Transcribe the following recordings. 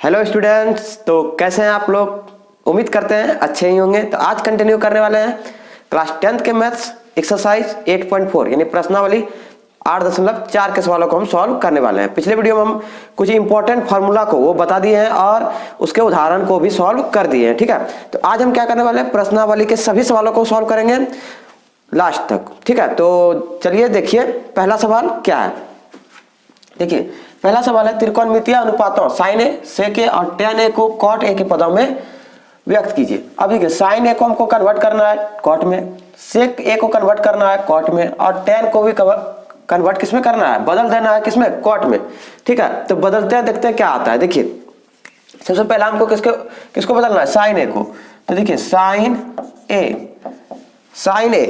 Hello students, तो कैसे हैं आप लोग। उम्मीद करते हैं अच्छे ही होंगे। तो आज कंटिन्यू करने वाले हैं क्लास 10th के मैथ्स एक्सरसाइज 8.4 यानी प्रश्नावली 8.4 के सवालों को हम सॉल्व करने वाले हैं। पिछले वीडियो में हम कुछ इंपॉर्टेंट फार्मूला को वो बता दिए हैं और उसके उदाहरण को भी सॉल्व कर दिए हैं। ठीक है, तो आज हम क्या करने वाले हैं, प्रश्नावली के सभी सवालों को सॉल्व करेंगे लास्ट तक। ठीक है, तो चलिए देखिए पहला सवाल क्या है। देखिए पहला सवाल है त्रिकोणमितीय अनुपातों साइन ए, सेक ए और tan ए को कॉट ए के पदों में व्यक्त कीजिए। अब देखिए साइन ए को हमको कन्वर्ट करना है कॉट में, सेक ए को कन्वर्ट करना है कॉट में और tan को भी कन्वर्ट किसमें करना है, बदल देना है किसमें, कॉट में। ठीक है, तो बदलते हैं, देखते हैं क्या आता है। देखिए सबसे पहले हमको किसको बदलना है, साइन ए को। तो देखिए साइन ए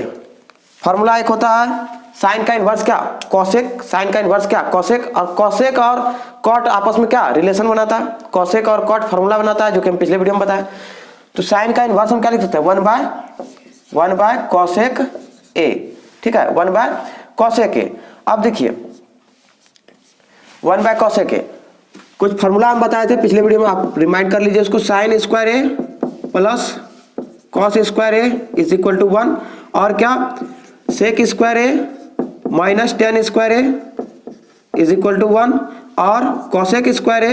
फॉर्मूला एक होता है साइन का इनवर्स क्या, कोसेक, साइन का इनवर्स क्या, कोसेक, और कोसेक और कॉट आपस में क्या रिलेशन बनाता है, कोसेक और कॉट फॉर्मूला बनाता है जो कि हम पिछले वीडियो में बताया। तो साइन का इनवर्स हम क्या लिख सकते हैं, 1 बाय कोसेक ए। ठीक है, 1 बाय कोसेक ए। अब देखिए 1 बाय कोसेक ए कुछ फॉर्मूला हम बताए थे पिछले वीडियो में, आप रिमाइंड कर लीजिए उसको। Sine square A plus cos square A is equal to 1 और क्या, sec square A minus tan square A is equal to 1 और cosec square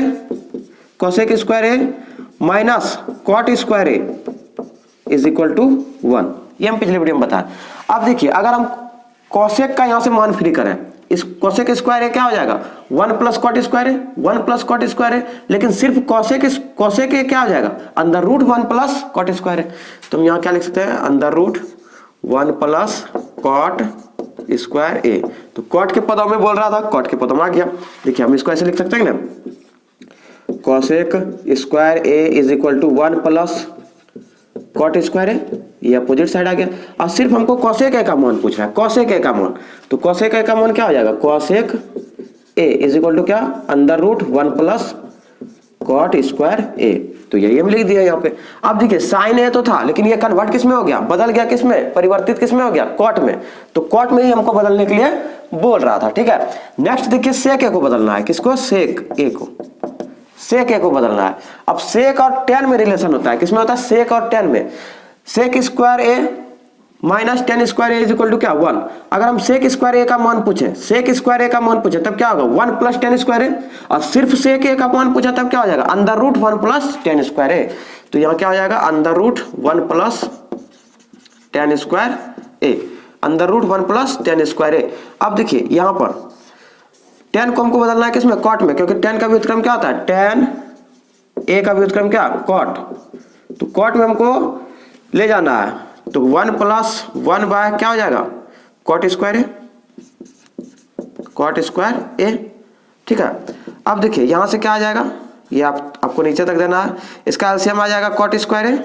A minus cot square A is equal to 1। ये हम पिछले video में बताया। अब देखिए अगर हम कोसेक का यहां से मान फ्री करें, इस कोसेक स्क्वायर ए क्या हो जाएगा, 1 plus cot square A, 1 plus cot square A, लेकिन सिर्फ कोसेक ए क्या हो जाएगा, under root 1 plus cot square A. तो हम यहां क्या लिख सकते हैं, under root 1 plus cot square A. तो कॉट के पदों में बोल रहा था, कॉट के पदों में आ गया। देखिए हम इसको ऐसे लिख सकते हैं ना, cosec square A is equal to 1 plus cot square A, ये अपोजिट साइड आ गया। और सिर्फ हमको कोसेक ए का मान पूछ रहा है, कोसेक ए का मान। तो कोसेक ए का मान क्या हो जाएगा, cosec A is equal to क्या, under root 1 plus cot square A. तो यही हम लिख दिया यहाँ पे। अब देखिए साइन ए तो था लेकिन ये कन्वर्ट किसमें हो गया, बदल गया किसमें, परिवर्तित किसमें हो गया, कॉट में। तो कॉट में ही हमको बदलने के लिए बोल रहा था। ठीक है, नेक्स्ट देखिए सेक ए को बदलना है, किसको, सेक ए को बदलना है। अब सेक और tan में रिलेशन होता है, किसमें होता है, सेक और tan में। Sec square A minus tan square A is equal to क्या, 1। अगर हम सेक स्क्वायर ए का मान पूछे, सेक स्क्वायर ए का मान पूछे तब क्या होगा, 1 प्लस tan स्क्वायर ए, और सिर्फ सेक ए का मान पूछा तब क्या हो जाएगा, under root 1 plus tan square A. तो यहाँ क्या हो जाएगा, under root 1 plus tan square A, under root 1 plus tan square A. अब देखिए यहाँ पर tan को हमको बदलना है किसमें, कॉट में, क्योंकि tan का व्युत्क्रम क्या होता है, tan ए का व्युत्क्रम क्या, कॉट। तो कॉट में हमको ले जाना है, तो 1 प्लस 1 बाय क्या हो जाएगा, कॉट स्क्वायर ए। ठीक है, अब देखिए यहां से क्या आ जाएगा, ये आपको नीचे तक देना है। इसका एलसीएम आ जाएगा कॉट स्क्वायर ए,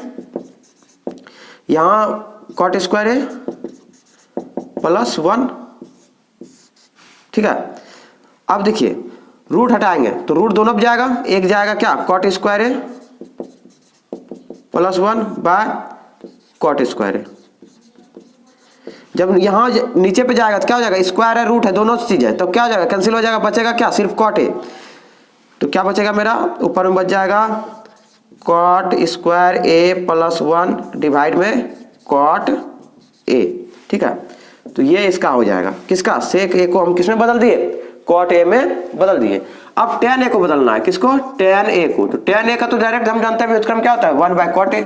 यहां कॉट स्क्वायर ए प्लस 1। ठीक है, अब देखिए रूट हटाएंगे तो रूट दोनों जाएगा, एक जाएगा क्या, cot square A plus 1 by cot square है। जब यहां नीचे पे जाएगा तो क्या हो जाएगा, स्क्वायर है रूट है दोनों चीज है, तो क्या हो जाएगा, कैंसिल हो जाएगा, बचेगा क्या, सिर्फ कॉट ए। तो क्या बचेगा मेरा, ऊपर में बच जाएगा cot square A plus 1 divide में कॉट ए। ठीक है, तो ये इसका हो जाएगा, किसका, सेक ए को हम किसमें बदल दिए, कॉट ए में बदल दिए। अब tan ए को बदलना है, किसको, tan ए को। तो tan ए का तो डायरेक्ट हम जानते हैं व्युत्क्रम क्या होता है, 1 बाय कॉट ए।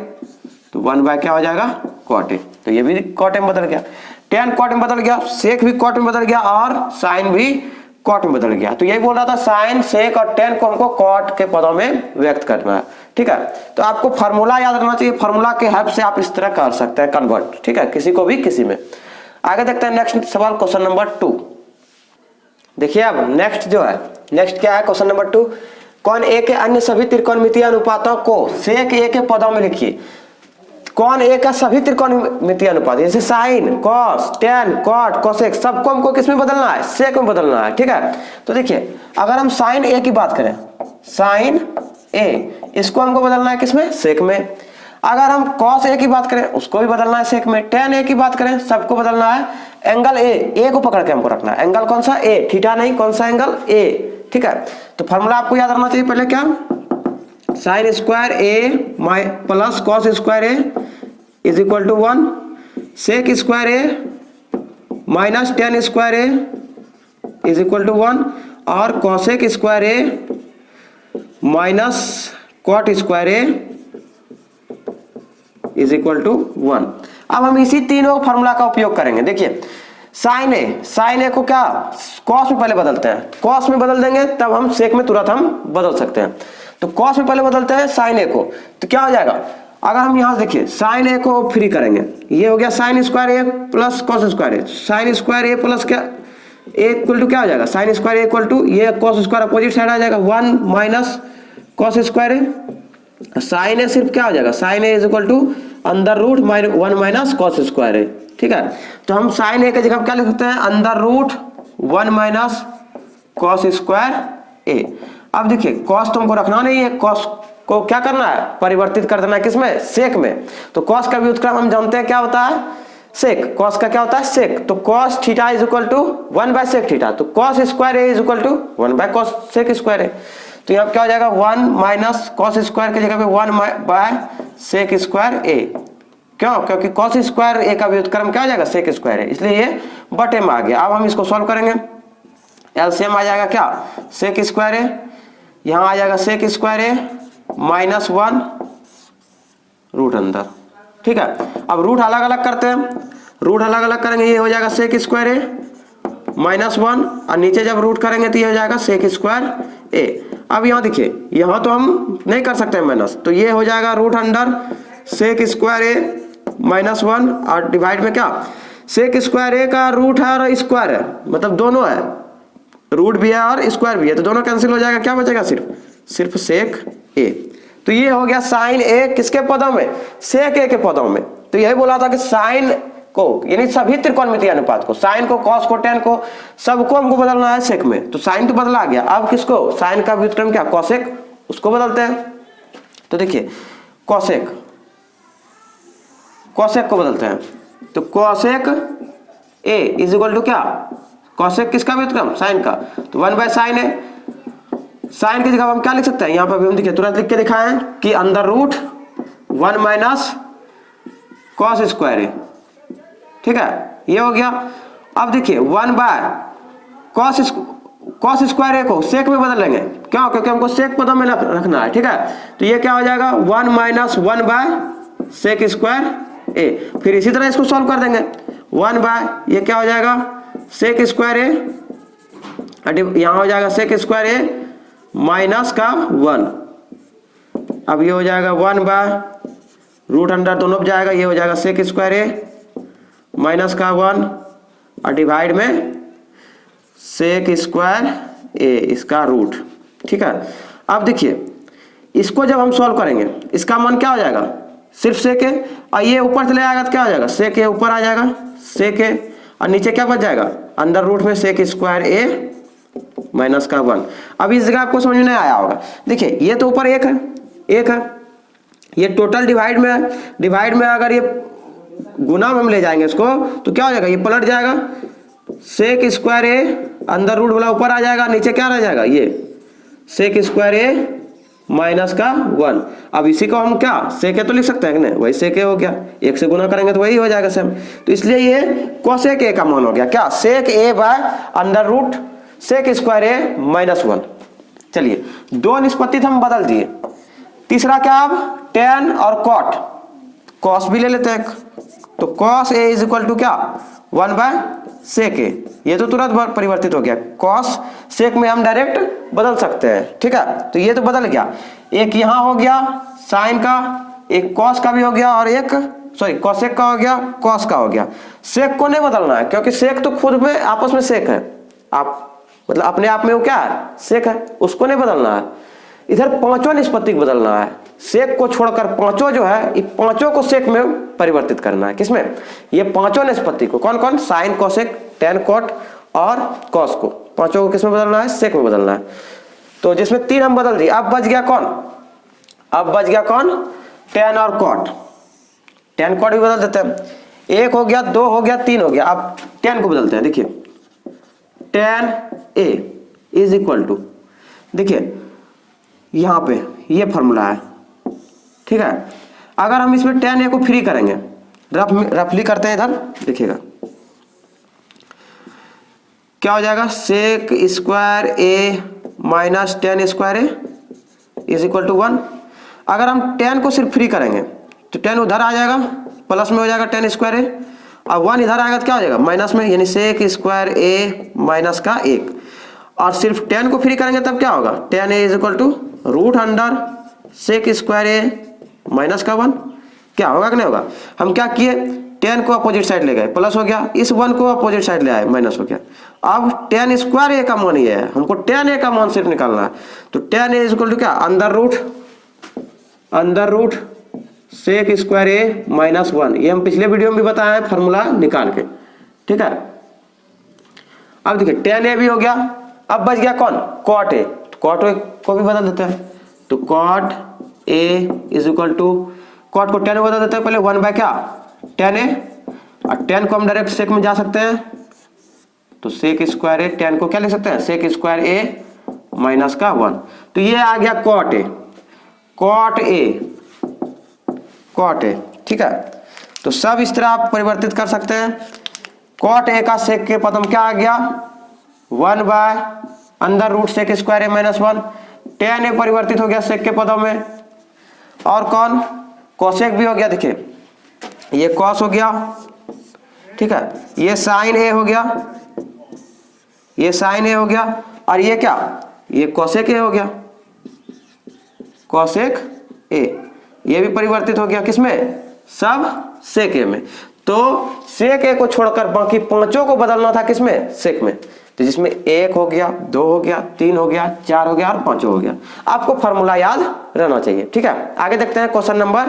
तो 1 बाय क्या हो जाएगा, कॉट ए। तो ये भी कॉट में बदल गया, tan कॉट में बदल गया, सेक भी कॉट में बदल गया और साइन भी कॉट में बदल गया। तो यही बोल रहा था, साइन, सेक और tan को हमको कॉट के पदों में व्यक्त करना है। ठीक है, तो आपको फार्मूला याद रखना चाहिए, फार्मूला के हेल्प से आप इस तरह कर सकते हैं कन्वर्ट। ठीक है, किसी को भी किसी में। आगे देखते हैं नेक्स्ट सवाल, क्वेश्चन नंबर 2। देखिए अब नेक्स्ट क्या है, क्वेश्चन नंबर 2। कौन ए के अन्य सभी त्रिकोणमितीय अनुपातों को सेक ए के पदों में लिखिए। कौन ए का सभी त्रिकोणमितीय अनुपात, जैसे sine, cos, tan, cot, cosec, सबको हमको किस में बदलना है, सेक में बदलना है। ठीक है, तो देखिए अगर हम साइन ए की बात करें, साइन ए इसको हमको बदलना है किसमें, सेक में। अगर हम कॉस ए की बात करें उसको भी बदलना है सेक में। tan ए की बात करें सबको बदलना है। एंगल ए को पकड़ के हमको रखना है, एंगल कौन सा, ए, थीटा नहीं, कौन सा एंगल, ए। ठीक है, तो फॉर्मूला आपको याद रखना चाहिए पहले क्या, sine square A plus cos square A is equal to 1, sec square A minus tan square A is equal to 1 और cosec square A minus cot square A is equal to 1। अब हम इसी तीनों फॉर्मूला का उपयोग करेंगे। देखिए sign ए को क्या कॉस में पहले बदलते हैं, कॉस में बदल देंगे तब हम सेक में तुरंत हम बदल सकते हैं। तो कॉस में पहले बदलते हैं साइन ए को, तो क्या हो जाएगा, अगर हम यहां से देखिए साइन ए को फ्री करेंगे, ये हो गया sine square A plus cos square A, sine square A plus क्या ए इक्वल टू क्या हो जाएगा, sign square A equal to ये कॉस स्क्वायर अपोजिट साइड आ जाएगा 1 minus cos square A, sign A सिर्फ क्या हो जाएगा, sign A is equal to under root 1 minus cos square A. ठीक है, तो हम साइन ए की जगह क्या लिख सकते हैं, under root 1 minus cos square A. अब देखिए कॉस तो हमको रखना नहीं है, कॉस को क्या करना है, परिवर्तित कर देना है किसमें, सेक में। तो कॉस का व्युत्क्रम हम जानते हैं क्या होता है, सेक। कॉस का क्या होता है, सेक। तो cos theta is equal to 1 by sec theta, तो cos square A is equal to 1 by cos sec square A. तो यहाँ क्या हो जाएगा 1 माइनस कॉस स्क्वायर की जगह पे 1 बाय सेक स्क्वायर ए। क्यों, क्योंकि कॉस स्क्वायर ए का व्युत्क्रम क्या हो जाएगा, सेक स्क्वायर है, इसलिए ये बटे में आ गया। अब हम इसको सॉल्व करेंगे, एलसीएम आ जाएगा क्या, सेक स्क्वायर ए, यहाँ आ जाएगा सेक स्क्वायर ए माइनस 1 रूट अंदर। ठीक है, अब रूट अलग अलग करते हैं, रूट अलग अलग करेंगे, ये हो जाएगा सेक स्क्वायर ए माइनस 1 और नीचे जब रूट करेंगे तो ये हो जाएगा सेक स्क्वायर ए। अब यहाँ देखिए, यहाँ तो हम नहीं कर सकते माइनस, तो ये हो जाएगा रूट अंडर सेक स्क्वायर ए माइनस 1 और डिवाइड में क्या, सेक स्क्वायर ए का रूट है और स्क्वायर है, मतलब दोनों है, रूट भी है और स्क्वायर भी है, तो दोनों कैंसिल हो जाएगा, क्या बचेगा, सिर्फ सेक ए। तो ये हो गया साइन ए किसके पदों में, सेक ए के पदों में। तो यही बोला था कि साइन को यानी सभी त्रिकोणमितीय अनुपात को, साइन को, कॉस को, टेन को, सबको हमको बदलना है सेक में। तो साइन तो बदला गया, अब किसको, साइन का व्युत्क्रम क्या, कॉसेक, उसको बदलते हैं। तो देखिए कॉसेक को बदलते हैं, तो cosec A is equal to क्या, कॉसेक किसका व्युत्क्रम, साइन का, तो 1 बाय साइन ए। साइन की जगह हम क्या लिख सकते हैं, यहाँ पर भी हम देखिए तुरंत लिख के दिखाए कि under root 1 minus cos square A. ठीक है, ये हो गया। अब देखिए 1 बाय कॉस स्क्वायर ए को सेक में बदल लेंगे, क्यों, क्योंकि हमको सेक पदों में रखना है। ठीक है, तो ये क्या हो जाएगा 1 माइनस 1 बाय सेक स्क्वायर ए। फिर इसी तरह इसको सॉल्व कर देंगे, 1 बाय ये क्या हो जाएगा सेक स्क्वायर ए, यहां हो जाएगा सेक स्क्वायर ए माइनस का 1। अब ये हो जाएगा 1 बाय रूट अंडर दोनों जाएगा, ये हो जाएगा सेक स्क्वायर ए माइनस का 1 और डिवाइड में सेक स्क्वायर ए इसका रूट। ठीक है, अब देखिए इसको जब हम सॉल्व करेंगे, इसका मान क्या हो जाएगा, सिर्फ सेक ए, और ये ऊपर चले आएगा तो क्या हो जाएगा, सेक ए ऊपर आ जाएगा, सेक ए, और नीचे क्या बच जाएगा, अंडर रूट में सेक स्क्वायर ए माइनस का 1। अब इस जगह आपको समझ में नहीं आया होगा, देखिए ये तो ऊपर एक है, ये टोटल डिवाइड में अगर ये गुना में हम ले जाएंगे इसको, तो क्या हो जाएगा, ये पलट जाएगा, सेक स्क्वायर ए अंदर रूट वाला ऊपर आ जाएगा, नीचे क्या रह जाएगा, ये सेक स्क्वायर ए माइनस का 1। अब इसी को हम क्या सेक ए तो लिख सकते हैं कि नहीं, वही सेक ए हो गया, एक से गुना करेंगे तो वही हो जाएगा सेम। तो इसलिए ये कोसेक ए का मान हो गया क्या, sec A by under root sec square A minus 1। चलिए दो निष्पत्ति हम बदल दिए, तीसरा क्या, अब टेन और कॉट, कॉस भी ले लेते हैं, तो cos A is equal to क्या 1 बाय सेक ए, ये तो तुरंत परिवर्तित हो गया, कॉस सेक में हम डायरेक्ट बदल सकते हैं। ठीक है, तो ये तो बदल गया, एक यहाँ हो गया साइन का, एक कॉस का भी हो गया, और एक कॉसेक का हो गया, कॉस का हो गया। सेक को नहीं बदलना है, क्योंकि सेक तो खुद में आपस में सेक है, आप मतलब अपने आप में वो क्या है, सेक है, उसको नहीं बदलना है। इधर पांचों निष्पत्ति को बदलना है, सेक को छोड़कर पांचों जो है, ये पांचों को सेक में परिवर्तित करना है। किसमें, ये पांचों निष्पत्ति को, कौन कौन, साइन, कोसेक, टेन, कॉट और कॉस को, पांचों को किसमें बदलना है, सेक में बदलना है। तो जिसमें 3 हम बदल दिए, अब बच गया कौन, टेन और कॉट। टेन कॉट भी बदल देते हैं, 1 हो गया, 2 हो गया, 3 हो गया। अब टेन को बदलते हैं, देखिए tan A is equal to, देखिए यहाँ पे ये फॉर्मूला है, ठीक है। अगर हम इसमें tan a को फ्री करेंगे, रफली करते हैं इधर, देखिएगा क्या हो जाएगा, sec square A minus tan square A is equal to 1। अगर हम tan को सिर्फ फ्री करेंगे तो tan उधर आ जाएगा, प्लस में हो जाएगा tan स्क्वायर ए, और 1 इधर आएगा तो क्या हो जाएगा माइनस में, यानी सेक स्क्वायर ए माइनस का 1। और सिर्फ tan को फ्री करेंगे तब क्या होगा, tan A is equal to root under sec square A minus का 1। क्या होगा कि नहीं होगा। हम क्या किए, tan को अपोजिट साइड ले गए, प्लस हो गया, इस 1 को अपोजिट साइड ले आए, माइनस हो गया। अब tan स्क्वायर ए का मान ये है, हमको tan ए का मान सिर्फ निकालना है। तो tan A is equal to क्या, अंडर रूट सेक स्क्वायर ए माइनस 1। ये हम पिछले वीडियो में भी बताया है फॉर्मूला निकाल के, ठीक है। अब देखिए tan ए भी हो गया, अब बच गया कौन, cot ए। cot ए को भी बदल देते हैं, तो cot A is equal to, cot को tan में बदल देते हैं पहले, 1 बाय क्या tan ए, और tan को हम डायरेक्ट सेक में जा सकते हैं, तो सेक स्क्वायर ए, tan को क्या लिख सकते हैं, सेक स्क्वायर ए माइनस का 1। तो ये आ गया cot ए, ठीक है। तो सब इस तरह आप परिवर्तित कर सकते हैं। cot ए का सेक के पद में क्या आ गया, 1 by under root sec square A minus 1। tan A परिवर्तित हो गया सेक के पदों में, और कौन, कोसेक भी हो गया। देखिए ये कॉस हो गया, ठीक है, ये साइन ए हो गया, ये साइन ए हो गया, और ये क्या, ये कोसेक ए हो गया, कोसेक ए। ये भी परिवर्तित हो गया किसमें, सब सेक ए में। तो सेक ए को छोड़कर बाकी पांचों को बदलना था किसमें, सेक में। तो जिसमें 1 हो गया, 2 हो गया, 3 हो गया, 4 हो गया और 5 हो गया। आपको फॉर्मूला याद रहना चाहिए, ठीक है। आगे देखते हैं क्वेश्चन नंबर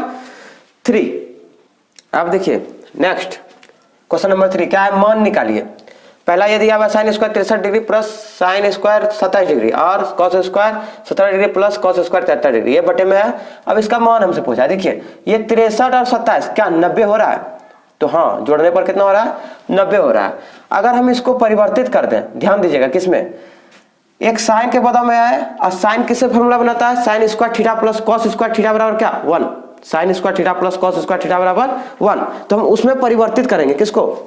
3। अब देखिए नेक्स्ट क्वेश्चन नंबर 3 क्या है, मान निकालिए। पहला ये दिया हुआ sine square 63 degree plus sine square 27 degree और cos square 17 degree plus cos square 73 degree, ये बटे में है। अब इसका मान हमसे पूछा है। देखिए ये 63 और 27 क्या 90 हो रहा है, तो हाँ जोड़ने पर कितना हो रहा है, 90 हो रहा है। अगर हम इसको परिवर्तित कर दें, ध्यान दीजिएगा किसमें, एक साइन के पदों में है, और साइन किससे फॉर्मूला बनाता है, sin square theta plus cos square theta बराबर क्या 1, sign square theta plus cos square theta बराबर 1। तो हम उसमें परिवर्तित करेंगे किसको,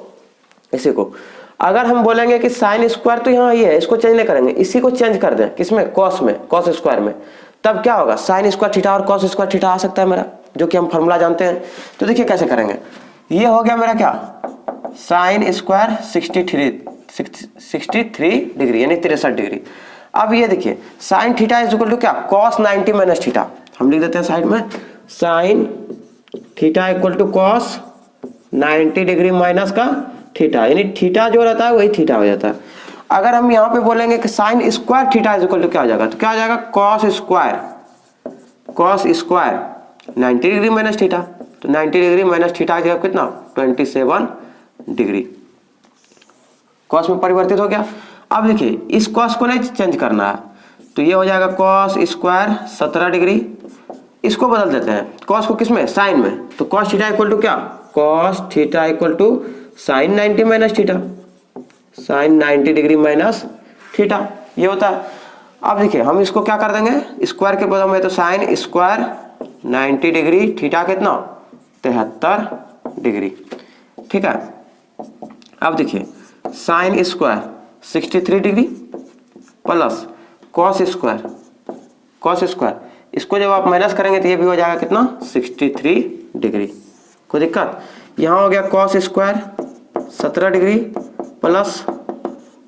इसी को। अगर हम बोलेंगे कि साइन स्क्वायर तो यहाँ ये है, इसको चेंज नहीं करेंगे, इसी को चेंज कर दें किसमें, कॉस में, कॉस स्क्वायर में, तब क्या होगा, साइन स्क्वायर थीटा और कॉस स्क्वायर थीटा आ सकता है मेरा, जो कि हम फॉर्मूला जानते हैं। तो देखिए कैसे करेंगे, ये हो गया मेरा क्या, साइन स्क्वायर 63 डिग्री यानी 63 डिग्री। अब ये देखिए sine theta is equal to क्या, कॉस 90 माइनस थीटा। हम लिख देते हैं साइड में, sine theta equal to cos 90 degree minus का थीटा, यानी थीटा जो रहता है वही थीटा हो जाता है। अगर हम यहाँ पे बोलेंगे कि sine square theta is equal to क्या हो जाएगा, तो क्या हो जाएगा, cos square 90 degree minus theta. तो 90 डिग्री माइनस थीटा जो कितना 27 डिग्री, कॉस में परिवर्तित हो गया। अब देखिए इस कॉस को नहीं चेंज करना है, तो ये हो जाएगा कॉस स्क्वायर 17 डिग्री। इसको बदल देते हैं, कॉस को किसमें, साइन में। तो कॉस थीटा इक्वल टू क्या, cos theta equal to sine 90 minus theta, sine 90 degree minus theta, ये होता है। अब देखिए हम इसको क्या कर देंगे, स्क्वायर के पदों में, तो साइन स्क्वायर 90 डिग्री थीटा कितना 73 डिग्री, ठीक है। अब देखिए sine square 63 degree plus cos square, इसको जब आप माइनस करेंगे तो ये भी हो जाएगा कितना 63 डिग्री। कोई दिक्कत, यहाँ हो गया cos square 17 degree plus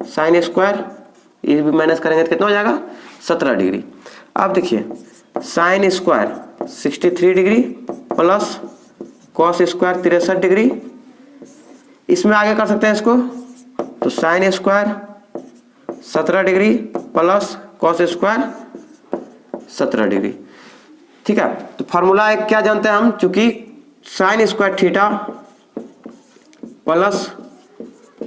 sine square, ये भी माइनस करेंगे तो कितना हो जाएगा 17 डिग्री। अब देखिए sine square 63 degree plus cos square 63 degree, इसमें आगे कर सकते हैं इसको, तो sine square 17 degree plus cos square 17 degree, ठीक है। तो फार्मूला एक क्या जानते हैं हम, चूंकि sine square theta plus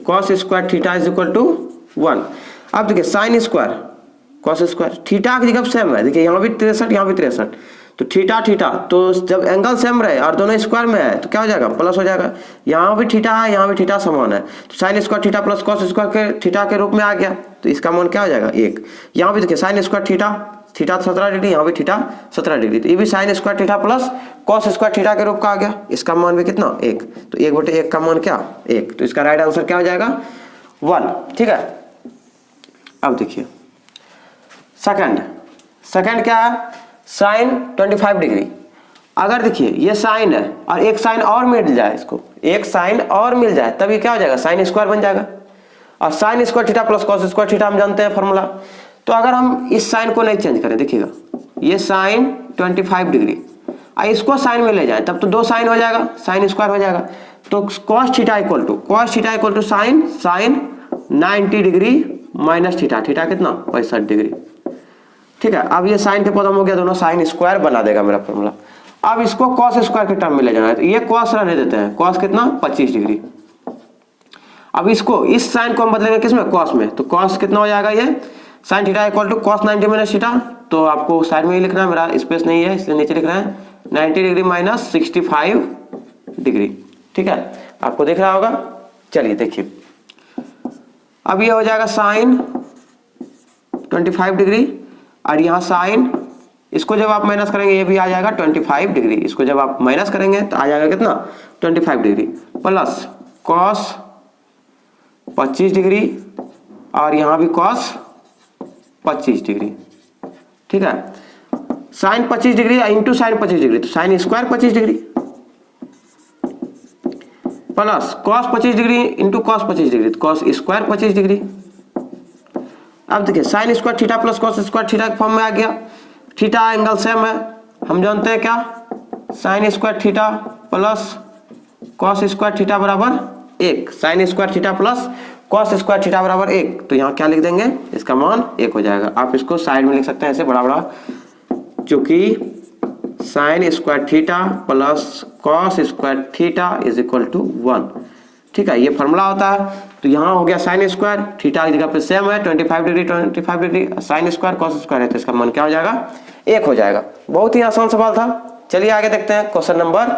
cos square theta is equal to 1। अब देखिए sine square cos square theta की जगह सेम है, देखिए यहाँ भी 63 यहाँ भी 63, तो थीटा तो जब एंगल सेम रहे और दोनों स्क्वायर में है तो क्या हो जाएगा, प्लस हो जाएगा। यहाँ भी थीटा है, यहाँ भी थीटा समान है, तो sine square theta plus cos square के थीटा के रूप में आ गया, तो इसका मान क्या हो जाएगा 1। यहाँ भी देखिए sine square theta theta 17 degree, यहाँ भी थीटा 17 डिग्री, तो ये भी sign square theta plus cos square theta के रूप का आ गया। इसका मान भी कितना 1, तो 1/1 का मान क्या 1, तो इसका राइट आंसर क्या हो जाएगा 1। ठीक है, अब देखिए सेकंड क्या है, साइन 25 डिग्री। अगर देखिए ये साइन है और एक साइन और मिल जाए, इसको एक साइन और मिल जाए तब ये क्या हो जाएगा साइन स्क्वायर बन जाएगा। और sign square theta plus cos square theta हम जानते हैं फॉर्मूला। तो अगर हम इस साइन को नहीं चेंज करें, देखिएगा ये साइन 25 डिग्री और इसको साइन में ले जाए तब तो 2 साइन हो जाएगा, साइन स्क्वायर हो जाएगा। तो cos theta equal to sine 90 degree minus theta कितना 65 डिग्री। ठीक है, अब ये साइन के पद हो गया दोनों, साइन स्क्वायर बना देगा मेरा फॉर्मूला। अब इसको कॉस स्क्वायर के टर्म में ले जाना है, तो ये कॉस रहने देते हैं, कॉस कितना 25 डिग्री। अब इसको इस साइन को हम बदलेंगे किसमें कॉस में, तो कॉस कितना हो जाएगा ये sine theta equal to cos 90 minus theta, तो आपको साइड में ही लिखना है, मेरा स्पेस नहीं है इसलिए नीचे लिख रहे हैं 90 डिग्री माइनस 65 डिग्री। ठीक है, आपको दिख रहा होगा। चलिए देखिए अब ये हो जाएगा साइन 25 डिग्री और यहाँ साइन, इसको जब आप माइनस करेंगे ये भी आ जाएगा 25 डिग्री, इसको जब आप माइनस करेंगे तो आ जाएगा कितना 25 डिग्री प्लस कॉस 25 डिग्री और यहाँ भी कॉस 25 डिग्री। ठीक है, sine 25 degree into sine 25 degree, तो sine square 25 degree plus cos 25 degree into cos 25 degree, तो कॉस स्क्वायर 25 डिग्री। अब देखिए sine square theta plus cos square theta के फॉर्म में आ गया। थीटा एंगल सेम है, हम जानते हैं क्या sine square theta plus cos square theta बराबर 1, sign square theta plus cos square theta बराबर 1, तो यहाँ क्या लिख देंगे इसका मान 1 हो जाएगा। आप इसको साइड में लिख सकते हैं ऐसे बड़ा बड़ा, चूंकि sine square theta plus cos square theta is equal to 1। ठीक है, ये फॉर्मूला होता है। तो यहाँ हो गया साइन स्क्वायर, थीटा की जगह पे सेम है 25 degree, sign square cos square है, तो इसका मान क्या हो जाएगा 1 हो जाएगा। बहुत ही आसान सवाल था। चलिए आगे देखते हैं क्वेश्चन नंबर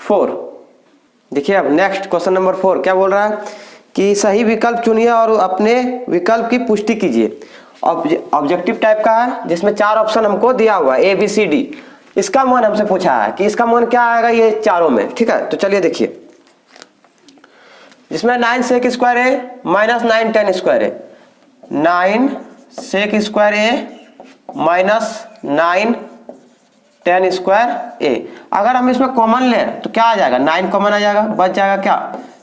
4। देखिए अब नेक्स्ट क्वेश्चन नंबर 4 क्या बोल रहा है कि सही विकल्प चुनिए और अपने विकल्प की पुष्टि कीजिए। ऑब्जेक्टिव टाइप का है जिसमें 4 ऑप्शन हमको दिया हुआ है ABCD। इसका मान हमसे पूछा है कि इसका मान क्या आएगा ये चारों में। ठीक है, तो चलिए देखिए जिसमें 9 सेक स्क्वायर ए माइनस 9 tan स्क्वायर ए, 9 सेक स्क्वायर ए माइनस 9 tan स्क्वायर ए। अगर हम इसमें कॉमन लें तो क्या आ जाएगा 9 कॉमन आ जाएगा, बच जाएगा क्या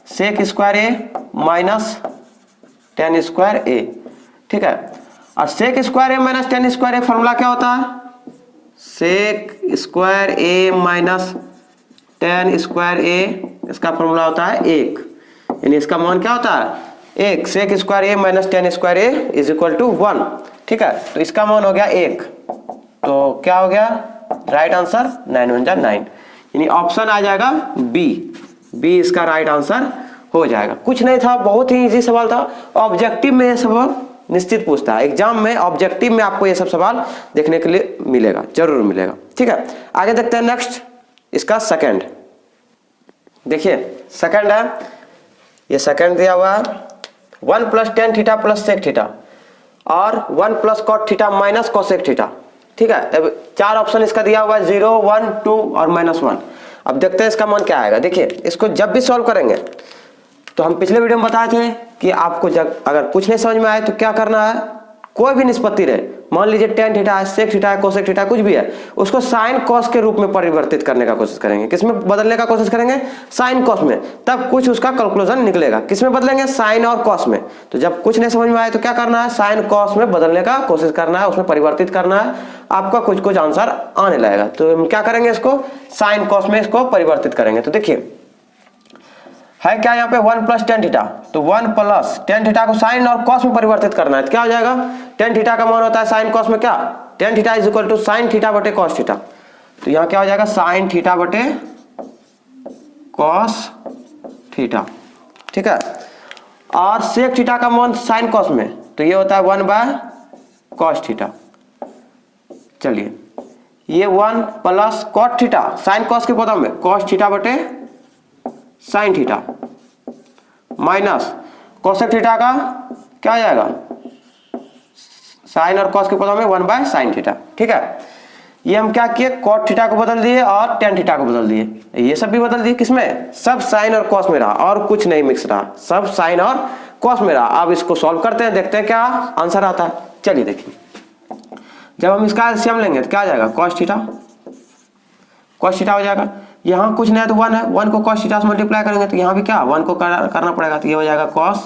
sec square A minus tan square A. ठीक है, और सेक square A minus tan square A formula क्या होता है सेक स्क्वायर ए माइनस tan स्क्वायर ए, इसका फॉर्मूला होता है 1, यानी इसका मान क्या होता है 1, sec square A minus tan square A is equal to 1। ठीक है, तो इसका मान हो गया 1, तो क्या हो गया राइट आंसर 9 1 जा 9, यानी ऑप्शन आ जाएगा बी इसका राइट आंसर हो जाएगा। कुछ नहीं था, बहुत ही इजी सवाल था। ऑब्जेक्टिव में ये सवाल निश्चित पूछता है, एग्जाम में ऑब्जेक्टिव में आपको ये सब सवाल देखने के लिए मिलेगा, जरूर मिलेगा। ठीक है, आगे देखते हैं नेक्स्ट इसका सेकंड। देखिए सेकंड है, ये सेकंड दिया हुआ है 1 plus tan theta plus sec theta और 1 plus cot theta minus cosec theta. ठीक है, अब 4 ऑप्शन इसका दिया हुआ है 0 1 2 और -1। अब देखते हैं इसका मान क्या आएगा। देखिए इसको जब भी सॉल्व करेंगे तो हम पिछले वीडियो में बताए थे कि आपको जब अगर कुछ नहीं समझ में आए तो क्या करना है, कोई भी निष्पत्ति रहे, मान लीजिए tan थीटा है, सेक थीटा है, कोसेक थीटा कुछ भी है, उसको साइन कॉस के रूप में परिवर्तित करने का कोशिश करेंगे। किसमें बदलने का कोशिश करेंगे साइन कॉस में, तब कुछ उसका कैलकुलेशन निकलेगा। किसमें बदलेंगे साइन और कॉस में। तो जब कुछ नहीं समझ में आए तो क्या करना है साइन कॉस में बदलने का कोशिश करना है, उसमें परिवर्तित करना है, आपका कुछ आंसर आने लगेगा। तो हम क्या करेंगे इसको साइन कॉस में इसको परिवर्तित करेंगे। तो देखिए है क्या यहाँ पे 1 प्लस tan थीटा, तो 1 प्लस tan थीटा को साइन और कॉस में परिवर्तित करना है, तो क्या हो जाएगा tan थीटा का मान होता है साइन कॉस में क्या tan theta is equal to sine theta बटे कॉस थीटा। तो यहाँ क्या हो जाएगा साइन थीटा बटे कॉस थीटा। ठीक है, और सेक थीटा का मान साइन कॉस में, तो ये होता है 1 बाय कॉस थीटा। चलिए ये 1 plus cot theta sine cos के पदों में कॉस थीटा बटे sine theta minus cosec theta का क्या आ जाएगा साइन और कॉस के पदों में 1/sin थीटा। ठीक है, ये हम क्या किए, कॉट थीटा को बदल दिए और टेन थीटा को बदल दिए, ये सब भी बदल दिए। किसमें, सब साइन और कॉस में रहा और कुछ नहीं मिक्स रहा, सब साइन और कॉस में रहा। अब इसको सॉल्व करते हैं, देखते हैं क्या आंसर आता है। चलिए देखिए, जब हम इसका एलसीएम लेंगे तो क्या आ जाएगा, cos थीटा हो जाएगा। यहाँ कुछ नहीं है तो 1 है, 1 को cos थीटा से मल्टीप्लाई करेंगे तो यहाँ भी क्या 1 को करना पड़ेगा, तो ये हो जाएगा cos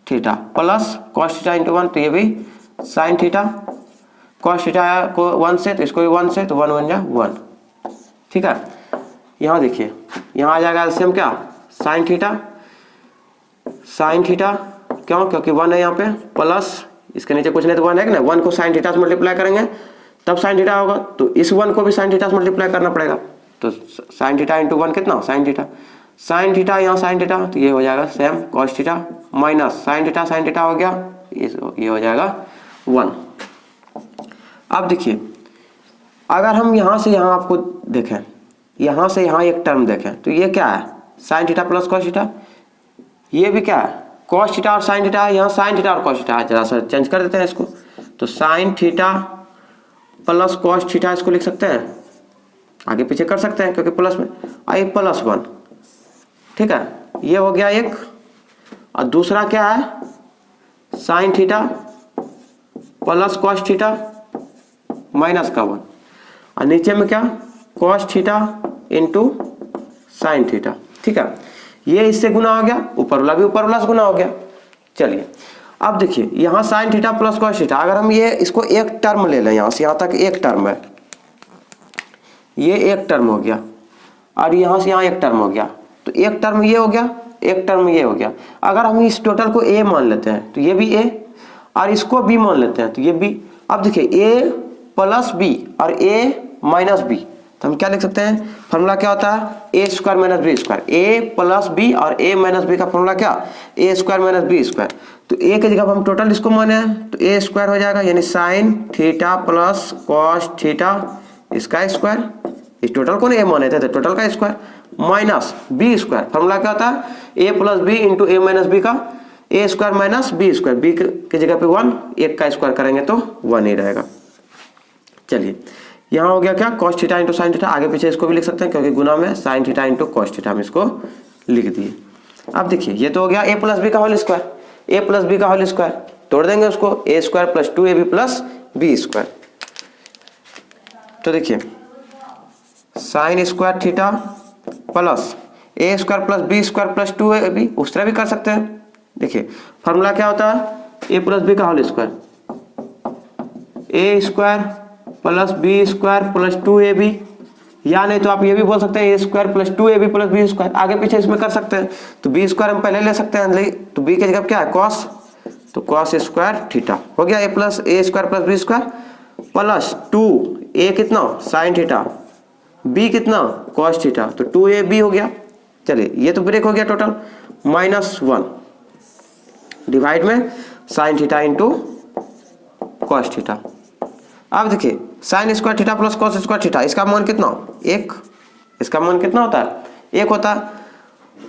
theta plus cos theta into 1, तो ये भी sin थीटा। cos थीटा को 1 से तो इसको भी 1 से, तो 1 बन जाए 1। ठीक है, यहाँ देखिए, यहाँ आ जाएगा एलसीएम क्या, sin थीटा क्यों, क्योंकि 1 है यहाँ पे, प्लस इसके नीचे कुछ नहीं तो 1 है कि ना, 1 को sin थीटा से मल्टीप्लाई करेंगे तब sin थीटा होगा, तो इस 1 को भी sin थीटा से मल्टीप्लाई करना पड़ेगा, तो sin थीटा इंटू 1 कितना, sin थीटा यहाँ sin थीटा, तो ये हो जाएगा same cos theta minus sin theta हो गया, ये हो जाएगा 1। अब देखिए, अगर हम यहाँ से यहाँ आपको देखें, यहाँ से यहाँ एक टर्म देखें, तो ये क्या है, sin theta plus cos theta, ये भी क्या है cos थीटा और sin थीटा है, यहाँ sin थीटा और cos थीटा है। जरा सा चेंज कर देते हैं इसको, तो sin theta plus cos theta इसको लिख सकते हैं, आगे पीछे कर सकते हैं क्योंकि प्लस में आई प्लस 1। ठीक है, ये हो गया एक, और दूसरा क्या है sin theta plus cos theta minus का 1, और नीचे में क्या cos theta into sin theta. ठीक है, ये इससे गुना हो गया, ऊपर वाला भी ऊपर वाला से गुना हो गया। चलिए अब देखिए, यहाँ sin theta plus cos theta, अगर हम ये इसको एक टर्म ले लें, यहाँ से यहाँ तक एक टर्म है, ये एक टर्म हो गया, और यहाँ से यहाँ एक टर्म हो गया, तो एक टर्म ये हो गया, एक टर्म ये हो गया। अगर हम इस टोटल को a मान लेते हैं तो ये भी a, और इसको b मान लेते हैं तो ये b। अब देखिए a प्लस b और a माइनस b, तो हम क्या लिख सकते हैं, फॉर्मूला क्या होता है, a square minus b square, a plus b और a माइनस b का फॉर्मूला क्या, a square minus b square. तो a की जगह हम टोटल इसको माने तो a स्क्वायर हो जाएगा, यानी sin theta plus cos theta इसका स्क्वायर, इस टोटल को नहीं a माने थे तो टोटल का square, minus b square, formula क्या होता है, a plus b into a minus b का a square minus b square, b की जगह पे 1, एक का स्क्वायर करेंगे तो 1 ही रहेगा। चलिए यहाँ हो गया क्या, cos theta into sine theta, आगे पीछे इसको भी लिख सकते हैं क्योंकि गुना में sin theta into cos theta हम इसको लिख दिए। अब देखिए, ये तो हो गया a प्लस बी का whole square, a plus B का होल स्क्वायर, तोड़ देंगे उसको, a square plus 2ab plus b square. तो देखिए sine square theta plus a square plus b square plus 2ab, उस तरह भी कर सकते हैं। देखिए फॉर्मूला क्या होता है, a प्लस बी का whole square, a square plus b square plus 2ab, या नहीं तो आप ये भी बोल सकते हैं a square plus 2ab plus b square, आगे पीछे इसमें कर सकते हैं। तो b स्क्वायर हम पहले ले सकते हैं, तो b की जगह क्या है cos, तो cos स्क्वायर थीटा हो गया, a plus a square plus b square plus 2a कितना sin थीटा, b कितना cos थीटा, तो 2ab हो गया। चलिए ये तो ब्रेक हो गया टोटल, -1 डिवाइड में sin theta into cos theta. अब देखिए sine square theta plus cos square theta, इसका मान कितना, 1, इसका मान कितना होता है 1 होता है,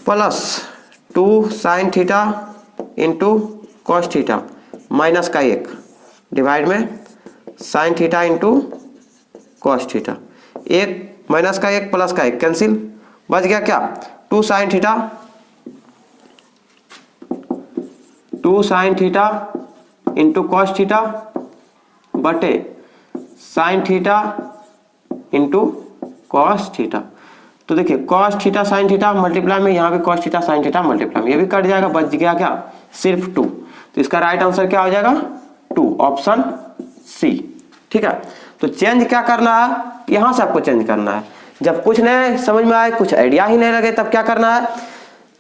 plus 2 sin theta into cos theta minus का 1 डिवाइड में sin theta into cos theta, 1 minus का 1 प्लस का 1 कैंसिल, बच गया क्या 2 sin theta into cos theta बटे sin theta into cos theta. तो देखिए cos theta sin theta multiply में, यहाँ पे cos theta sin theta multiply में, ये भी कट जाएगा, बच गया क्या सिर्फ 2। तो इसका राइट आंसर क्या हो जाएगा 2, ऑप्शन सी। ठीक है, तो चेंज क्या करना है, यहाँ से आपको चेंज करना है। जब कुछ नहीं समझ में आए, कुछ आइडिया ही नहीं लगे, तब क्या करना है,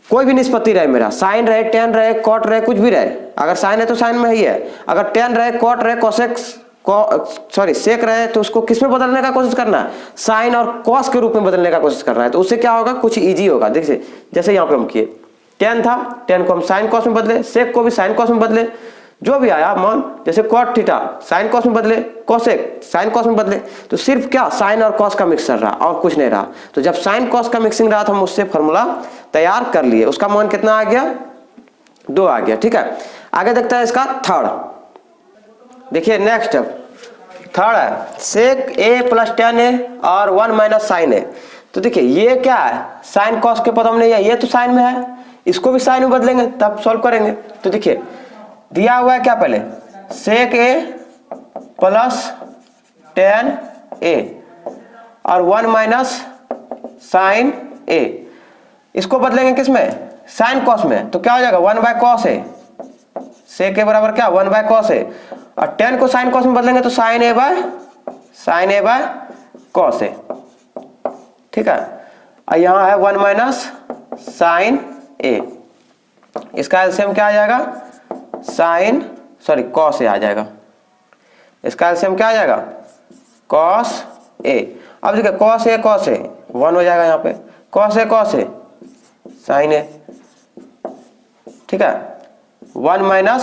कोई भी निष्पत्ति रहे, मेरा साइन रहे, टेन रहे, कॉट रहे, कुछ भी रहे, अगर साइन है तो साइन में ही है, अगर टेन रहे, कॉट रहे, कोसेक्स सेक रहे, तो उसको किस में बदलने का कोशिश करना है, साइन और कॉस के रूप में बदलने का कोशिश करना है। तो उससे क्या होगा, कुछ इजी होगा। देखिए जैसे यहाँ पे हम किए, टेन था, टेन को हम साइन कॉस में बदले, सेक को भी साइन कॉस में बदले, जो भी आया मान, जैसे कॉट थीटा साइन कॉस में बदले, कोसेक साइन कॉस में बदले, तो सिर्फ क्या साइन और कॉस का मिक्सचर रहा और कुछ नहीं रहा। तो जब साइन कॉस का मिक्सिंग रहा तो हम उससे फॉर्मूला तैयार कर लिए, उसका मान कितना आ गया 2 आ गया। ठीक है, आगे देखता है इसका थर्ड। देखिए नेक्स्ट थर्ड है सेक ए प्लस टेन ए और 1 माइनस साइन ए। तो देखिए ये क्या है, साइन कॉस के पदों में नहीं है, ये तो साइन में है, इसको भी साइन में बदलेंगे तब सॉल्व करेंगे। तो देखिए दिया हुआ है क्या, पहले सेक ए प्लस टेन ए और 1 माइनस साइन ए, इसको बदलेंगे किसमें, साइन कॉस में। तो क्या हो जाएगा 1 बाय कॉस ए, सेक ए बराबर क्या 1 बाय कॉस ए, और 10 को साइन कॉस में बदलेंगे तो साइन ए बाय कॉस ए, ठीक है। और यहां है 1 माइनस साइन ए, इसका एलसीएम क्या आ जाएगा, कॉस ए आ जाएगा। इसका एलसीएम क्या आ जाएगा, कॉस ए। अब देखिए कॉस ए 1 हो जाएगा यहाँ पे, कॉस ए साइन ए, ठीक है। 1 माइनस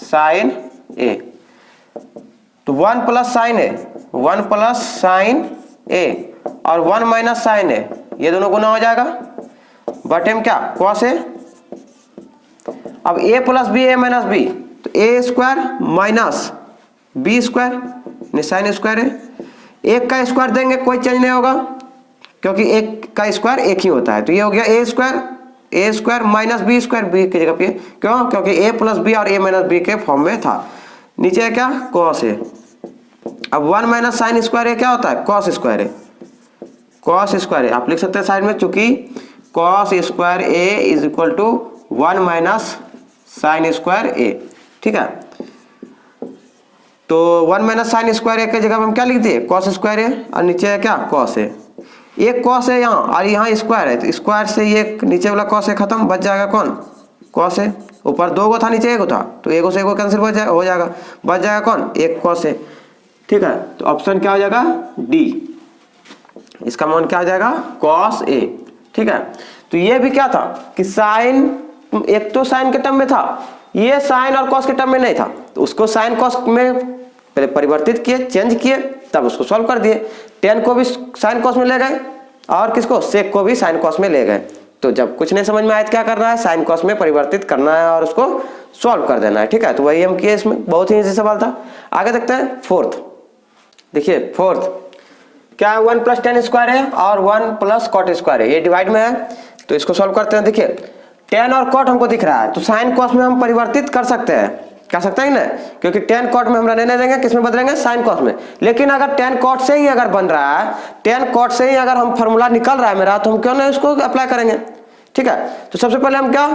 साइन ए, तो 1 प्लस साइन ए और 1 माइनस साइन ए, ये दोनों गुना हो जाएगा, बटे में क्या कॉस ए। अब A plus B A minus B, तो ए square minus B square sine square है। एक का स्क्वायर देंगे कोई चेंज नहीं होगा क्योंकि एक का स्क्वायर एक ही होता है। तो ये हो गया A square minus B square, B की जगह पे, क्यों, क्योंकि ए प्लस बी और ए माइनस बी के फॉर्म में था। नीचे है क्या कॉस ए। अब 1 माइनस साइन स्क्वायर ए क्या होता है, कॉस स्क्वायर ए आप लिख सकते हैं साइड में, चूंकि cos square A is equal to 1 minus sign square A, ठीक है। तो 1 माइनस साइन स्क्वायर ए की जगह हम क्या लिख दिए, कॉस स्क्वायर ए, और नीचे है क्या कॉस ए। एक कॉस है यहाँ और यहाँ स्क्वायर है, तो स्क्वायर से ये नीचे वाला कॉस है खत्म, बच जाएगा कौन, कॉस है। ऊपर 2 गो था नीचे 1 गो था, तो 1 से 1 कैंसिल हो जाएगा, बच जाएगा कौन, एक कॉस है, ठीक है। तो ऑप्शन क्या हो जाएगा डी, इसका मान क्या हो जाएगा कॉस ए, ठीक है। तो ये भी क्या था कि साइन, एक तो साइन के टर्म में था, ये साइन और कॉस के टर्म में नहीं था, तो उसको साइन कॉस में पहले परिवर्तित किए, चेंज किए, तब उसको सॉल्व कर दिए। 10 को भी साइन कॉस में ले गए और किसको, सेक को भी साइन कॉस में ले गए। तो जब कुछ नहीं समझ में आया क्या करना है, साइन कॉस में परिवर्तित करना है और उसको सॉल्व कर देना है, ठीक है। तो वही हम किए, इसमें बहुत ही इजी सवाल था। आगे देखते हैं फोर्थ। देखिए फोर्थ क्या है, 1 प्लस टेन स्क्वायर है और 1 प्लस कॉट स्क्वायर है, ये डिवाइड में है, तो इसको सॉल्व करते हैं। देखिए टेन और कॉट हमको दिख रहा है, तो साइन कॉस में हम परिवर्तित कर सकते हैं ना, क्योंकि टेन कॉट में हम रहने नहीं देंगे, किसमें बदलेंगे, साइन कॉस में। लेकिन अगर टेन कॉट से ही अगर बन रहा है, टेन कॉट से ही अगर हम फॉर्मूला निकल रहा है मेरा, तो हम क्यों नहीं उसको अप्लाई करेंगे, ठीक है। तो सबसे पहले हम क्या,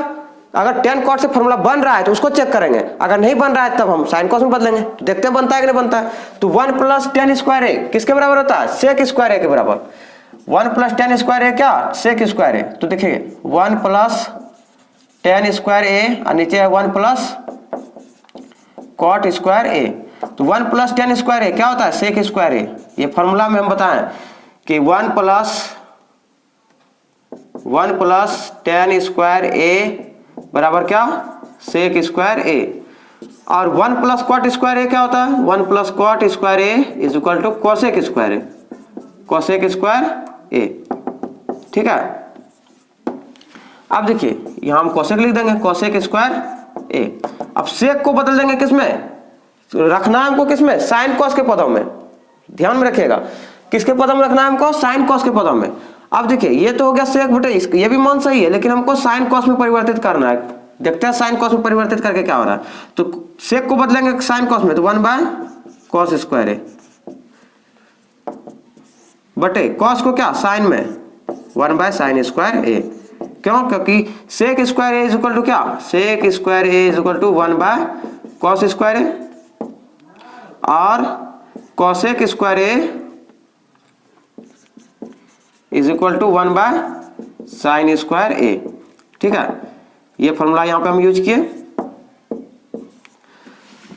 अगर टेन कॉट से फॉर्मूला बन रहा है तो उसको चेक करेंगे, अगर नहीं बन रहा है तब हम साइन कॉस में बदलेंगे, तो देखते हैं बनता है कि नहीं बनता है। तो 1 प्लस टेन स्क्वायर ए किसके बराबर होता है, सेक स्क्वायर ए के बराबर। 1 प्लस टेन स्क्वायर ए क्या, सेक स्क्वायर ए। तो देखिए 1 प्लस टेन स्क्वायर ए और नीचे है 1 प्लस कॉट स्क्वायर ए। तो 1 प्लस टेन स्क्वायर ए क्या होता है, सेक स्क्वायर ए। ये फॉर्मूला में हम बताएं कि 1 प्लस टेन स्क्वायर ए बराबर क्या, सेक स्क्वायर ए। और 1 प्लस कॉट स्क्वायर ए क्या होता है, 1 plus cot square A is equal to cosec square A, ठीक है। अब देखिए यहां हम कोसेक लिख देंगे, कोसेक स्क्वायर ए। अब सेक को बदल देंगे किसमें, रखना है हमको किसमें, साइन कॉस के पदों में, ध्यान में रखिएगा, किसके पदों में रखना है हमको, साइन कॉस के पदों में। अब देखिए ये तो हो गया सेक बटे, ये भी मान सही है, लेकिन हमको साइन कॉस में परिवर्तित करना है। देखते हैं साइन कॉस में परिवर्तित करके क्या हो रहा है। तो सेक को बदलेंगे साइन कॉस में, तो 1 बाय कॉस स्क्वायर ए बटे कॉस को क्या, साइन में 1 बाय साइन स्क्वायर ए। क्यों, क्योंकि sec square A is equal to क्या, sec square A is equal to 1 by cos square A, और cosec square A is equal to 1 by sign square A, ठीक है। ये formula यहां पे हम यूज किए।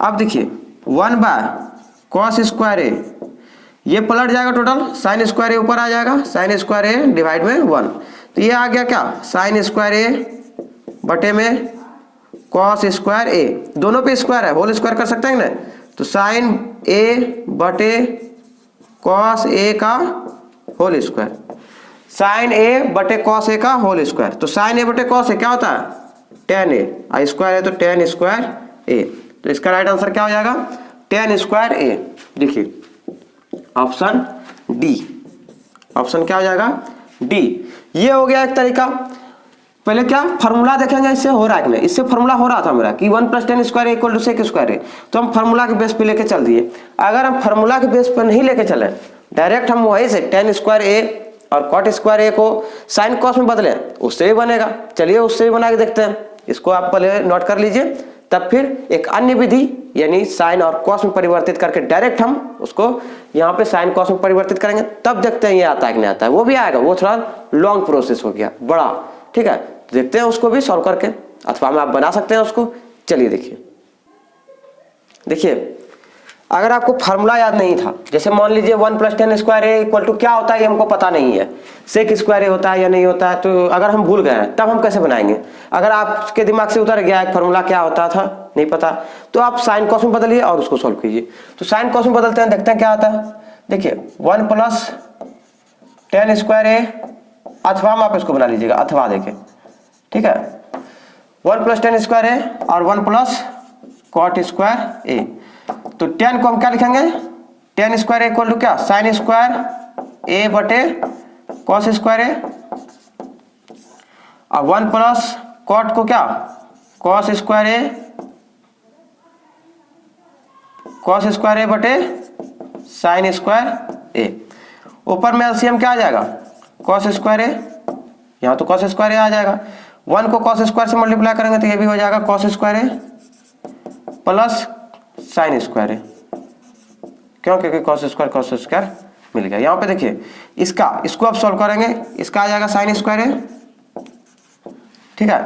अब देखिए 1 बाय कॉस स्क्वायर ए, ये पलट जाएगा टोटल, साइन स्क्वायर ए ऊपर आ जाएगा, साइन स्क्वायर ए डिवाइड में 1, तो ये आ गया क्या, साइन स्क्वायर ए बटे में कॉस स्क्वायर ए, दोनों पे स्क्वायर है, होल स्क्वायर कर सकते हैं ना। तो साइन ए बटे कॉस ए का होल स्क्वायर, साइन ए बटे कॉस ए का होल स्क्वायर। तो साइन ए बटे कॉस ए क्या होता है, टेन ए, स्क्वायर है तो टेन स्क्वायर ए। तो इसका राइट आंसर क्या हो जाएगा, tan स्क्वायर ए। देखिए ऑप्शन डी, ऑप्शन क्या हो जाएगा डी। ये हो गया एक तरीका। पहले क्या फार्मूला देखेंगे इससे हो रहा है कि नहीं। इससे फार्मूला हो रहा था मेरा कि 1 + tan square equal to sec square है, तो हम फार्मूला के बेस पे लेके चल दिए। अगर हम फार्मूला के बेस पे नहीं लेके चले, डायरेक्ट हम वहीं से tan स्क्वायर ए और cot स्क्वायर ए को साइन कॉस में बदले, उससे भी बनेगा। चलिए उससे भी बना के देखते हैं। इसको आप पहले नोट कर लीजिए, तब फिर एक अन्य विधि यानी साइन और कॉस में परिवर्तित करके डायरेक्ट हम उसको यहाँ पे साइन कॉस में परिवर्तित करेंगे, तब देखते हैं ये आता है कि नहीं आता है। वो भी आएगा, वो थोड़ा लॉन्ग प्रोसेस हो गया बड़ा, ठीक है। देखते हैं उसको भी सॉल्व करके, अथवा में आप बना सकते हैं उसको। चलिए देखिए अगर आपको फार्मूला याद नहीं था, जैसे मान लीजिए 1 + tan square A equal to क्या होता है ये हमको पता नहीं है, सेक स्क्वायर ए होता है या नहीं होता है, तो अगर हम भूल गए हैं तब हम कैसे बनाएंगे। अगर आपके दिमाग से उतर गया एक फार्मूला क्या होता था नहीं पता, तो आप साइन कॉस में बदलिए और उसको सॉल्व कीजिए। तो साइन कॉस में बदलते हैं, देखते हैं क्या आता है। देखिए 1 + tan स्क्वायर ए, अथवा आप इसको बना लीजिएगा, अथवा देखिए, ठीक है। 1 + tan स्क्वायर ए और 1 + cot स्क्वायर ए। तो tan को हम क्या लिखेंगे, tan square A equal to क्या साइन स्क्वायर ए बटे कॉस स्क्वायर ए, और 1 + cot को क्या कॉस स्क्वायर ए बटे साइन स्क्वायर ए। ऊपर में एलसीएम क्या आ जाएगा कॉस स्क्वायर ए, यहाँ तो कॉस स्क्वायर ए आ जाएगा। 1 को कॉस स्क्वायर से मल्टीप्लाई करेंगे तो ये भी हो जाएगा cos square A plus sine square है। क्यों, क्योंकि कॉस स्क्वायर मिल गया। यहाँ पे देखिए इसको आप सॉल्व करेंगे, इसका आ जाएगा साइन स्क्वायर है, ठीक है।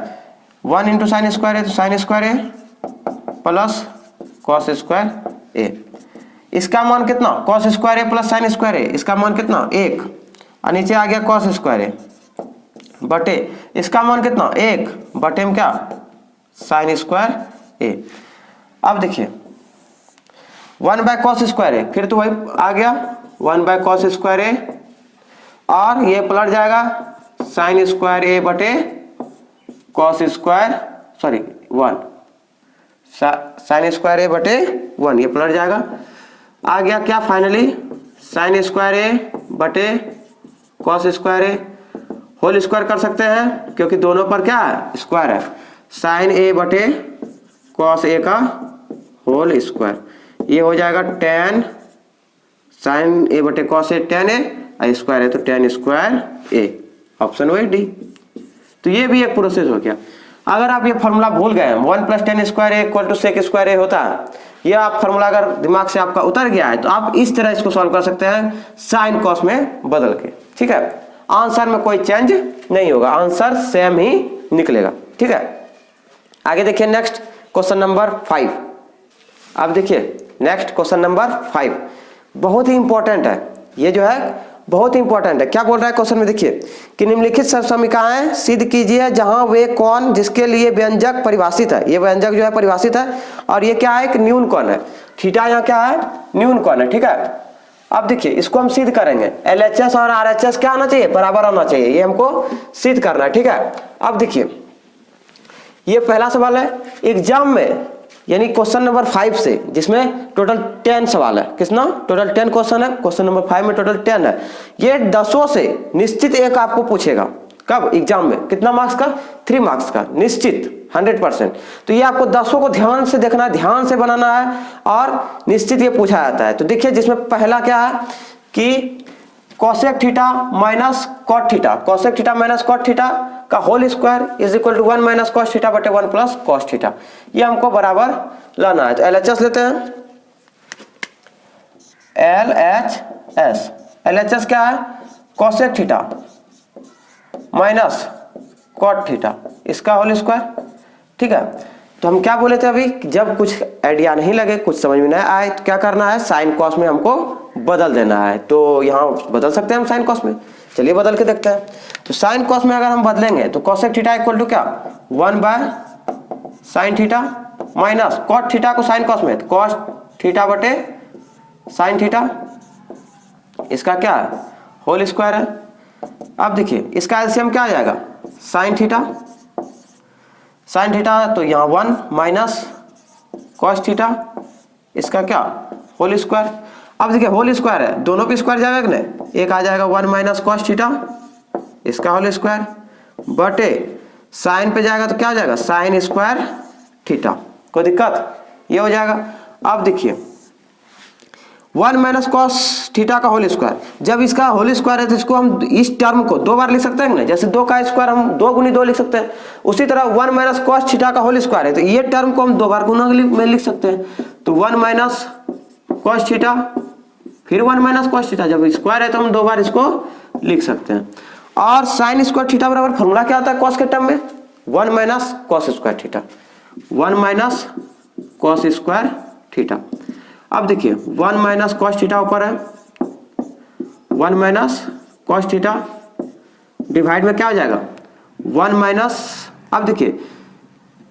1 × साइन स्क्वायर है तो साइन स्क्वायर है प्लस कॉस स्क्वायर ए। इसका मान कितना कॉस स्क्वायर है प्लस साइन स्क्वायर है, इसका मान कितना 1, और नीचे आ गया कॉस स्क्वायर है बटे इसका मान कितना 1 बटे में क्या साइन स्क्वायर ए। अब देखिए 1/cos स्क्वायर है, फिर तो वही आ गया 1/cos स्क्वायर ए, और ये पलट जाएगा साइन स्क्वायर ए बटे cos square 1 sign square a बटे 1, ये पलट जाएगा। आ गया क्या फाइनली साइन स्क्वायर ए बटे कॉस स्क्वायर ए होल स्क्वायर कर सकते हैं, क्योंकि दोनों पर क्या है स्क्वायर है। साइन ए बटे कॉस ए का होल स्क्वायर, ये हो जाएगा tan साइन ए बटे cos A tan A, square है तो tan स्क्वायर ए, ऑप्शन वही डी। तो ये भी एक प्रोसेस हो गया। अगर आप ये फार्मूला भूल गए 1 + tan square A equal to sec square A होता है, ये आप फार्मूला अगर दिमाग से आपका उतर गया है तो आप इस तरह इसको सॉल्व कर सकते हैं साइन कॉस में बदल के, ठीक है। आंसर में कोई चेंज नहीं होगा, आंसर सेम ही निकलेगा, ठीक है। आगे देखिए नेक्स्ट क्वेश्चन नंबर 5। अब देखिए नेक्स्ट क्वेश्चन नंबर 5 बहुत ही इंपॉर्टेंट है, ये जो है बहुत ही इंपॉर्टेंट है। क्या बोल रहा है क्वेश्चन में, देखिए कि निम्नलिखित सब समीकरण सिद्ध कीजिए जहां वे कौन जिसके लिए व्यंजक परिभाषित है, ये व्यंजक जो है परिभाषित है, और ये क्या है एक न्यून कौन है, थीटा यहाँ क्या है न्यून कौन है, ठीक है। अब देखिए इसको हम सिद्ध करेंगे, LHS और RHS क्या आना चाहिए बराबर आना चाहिए, ये हमको सिद्ध करना है, ठीक है। अब देखिए ये पहला सवाल है एग्जाम में, यानी क्वेश्चन नंबर 5 से, जिसमें टोटल 10 सवाल है, कितना टोटल 10 क्वेश्चन है, क्वेश्चन नंबर 5 में टोटल 10 है। ये 10 से निश्चित एक आपको पूछेगा, कब एग्जाम में, कितना मार्क्स का 3 मार्क्स का निश्चित 100%। तो ये आपको 10 को ध्यान से देखना है, ध्यान से बनाना है, और निश्चित ये पूछा जाता है। तो देखिए जिसमें पहला क्या है कि cosec theta minus cot theta, cosec theta minus cot theta का whole square is equal to 1 - cos theta बटे 1 + cos थीटा, ये हमको बराबर लाना है। तो LHS लेते हैं, LHS क्या है cosec theta minus cot theta, इसका होल स्क्वायर, ठीक है। तो हम क्या बोले थे अभी, जब कुछ आइडिया नहीं लगे, कुछ समझ में नहीं आए, तो क्या करना है साइन कॉस में हमको बदल देना है। तो यहाँ बदल सकते हैं हम साइन कॉस में, चलिए बदल के देखते हैं। तो साइन कॉस में अगर हम बदलेंगे तो कोसेक थीटा इक्वल टू क्या 1/sin theta minus cot theta को साइन कॉस में कॉस थीटा बटे साइन थीटा, इसका क्या है होल स्क्वायर है। अब देखिए इसका एलसीएम क्या आ जाएगा साइन थीटा, तो यहाँ 1 - cos थीटा, इसका क्या होल स्क्वायर। अब देखिए होल स्क्वायर है, दोनों पे स्क्वायर जाएगा कि नहीं, एक आ जाएगा 1 माइनस कॉस थीटा इसका होल स्क्वायर बटे साइन पे जाएगा तो क्या हो जाएगा साइन स्क्वायर थीटा। कोई दिक्कत, ये हो जाएगा। अब देखिए 1 माइनस कॉस थीटा का होल स्क्वायर, जब इसका होल स्क्वायर है तो इसको हम इस टर्म को दो बार लिख सकते हैं ना, जैसे 2 का स्क्वायर हम 2 गुनी 2 लिख सकते हैं, उसी तरह 1 माइनस कॉस थीटा का होल स्क्वायर है तो ये टर्म को हम 2 बार गुना में लिख सकते हैं। तो 1 माइनस कॉस थीटा फिर 1 माइनस कॉस थीटा, जब स्क्वायर है तो हम 2 बार इसको लिख सकते हैं। और साइन स्क्वायर थीटा बराबर फॉर्मूला क्या होता है कॉस के टर्म में 1 minus cos square theta, 1 minus cos square theta. अब देखिए 1 माइनस कॉस थीटा ऊपर है, 1 माइनस कॉस थीटा डिवाइड में क्या हो जाएगा 1 माइनस। अब देखिए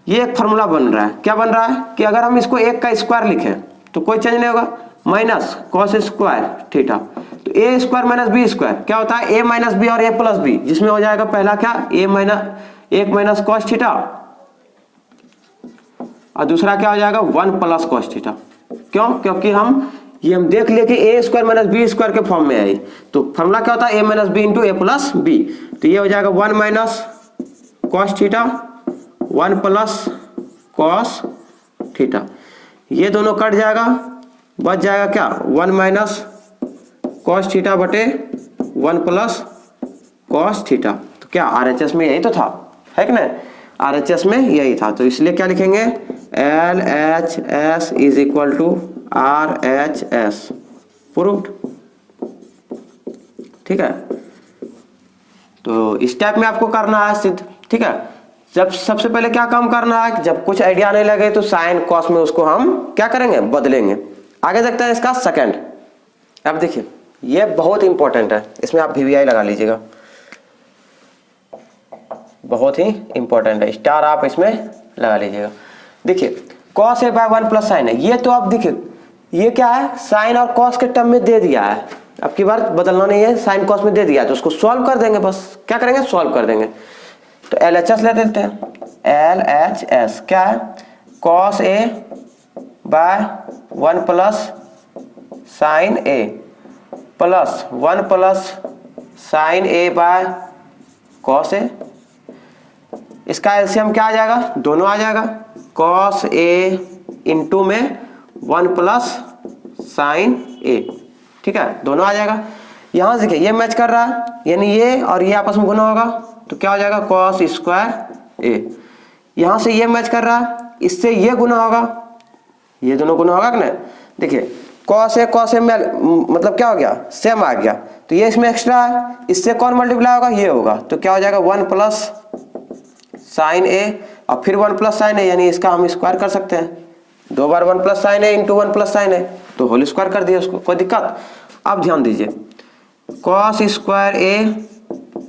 ये एक फॉर्मूला बन रहा है, क्या बन रहा है कि अगर हम इसको 1 का स्क्वायर लिखें तो कोई चेंज नहीं होगा, माइनस कॉस स्क्वायर थीटा, तो ए स्क्वायर माइनस बी स्क्वायर क्या होता है ए माइनस बी और ए प्लस बी, जिसमें हो जाएगा पहला क्या ए माइनस 1 माइनस कॉस थीटा और दूसरा क्या हो जाएगा 1 प्लस कॉस थीटा। क्यों, क्योंकि हम देख लिए कि ए स्क्वायर माइनस बी स्क्वायर के फॉर्म में आई, तो फॉर्मूला क्या होता है ए माइनस बी इंटू ए प्लस बी, तो ये हो जाएगा 1 minus cos theta 1 plus cos theta, ये दोनों कट जाएगा, बच जाएगा क्या 1 माइनस कॉस थीटा बटे 1 प्लस कॉस थीटा। तो क्या आरएचएस में यही तो था, है कि नहीं, आरएचएस में यही था, तो इसलिए क्या लिखेंगे L H S is equal to R H S, proved. ठीक है, तो इस टाइप में आपको करना है सिद्ध। ठीक है, जब सबसे पहले क्या काम करना है, जब कुछ आइडिया नहीं लगे तो साइन कॉस में उसको हम क्या करेंगे बदलेंगे। आगे देखते हैं इसका सेकंड। अब देखिए ये बहुत इंपॉर्टेंट है, इसमें आप वीवीआई लगा लीजिएगा, बहुत ही इंपॉर्टेंट है, स्टार आप इसमें लगा लीजिएगा। देखिए cos A by 1 plus sign है, ये तो आप देखिए ये क्या है साइन और कॉस के टर्म में दे दिया है, अब की बार बदलना नहीं है, साइन कॉस में दे दिया है तो उसको सॉल्व कर देंगे, बस क्या करेंगे सॉल्व कर देंगे। तो एल एच एस ले देते हैं, एल एच एस क्या है cos A by 1 plus sine A plus 1 plus sine A by cos A, इसका एलसीएम क्या आ जाएगा दोनों आ जाएगा, कॉस ए इंटू में 1 प्लस साइन ए। ठीक है, दोनों आ जाएगा। यहां से देखिए ये मैच कर रहा है, यानी ये और ये आपस में गुना होगा तो क्या हो जाएगा कॉस स्क्वायर ए, यहां से ये मैच कर रहा है, इससे ये गुना होगा, ये दोनों गुना होगा कि नहीं। देखिए कॉस ए मतलब क्या हो गया सेम आ गया, तो ये इसमें एक्स्ट्रा है, इससे कौन मल्टीप्लाई होगा ये होगा, तो क्या हो जाएगा 1 प्लस साइन ए और फिर 1 प्लस साइन ए, यानी इसका हम स्क्वायर कर सकते हैं, 2 बार 1 plus sine a into 1 plus sine ए, तो होल स्क्वायर कर दिया उसको, कोई दिक्कत। अब ध्यान दीजिए cos square A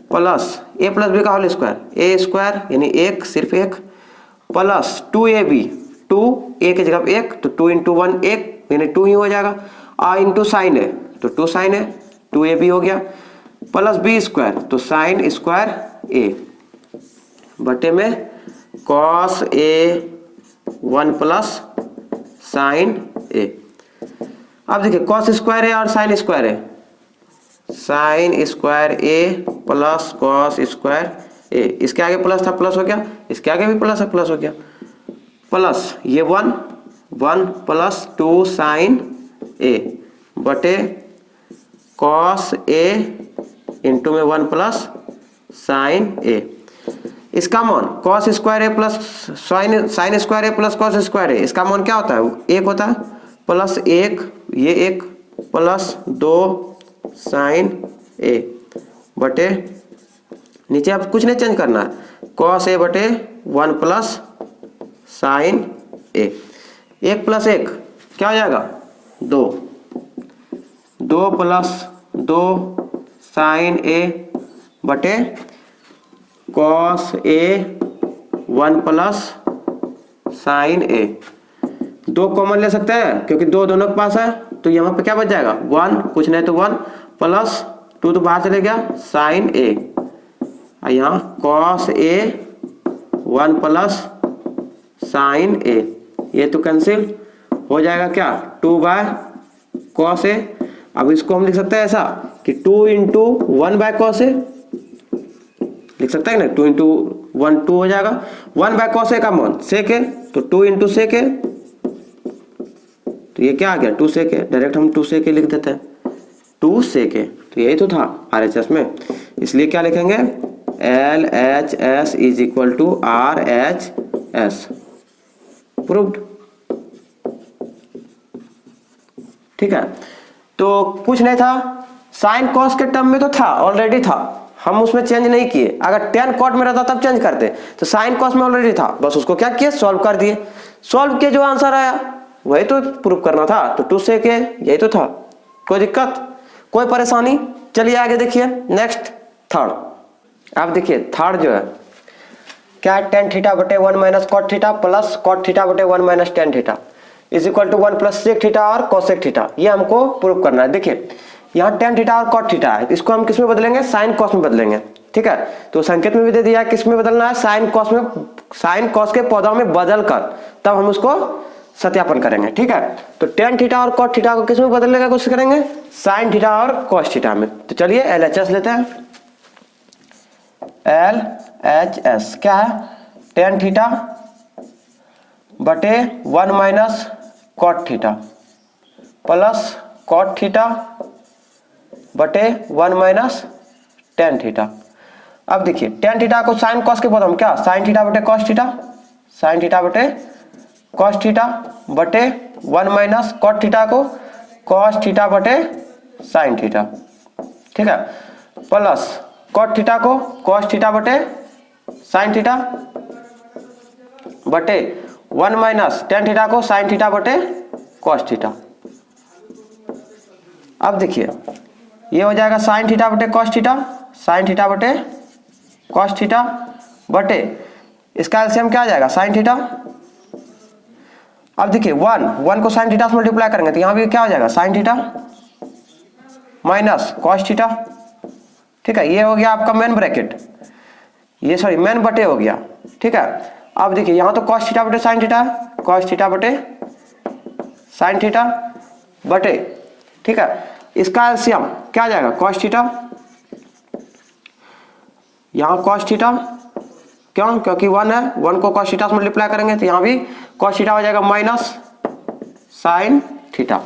plus A plus B का होल स्क्वायर ए स्क्वायर यानी एक सिर्फ एक प्लस 2ab 2 ए की जगह 1 तो 2 इंटू 1 1 यानी 2 ही हो जाएगा, और इंटू साइन ए तो 2 साइन ए 2ab हो गया प्लस बी स्क्वायर तो साइन स्क्वायर ए बटे में cos A 1 plus sine A. अब देखिए कॉस स्क्वायर ए और sign square A, sine square A plus cos square ए, इसके आगे प्लस था प्लस हो गया, इसके आगे भी प्लस है प्लस हो गया, प्लस ये 1 प्लस 2 साइन ए बटे कॉस ए इंटू में 1 प्लस साइन ए। इसका मान cos square A plus sine square A plus cos square ए, इसका मान क्या होता है एक होता है प्लस 1 ये 1 प्लस 2 साइन ए बटे नीचे अब कुछ नहीं चेंज करना है कॉस ए बटे 1 प्लस साइन ए, 1 प्लस 1 क्या हो जाएगा 2 प्लस 2 साइन ए बटे cos A 1 plus sine A. 2 common ले सकते हैं क्योंकि 2 दोनों के पास है, तो यहाँ पे क्या बच जाएगा 1 कुछ नहीं तो 1 प्लस 2 तो बाहर चले गया साइन ए, यहाँ cos A 1 plus sine a, ये तो कैंसिल हो जाएगा क्या 2/cos A। अब इसको हम लिख सकते हैं ऐसा कि 2 इंटू 1/cos A लिख सकते हैं ना, 2 इंटू 1 2 हो जाएगा। 1/cos A का मान sec A, तो 2 इंटू sec A, तो ये क्या आ गया 2 sec A। डायरेक्ट हम 2 sec A लिख देते हैं, 2 sec A। तो यही तो था RHS में, इसलिए क्या लिखेंगे LHS is equal to RHS। Proved. ठीक है, तो कुछ नहीं था, साइन कॉस के टर्म में तो था, ऑलरेडी था, हम उसमें चेंज नहीं किए। अगर tan cot में रहता तब चेंज करते, तो साइन कॉस में ऑलरेडी था, बस उसको क्या किए सॉल्व कर दिए। सॉल्व किए जो आंसर आया वही तो प्रूव करना था, तो 2 sec A यही तो था। कोई दिक्कत, कोई परेशानी? चलिए आगे देखिए, नेक्स्ट थर्ड। अब देखिए थर्ड जो है क्या है, tan थीटा बटे 1 minus cot theta plus cot theta बटे 1 minus tan theta is equal to 1 plus sec theta और कोसेक थीटा। ये हमको प्रूव करना है। देखिए यहाँ tan थीटा और कॉट थीटा है, इसको हम किस में बदलेंगे, साइन कॉस में बदलेंगे। ठीक है, तो संकेत में भी दे दिया किस में बदलना है, साइन कॉस में, साइन कॉस के पौधों में बदल कर तब हम उसको सत्यापन करेंगे। ठीक है, तो tan थीटा और कॉट थीटा को किस में बदलने का कोशिश करेंगे, साइन थीटा और कॉस थीटा में। तो चलिए LHS लेते हैं। LHS क्या है, tan थीटा बटे 1 minus cot theta plus cot theta बटे 1 माइनस tan थीटा। अब देखिए tan थीटा को साइन कॉस के पद हम क्या, साइन थीटा बटे कॉस थीटा, साइन थीटा बटे कॉस थीटा बटे 1 माइनस कॉट थीटा को कॉस थीटा बटे साइन थीटा। ठीक है, प्लस कॉट थीटा को कॉस थीटा बटे साइन थीटा बटे 1 माइनस tan थीटा को साइन थीटा बटे कॉस थीटा। अब देखिए ये हो जाएगा साइन थीटा बटे कॉस थीटा, साइन थीटा बटे कॉस थीटा बटे इसका एलसीएम क्या आ जाएगा साइन थीटा। अब देखिए 1 को साइन थीटा से मल्टीप्लाई करेंगे तो यहाँ भी क्या हो जाएगा sine theta minus cos theta. ठीक है, ये हो गया आपका मेन ब्रैकेट, ये सॉरी मेन बटे हो गया। ठीक है, अब देखिए यहाँ तो कॉस थीटा बटे साइन थीटा, कॉस थीटा बटे साइन थीटा बटे, ठीक है, इसका एलसीएम क्या आ जाएगा कॉस थीटा, यहाँ कॉस थीटा, क्यों, क्योंकि 1 है, 1 को कॉस थीटा से मल्टीप्लाई करेंगे तो यहाँ भी कॉस थीटा हो जाएगा माइनस साइन थीटा।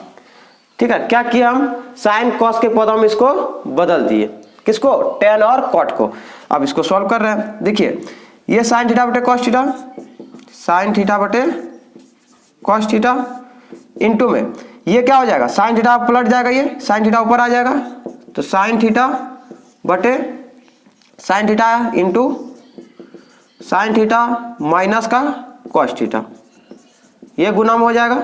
ठीक है, क्या किया हम, साइन कॉस के पदों में इसको बदल दिए, किसको, tan और कॉट को। अब इसको सॉल्व कर रहे हैं। देखिए ये साइन थीटा बटे कॉस थीटा, साइन थीटा बटे कॉस थीटा इनटू में ये क्या हो जाएगा, साइन थीटा पलट जाएगा, ये साइन थीटा ऊपर आ जाएगा, तो साइन थीटा बटे sine theta into sine theta minus का कॉस थीटा, ये गुना में हो जाएगा।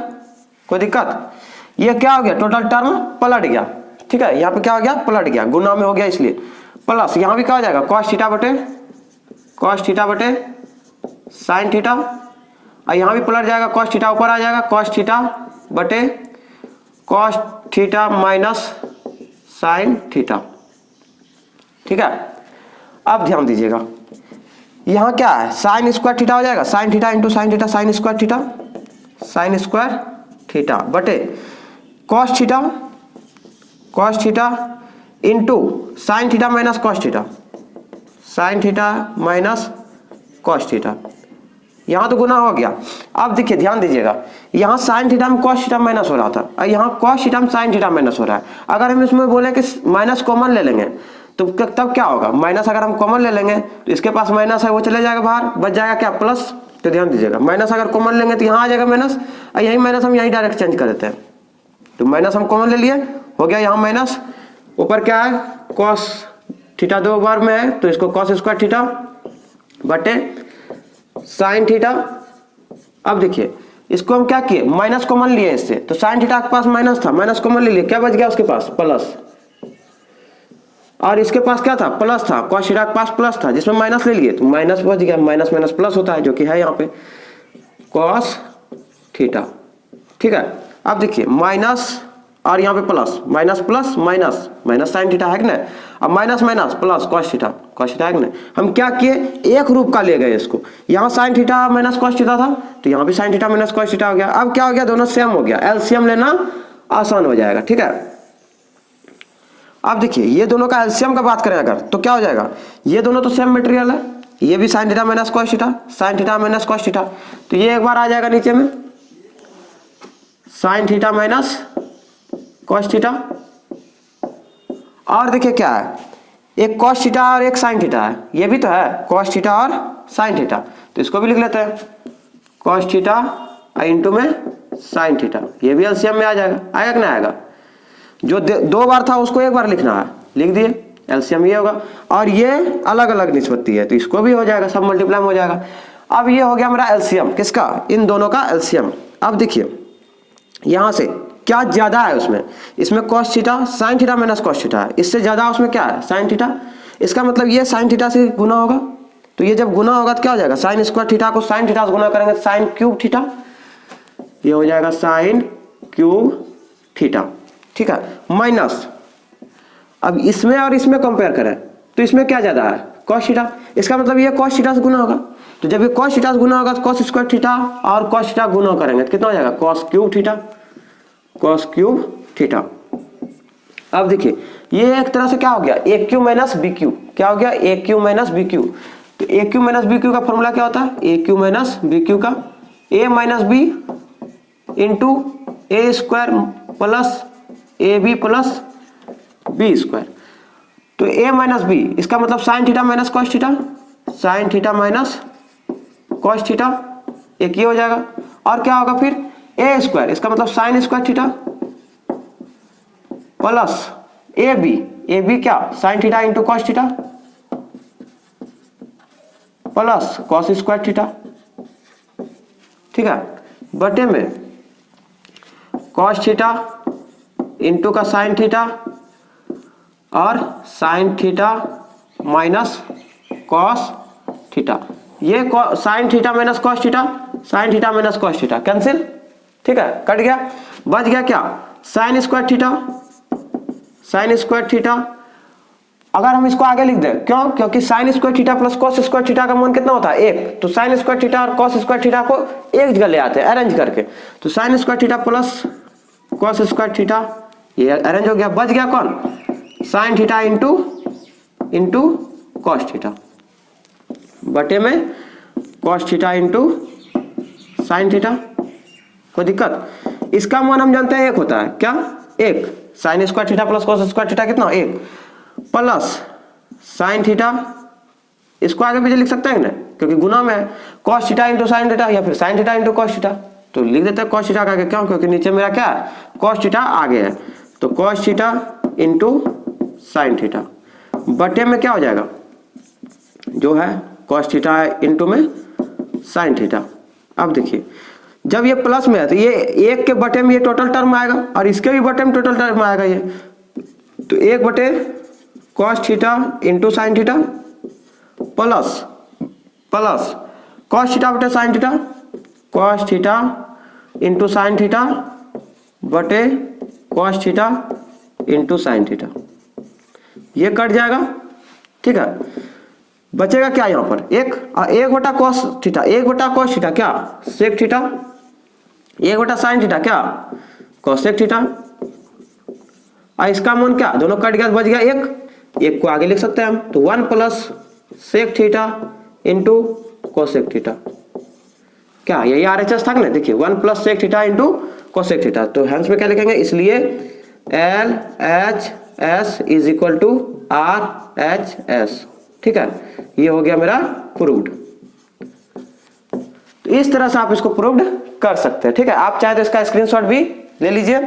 कोई दिक्कत, ये क्या हो गया, टोटल टर्म पलट गया। ठीक है, यहाँ पे क्या हो गया, पलट गया, गुना में हो गया, इसलिए प्लस यहाँ भी क्या हो जाएगा कॉस थीटा बटे साइन थीटा, और यहाँ भी पलट जाएगा, कॉस थीटा ऊपर आ जाएगा, कॉस थीटा बटे cos theta minus sign theta. ठीक है, अब ध्यान दीजिएगा यहाँ क्या है, साइन स्क्वायर थीटा हो जाएगा, sine theta into sine theta, sine square theta बटे cos theta into sine theta minus cos theta, sine theta minus cos theta, यहाँ तो गुना हो गया। अब देखिए ध्यान दीजिएगा, यहाँ साइन थीटा में कॉस थीटा माइनस हो रहा था और यहाँ कॉस थीटा में साइन थीटा माइनस हो रहा है। अगर हम इसमें बोले कि माइनस कॉमन ले लेंगे तो तब क्या होगा, माइनस अगर हम कॉमन ले लेंगे तो इसके पास माइनस है वो चले जाएगा बाहर, बच जाएगा क्या प्लस। तो ध्यान दीजिएगा माइनस अगर कॉमन लेंगे तो यहाँ आ जाएगा माइनस, और यही माइनस हम यही डायरेक्ट चेंज कर देते हैं। तो माइनस हम कॉमन ले लिए, हो गया यहाँ माइनस, ऊपर क्या है कॉस थीटा 2 बार में है तो इसको कॉस स्क्वायर थीटा बटे साइन थीटा। अब देखिए इसको हम क्या किए, माइनस कॉमन लिए इससे, तो साइन थीटा के पास माइनस था, माइनस कॉमन ले लिए, क्या बच गया उसके पास प्लस, और इसके पास क्या था प्लस था, कॉस थीटा के पास प्लस था जिसमें माइनस ले लिए तो माइनस बच गया, माइनस माइनस प्लस होता है जो कि है यहाँ पे कॉस थीटा। ठीक है, अब देखिए माइनस और यहाँ पे plus minus plus minus minus sine theta है कि नहीं। अब minus minus plus cos theta है कि नहीं। हम क्या किए, एक रूप का ले गए इसको। यहाँ sign theta minus cos theta था तो यहाँ भी sign theta minus cos theta हो गया। अब क्या हो गया, दोनों सेम हो गया, एलसीएम लेना आसान हो जाएगा। ठीक है, अब देखिए ये दोनों का एलसीएम का बात करें अगर तो क्या हो जाएगा, ये दोनों तो सेम मटेरियल है, ये भी sign theta minus cos theta, sine theta minus cos theta, तो ये एक बार आ जाएगा नीचे में sine theta minus cos theta. और देखिए क्या है, एक कॉस थीटा और एक साइन थीटा है, ये भी तो है कॉस थीटा और साइन थीटा, तो इसको भी लिख लेते हैं कॉस थीटा इंटू में साइन थीटा, ये भी एलसीएम में आ जाएगा। आएगा कि नहीं आएगा, जो दो बार था उसको एक बार लिखना है, लिख दिए, एलसीएम ये होगा। और ये अलग अलग निष्पत्ति है तो इसको भी हो जाएगा, सब मल्टीप्लाई हो जाएगा। अब ये हो गया मेरा एलसीएम, किसका, इन दोनों का एलसीएम। अब देखिए यहां से क्या ज्यादा है उसमें, इसमें cos theta sine theta minus cos theta है, इससे ज्यादा उसमें क्या है साइन थीटा, इसका मतलब ये साइन थीटा से गुना होगा, तो ये जब गुना होगा तो क्या हो जाएगा, साइन स्क्वायर थीटा को साइन थीटा से गुना करेंगे साइन क्यूब थीटा, ये हो जाएगा साइन क्यूब थीटा। ठीक है, माइनस अब इसमें और इसमें कंपेयर करें तो इसमें क्या ज्यादा है, कॉस थीटा, इसका मतलब ये कॉस थीटा से गुना होगा, तो जब ये कॉस थीटा से गुना होगा तो कॉस स्क्वायर थीटा और कॉस थीटा गुना करेंगे तो कितना हो जाएगा, cos cube theta, cos cube theta. अब देखिए ये एक तरह से क्या हो गया, A cube minus B cube, क्या हो गया, A cube minus B cube. तो A cube minus B cube का फॉर्मूला क्या होता है, A cube minus B cube का A minus B into A square plus A B plus b square. तो ए माइनस बी इसका मतलब sine theta minus cos theta, sine theta minus cos theta, एक ये हो जाएगा। और क्या होगा फिर, ए स्क्वायर इसका मतलब sine square theta plus A B क्या, sine theta into cos theta plus cos square theta. ठीक है, बटे में कॉस थीटा इंटू का साइन थीटा और sine theta minus cos theta, ये sine theta minus cos theta, sine theta minus cos theta cancel. ठीक है, कट गया, बच गया क्या, sine square theta, sine square theta. अगर हम इसको आगे लिख दें, क्यों, क्योंकि sign square theta plus cos square theta का मान कितना होता है, एक, तो साइन स्क्वायर थीटा और कॉस स्क्वायर थीटा को एक जगह ले आते हैं अरेंज करके, तो sine square theta plus cos square theta ये अरेंज हो गया, बच गया कौन, sign theta into cos theta बटे में cos theta into sine theta. कोई दिक्कत, इसका मान हम जानते हैं एक होता है, क्या, एक, sign square theta plus cos square theta कितना, एक, प्लस साइन थीटा, इसको आगे पीछे लिख सकते हैं ना क्योंकि गुना में है, cos theta into sine theta या फिर sign theta into cos theta, तो लिख देते हैं कॉस थीटा का आगे, क्यों, क्योंकि नीचे मेरा क्या है, कॉस थीटा आगे है, तो cos theta into sine theta बटे में क्या हो जाएगा, जो है कॉस थीटा इंटू में साइन थीटा। अब देखिए जब ये प्लस में है तो ये एक के बटे में ये टोटल टर्म आएगा और इसके भी बटे में टोटल टर्म आएगा, ये तो एक बटे cos theta into sine theta plus cos theta बटे sine theta, cos theta into sine theta बटे cos theta into sine theta, ये कट जाएगा। ठीक है, बचेगा क्या यहां पर, एक बटा कॉस थीटा, एक बटा कॉस थीटा क्या, सेक थीटा, एक बटा साइन थीटा क्या, कोसेक थीटा, और इसका मान क्या, दोनों कट गया, बच गया एक को आगे लिख सकते हैं हम, तो 1 plus sec theta into cosec theta, क्या यही RHS था ना, देखिए 1 plus sec theta into cosec theta, तो हैंस में क्या लिखेंगे, इसलिए LHS is equal to RHS। ठीक है, ये हो गया मेरा प्रूव्ड। तो इस तरह से आप इसको प्रूव्ड कर सकते हैं। ठीक है, आप चाहे तो इसका स्क्रीनशॉट भी ले लीजिए।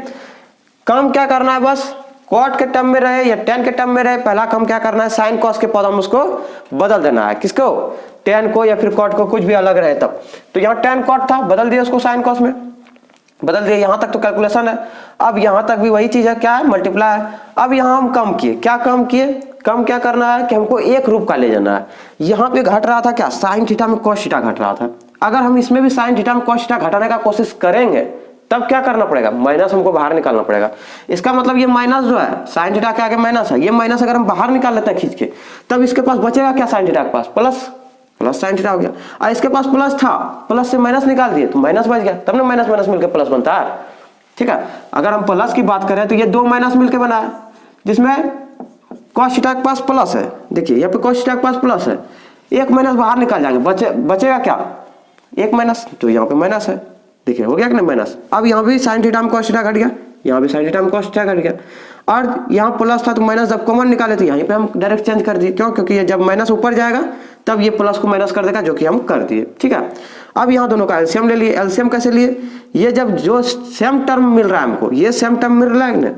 काम क्या करना है, बस कॉट के टर्म में रहे या टेन के टर्म में रहे, पहला काम क्या करना है, साइन कॉस के पद हम उसको बदल देना है, किसको, टेन को या फिर कॉट को, कुछ भी अलग रहे तब। तो यहाँ टेन कॉट था, बदल दिया उसको साइन कॉस में, बदल दिया, यहाँ तक तो कैलकुलेशन है। अब यहाँ तक भी वही चीज है, क्या है, मल्टीप्लाई है। अब यहाँ हम कम किए, क्या कम किए, कम क्या करना है कि हमको एक रूप का ले जाना है। यहाँ पे घट रहा था क्या, साइन थीटा में कॉस थीटा घट रहा था, अगर हम इसमें भी साइन थीटा में कॉस थीटा घटाने का कोशिश करेंगे तब क्या करना पड़ेगा, माइनस हमको बाहर निकालना पड़ेगा। इसका मतलब ये माइनस जो है साइन थीटा के आगे माइनस है, ये माइनस अगर हम बाहर निकाल लेते हैं खींच के, तब इसके पास बचेगा क्या साइन थीटा के पास, प्लस, प्लस साइन थीटा हो गया। और इसके पास प्लस था, प्लस से माइनस निकाल दिए तो माइनस बच गया, तब ना माइनस माइनस मिलकर प्लस बनता है। ठीक है, अगर हम प्लस की बात करें तो ये दो माइनस मिलकर बना है, जिसमें कॉस थीटा के पास प्लस है, देखिए यहाँ पे कॉस थीटा के पास प्लस है, एक माइनस बाहर निकाल जाएंगे, बचेगा क्या, एक माइनस, तो यहाँ पे माइनस है, देखिए हो गया कि नहीं माइनस। अब यहाँ भी साइन थीटा में कॉस थीटा घट गया, यहाँ भी साइन थीटा में कॉस थीटा घट गया, और यहाँ प्लस था तो माइनस जब कॉमन निकाले तो यहाँ पे हम डायरेक्ट चेंज कर दिए, क्यों, क्योंकि ये जब माइनस ऊपर जाएगा तब ये प्लस को माइनस कर देगा, जो कि हम कर दिए। ठीक है, अब यहाँ दोनों का एलसीएम ले लिए। एलसीएम कैसे लिए, ये जब जो सेम टर्म मिल रहा है हमको, ये सेम टर्म मिल रहा है ना,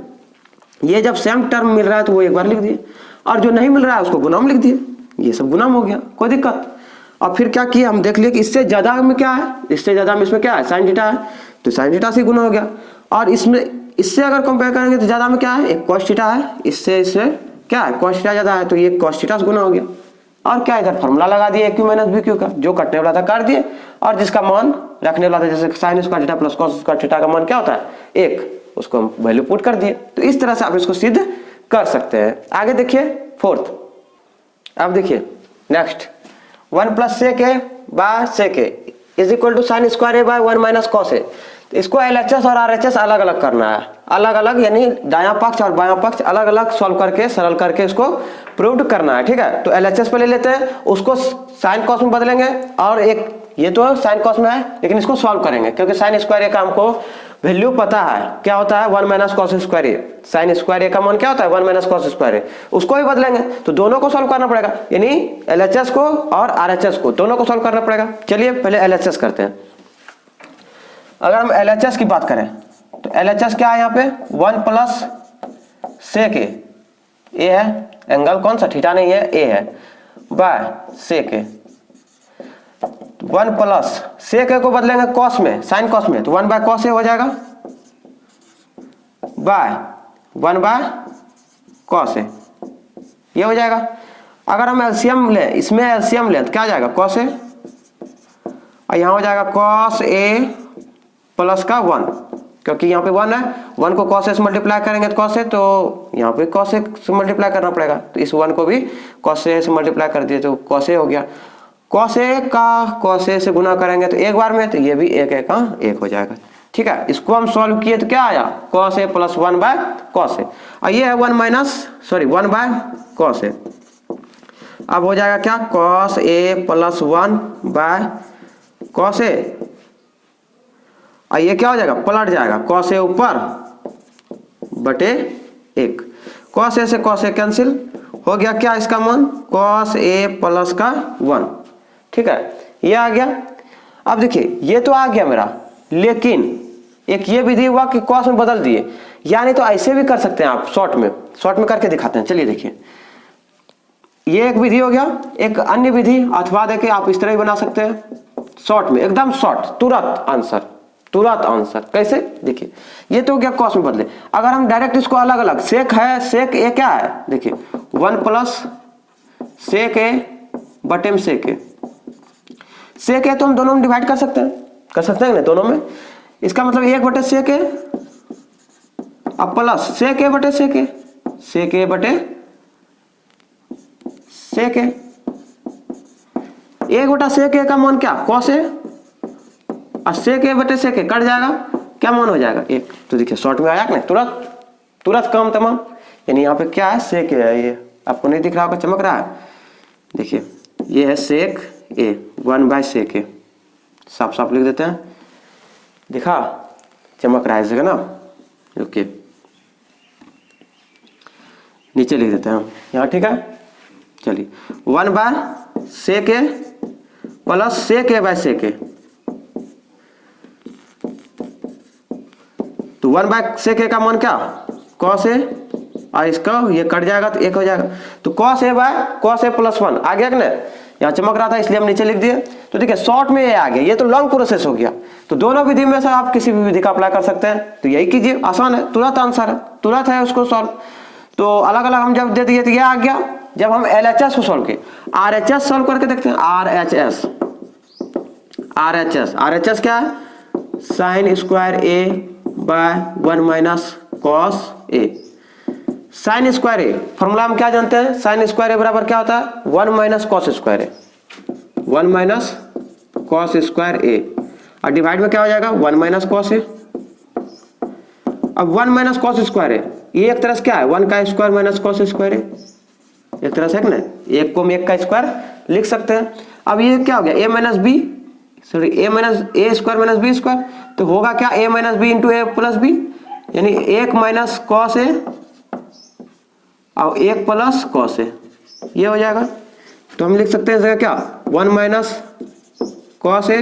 ये जब सेम टर्म मिल रहा है तो वो एक बार लिख दिए, और जो नहीं मिल रहा है उसको गुणाम लिख दिए, ये सब गुणाम हो गया, कोई दिक्कत। और फिर क्या किया, हम देख लिए कि इससे ज्यादा में क्या है, इससे ज्यादा में इसमें क्या है, साइन थीटा है, तो साइन थीटा से गुना हो गया। और इसमें इससे अगर कंपेयर करेंगे तो ज्यादा में क्या है, एक कॉस थीटा है, इससे क्या है, कॉस थीटा ज्यादा है, तो ये कॉस थीटा से गुना हो गया। और क्या, इधर फॉर्मूला लगा दिए a cube minus B cube का, जो कटने वाला था काट दिए, और जिसका मान रखने वाला था, जैसे sign square theta plus cos square theta का मान क्या होता है, एक, उसको हम वैल्यू पुट कर दिए। तो इस तरह से आप इसको सिद्ध कर सकते हैं। आगे देखिए फोर्थ, अब देखिए next, 1 plus sec A by sec A is equal to sine square A by 1 minus cos A. तो इसको एलएचएस और आरएचएस अलग अलग करना है, अलग अलग यानी दायां पक्ष और बायां पक्ष अलग अलग सॉल्व करके, सरल करके इसको प्रूव करना है। ठीक है, तो एलएचएस पे ले लेते हैं, उसको साइन कॉस में बदलेंगे, और एक ये तो साइन कॉस में है लेकिन इसको सॉल्व करेंगे, क्योंकि साइन स्क्वायर ए का हमको वैल्यू पता है, क्या होता है 1 minus cos square A, sine square ए का मान क्या होता है 1 माइनस कॉस स्क्वायर ए, उसको ही बदलेंगे, तो दोनों को सॉल्व करना पड़ेगा, यानी एलएचएस को और आरएचएस को दोनों को सॉल्व करना पड़ेगा। चलिए पहले एलएचएस करते हैं। अगर हम एलएचएस की बात करें तो एलएचएस क्या है, यहाँ पे 1 प्लस सेक ए है, एंगल कौन सा, थीटा नहीं है, ए है, बाय सेक ए, 1 प्लस सेक ए को बदलेंगे कॉस में, साइन कॉस में, तो 1 बाय कॉस ए हो जाएगा, बाय 1 बाय कॉस ए, ये हो जाएगा। अगर हम एलसीएम ले, इसमें एलसीएम ले तो क्या आ जाएगा, कॉस ए, और यहाँ हो जाएगा कॉस ए प्लस का 1, क्योंकि यहाँ पे 1 है, 1 को कॉस ए से मल्टीप्लाई करेंगे तो कॉस ए, तो यहाँ पे कॉस ए से मल्टीप्लाई करना पड़ेगा, तो इस 1 को भी कॉस ए से मल्टीप्लाई कर दिए तो कॉस ए हो गया। कॉस ए का कॉस ए से गुना करेंगे तो एक बार में, तो ये भी एक एक का एक हो जाएगा। ठीक है, इसको हम सॉल्व किए तो क्या आया, cos A plus 1 by cos A, और ये है 1 बाय कॉस ए। अब हो जाएगा क्या, cos A plus 1 by cos A, और ये क्या हो जाएगा, पलट जाएगा, कॉस ए ऊपर बटे 1, कॉस ए से कॉस ए कैंसिल हो गया, क्या इसका मान, कॉस ए प्लस का 1। ठीक है, ये आ गया। अब देखिए ये तो आ गया मेरा, लेकिन एक ये विधि हुआ कि कॉस में बदल दिए, यानी तो ऐसे भी कर सकते हैं आप, शॉर्ट में करके दिखाते हैं। चलिए देखिए, ये एक विधि हो गया। एक अन्य विधि अथवा देके आप इस तरह ही बना सकते हैं, शॉर्ट में, एकदम शॉर्ट, तुरंत आंसर। कैसे, देखिए ये तो क्या कॉस में बदले। अगर हम डायरेक्ट इसको अलग अलग, सेक है, सेक ए क्या है, देखिए 1 प्लस सेक ए बटे में सेक ए, सेक ए तो हम दोनों में डिवाइड कर सकते हैं ना दोनों में, इसका मतलब 1 बटे सेक ए, अब प्लस सेक ए बटे सेक ए, सेक ए बटे सेक ए, 1 बटा सेक ए का मान क्या, कॉस ए, और सेक ए बटे सेक ए कट जाएगा, क्या मान हो जाएगा 1। तो देखिए शॉर्ट में आया कि नहीं, तुरंत काम तमाम, यानी यहाँ पे क्या है, सेक ए है, ये आपको नहीं दिख रहा होगा, चमक रहा है, देखिए ये है सेक ए 1 बाय सेक ए, साफ साफ लिख देते हैं, दिखा, चमक रहा है इस जगह ना, ओके, नीचे लिख देते हैं हम यहाँ। ठीक है, चलिए 1 by sec A plus sec A by sec A, तो 1 बाय सेक ए का मान क्या, कॉस ए, और इसका ये कट जाएगा तो 1 हो जाएगा, तो cos A by cos A plus 1 आ गया कि नहीं, यहाँ चमक रहा था इसलिए हम नीचे लिख दिए। तो देखिए शॉर्ट में ये आ गया, ये तो लॉन्ग प्रोसेस हो गया। तो दोनों विधि में से आप किसी भी विधि का अप्लाई कर सकते हैं, तो यही कीजिए, आसान है, तुरंत आंसर है, तुरंत है उसको सॉल्व। तो अलग अलग हम जब दे दिए तो ये आ गया। जब हम एलएचएस को सॉल्व किए, आरएचएस सॉल्व करके देखते हैं, आरएचएस क्या है, sin square A by 1 minus cos A. Sine square A formula हम क्या जानते हैं, साइन स्क्वायर ए बराबर क्या होता है 1 minus cos square A, 1 minus cos square A, और डिवाइड में क्या हो जाएगा 1 माइनस कॉस ए। अब 1 माइनस कॉस स्क्वायर ए ये एक तरह से क्या है 1 का स्क्वायर माइनस कॉस स्क्वायर ए, एक तरह से है ना, एक को हम एक का स्क्वायर लिख सकते हैं। अब ये क्या हो गया ए माइनस बी, सॉरी ए माइनस ए स्क्वायर माइनस बी स्क्वायर, तो होगा क्या ए माइनस बी इंटू ए प्लस बी, यानी 1 माइनस कॉस ए और 1 प्लस कॉस ए, ये हो जाएगा। तो हम लिख सकते हैं जगह क्या 1 minus cos A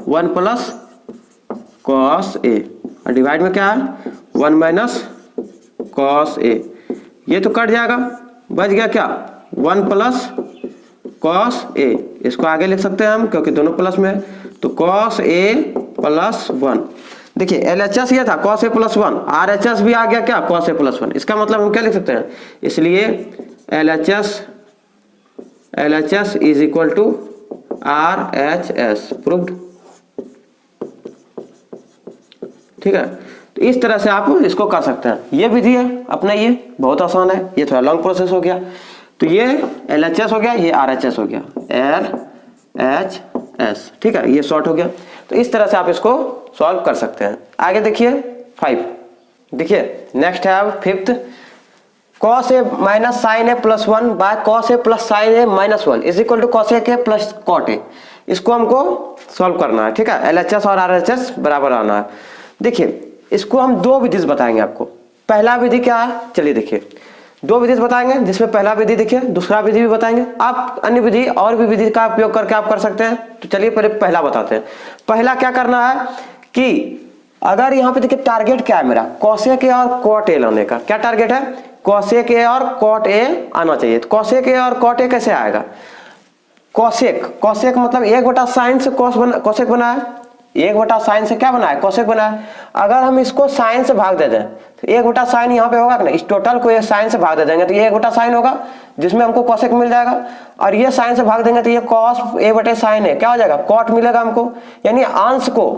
1 plus cos A, और डिवाइड में क्या है 1 माइनस कॉस ए, ये तो कट जाएगा, बच गया क्या 1 प्लस कॉस ए, इसको आगे लिख सकते हैं हम क्योंकि दोनों प्लस में है, तो कॉस ए प्लस 1। देखिए LHS ये था कॉस ए प्लस 1, RHS भी आ गया क्या कॉस ए प्लस 1, इसका मतलब हम क्या लिख सकते हैं, इसलिए LHS is equal to RHS, proved. ठीक है, तो इस तरह से आप इसको कर सकते हैं। ये विधि है अपना, ये बहुत आसान है, ये थोड़ा लॉन्ग प्रोसेस हो गया। तो ये LHS हो गया, ये RHS हो गया, LHS। ठीक है, ये शॉर्ट हो गया। तो इस तरह से आप इसको सॉल्व कर सकते हैं। आगे देखिए 5, देखिए नेक्स्ट है 5th, cos a minus sine A plus 1 by cos a plus sine A minus 1 is equal to cos a के प्लस cot a। इसको हमको सॉल्व करना है। ठीक है, LHS और RHS बराबर आना है। देखिए इसको हम दो विधि से बताएंगे आपको। पहला विधि क्या है, चलिए देखिए, दो विधि से बताएंगे, जिसमें पहला विधि देखिए, दूसरा विधि भी बताएंगे। आप अन्य विधि और भी विधि का उपयोग करके आप कर सकते हैं। तो चलिए पहले पहला बताते हैं। पहला क्या करना है कि अगर यहाँ पे देखिए टारगेट क्या है मेरा, cosec a और cot a लाने का। क्या टारगेट है, cosec a और cot a आना चाहिए। तो cosec a और cot a कैसे आएगा, cosec मतलब 1/sin से cosec बना है, 1/sin से क्या बना है cosec बना है। अगर हम इसको sin से भाग दे दें तो 1/sin यहाँ पे होगा ना, इस टोटल को ये sin से भाग दे देंगे तो ये 1/sin होगा, जिसमें हमको cosec मिल जाएगा, और ये sin से भाग देंगे तो ये cos a/sin है, क्या हो जाएगा cot मिलेगा हमको। यानी अंश को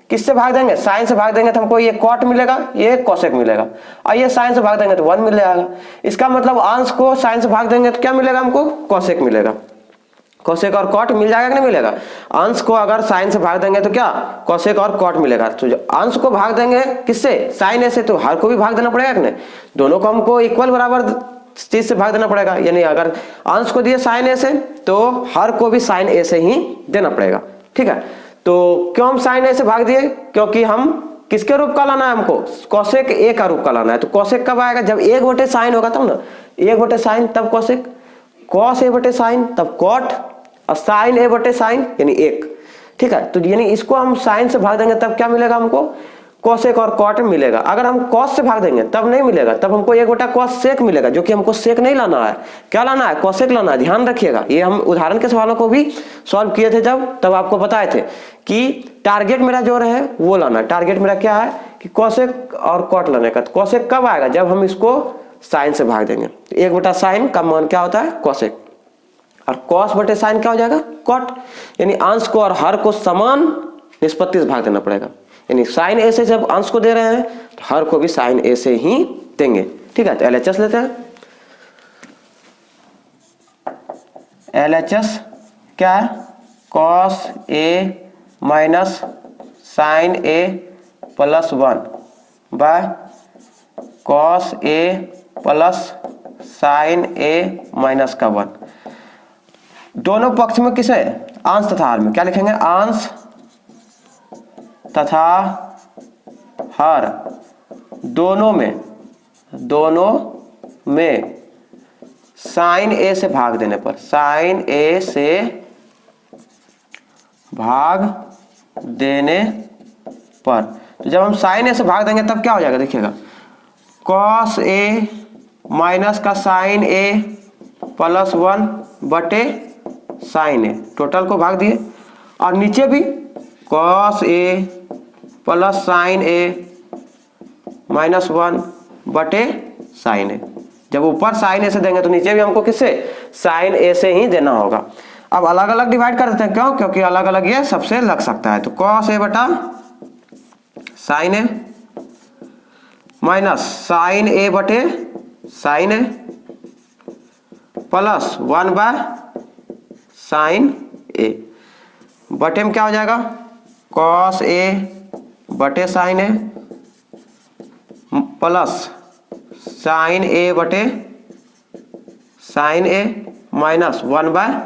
किससे भाग देंगे, sin से भाग देंगे तो हमको ये cot मिलेगा, ये cosec मिलेगा, और ये sin से भाग देंगे तो 1 मिल जाएगा। इसका मतलब अंश को sin से भाग देंगे तो क्या मिलेगा हमको, cosec मिलेगा। cosec और cot मिल जाएगा कि नहीं मिलेगा, अंश को अगर sin से भाग देंगे तो क्या cosec और cot मिलेगा। तो जो अंश को भाग देंगे किससे, sin a से, तो हर को भी भाग देना पड़ेगा कि नहीं, दोनों को हमको इक्वल बराबर चीज से भाग देना पड़ेगा। यानी अगर अंश को दिए sin a से तो हर को भी sin a से ही देना पड़ेगा। ठीक है, तो क्यों हम sin a से भाग दिए, क्योंकि हम किसके रूप का लाना है हमको, cosec a का रूप का लाना है। तो cosec कब आएगा, जब 1/sin होगा तब ना, 1/sin तब cosec, cos a/sin तब cot, और sin a/sin यानी 1। ठीक है, तो यानी इसको हम sin से भाग देंगे तब क्या मिलेगा हमको, cosec और cot मिलेगा। अगर हम cos से भाग देंगे तब नहीं मिलेगा, तब हमको 1/cos मिलेगा, जो कि हमको sec नहीं लाना है, क्या लाना है cosec लाना है। ध्यान रखिएगा, ये हम उदाहरण के सवालों को भी सॉल्व किए थे जब, तब आपको बताए थे कि टारगेट मेरा जो रहे वो लाना है। टारगेट मेरा क्या है कि cosec और cot लाने का। तो cosec कब आएगा, जब हम इसको sin से भाग देंगे। 1/sin का मान क्या होता है cosec, और cos/sin क्या हो जाएगा cot। यानी अंश को और हर को समान निष्पत्ति से भाग देना पड़ेगा। यानी sin a से जब अंश को दे रहे हैं तो हर को भी sin a से ही देंगे। ठीक है, तो LHS लेते हैं। LHS क्या है, cos a minus sin a plus 1 by cos a plus sin a minus का 1। दोनों पक्ष में किसे, अंश तथा हर में क्या लिखेंगे, अंश तथा हर दोनों में sin a से भाग देने पर, sin a से भाग देने पर, तो जब हम sin a से भाग देंगे तब क्या हो जाएगा, देखिएगा cos a माइनस का sin a प्लस 1 बटे sin a, टोटल को भाग दिए, और नीचे भी cos a plus sin a minus 1 बटे sin a। जब ऊपर sin a से देंगे तो नीचे भी हमको किससे, sin a से ही देना होगा। अब अलग अलग डिवाइड कर देते हैं, क्यों? क्योंकि अलग अलग ये सबसे लग सकता है। तो कॉस ए बटा sine A minus sine A बटे sine A plus 1 by sign A बटे में क्या हो जाएगा? कॉस ए बटे sine A plus sine A बटे sine A minus 1 by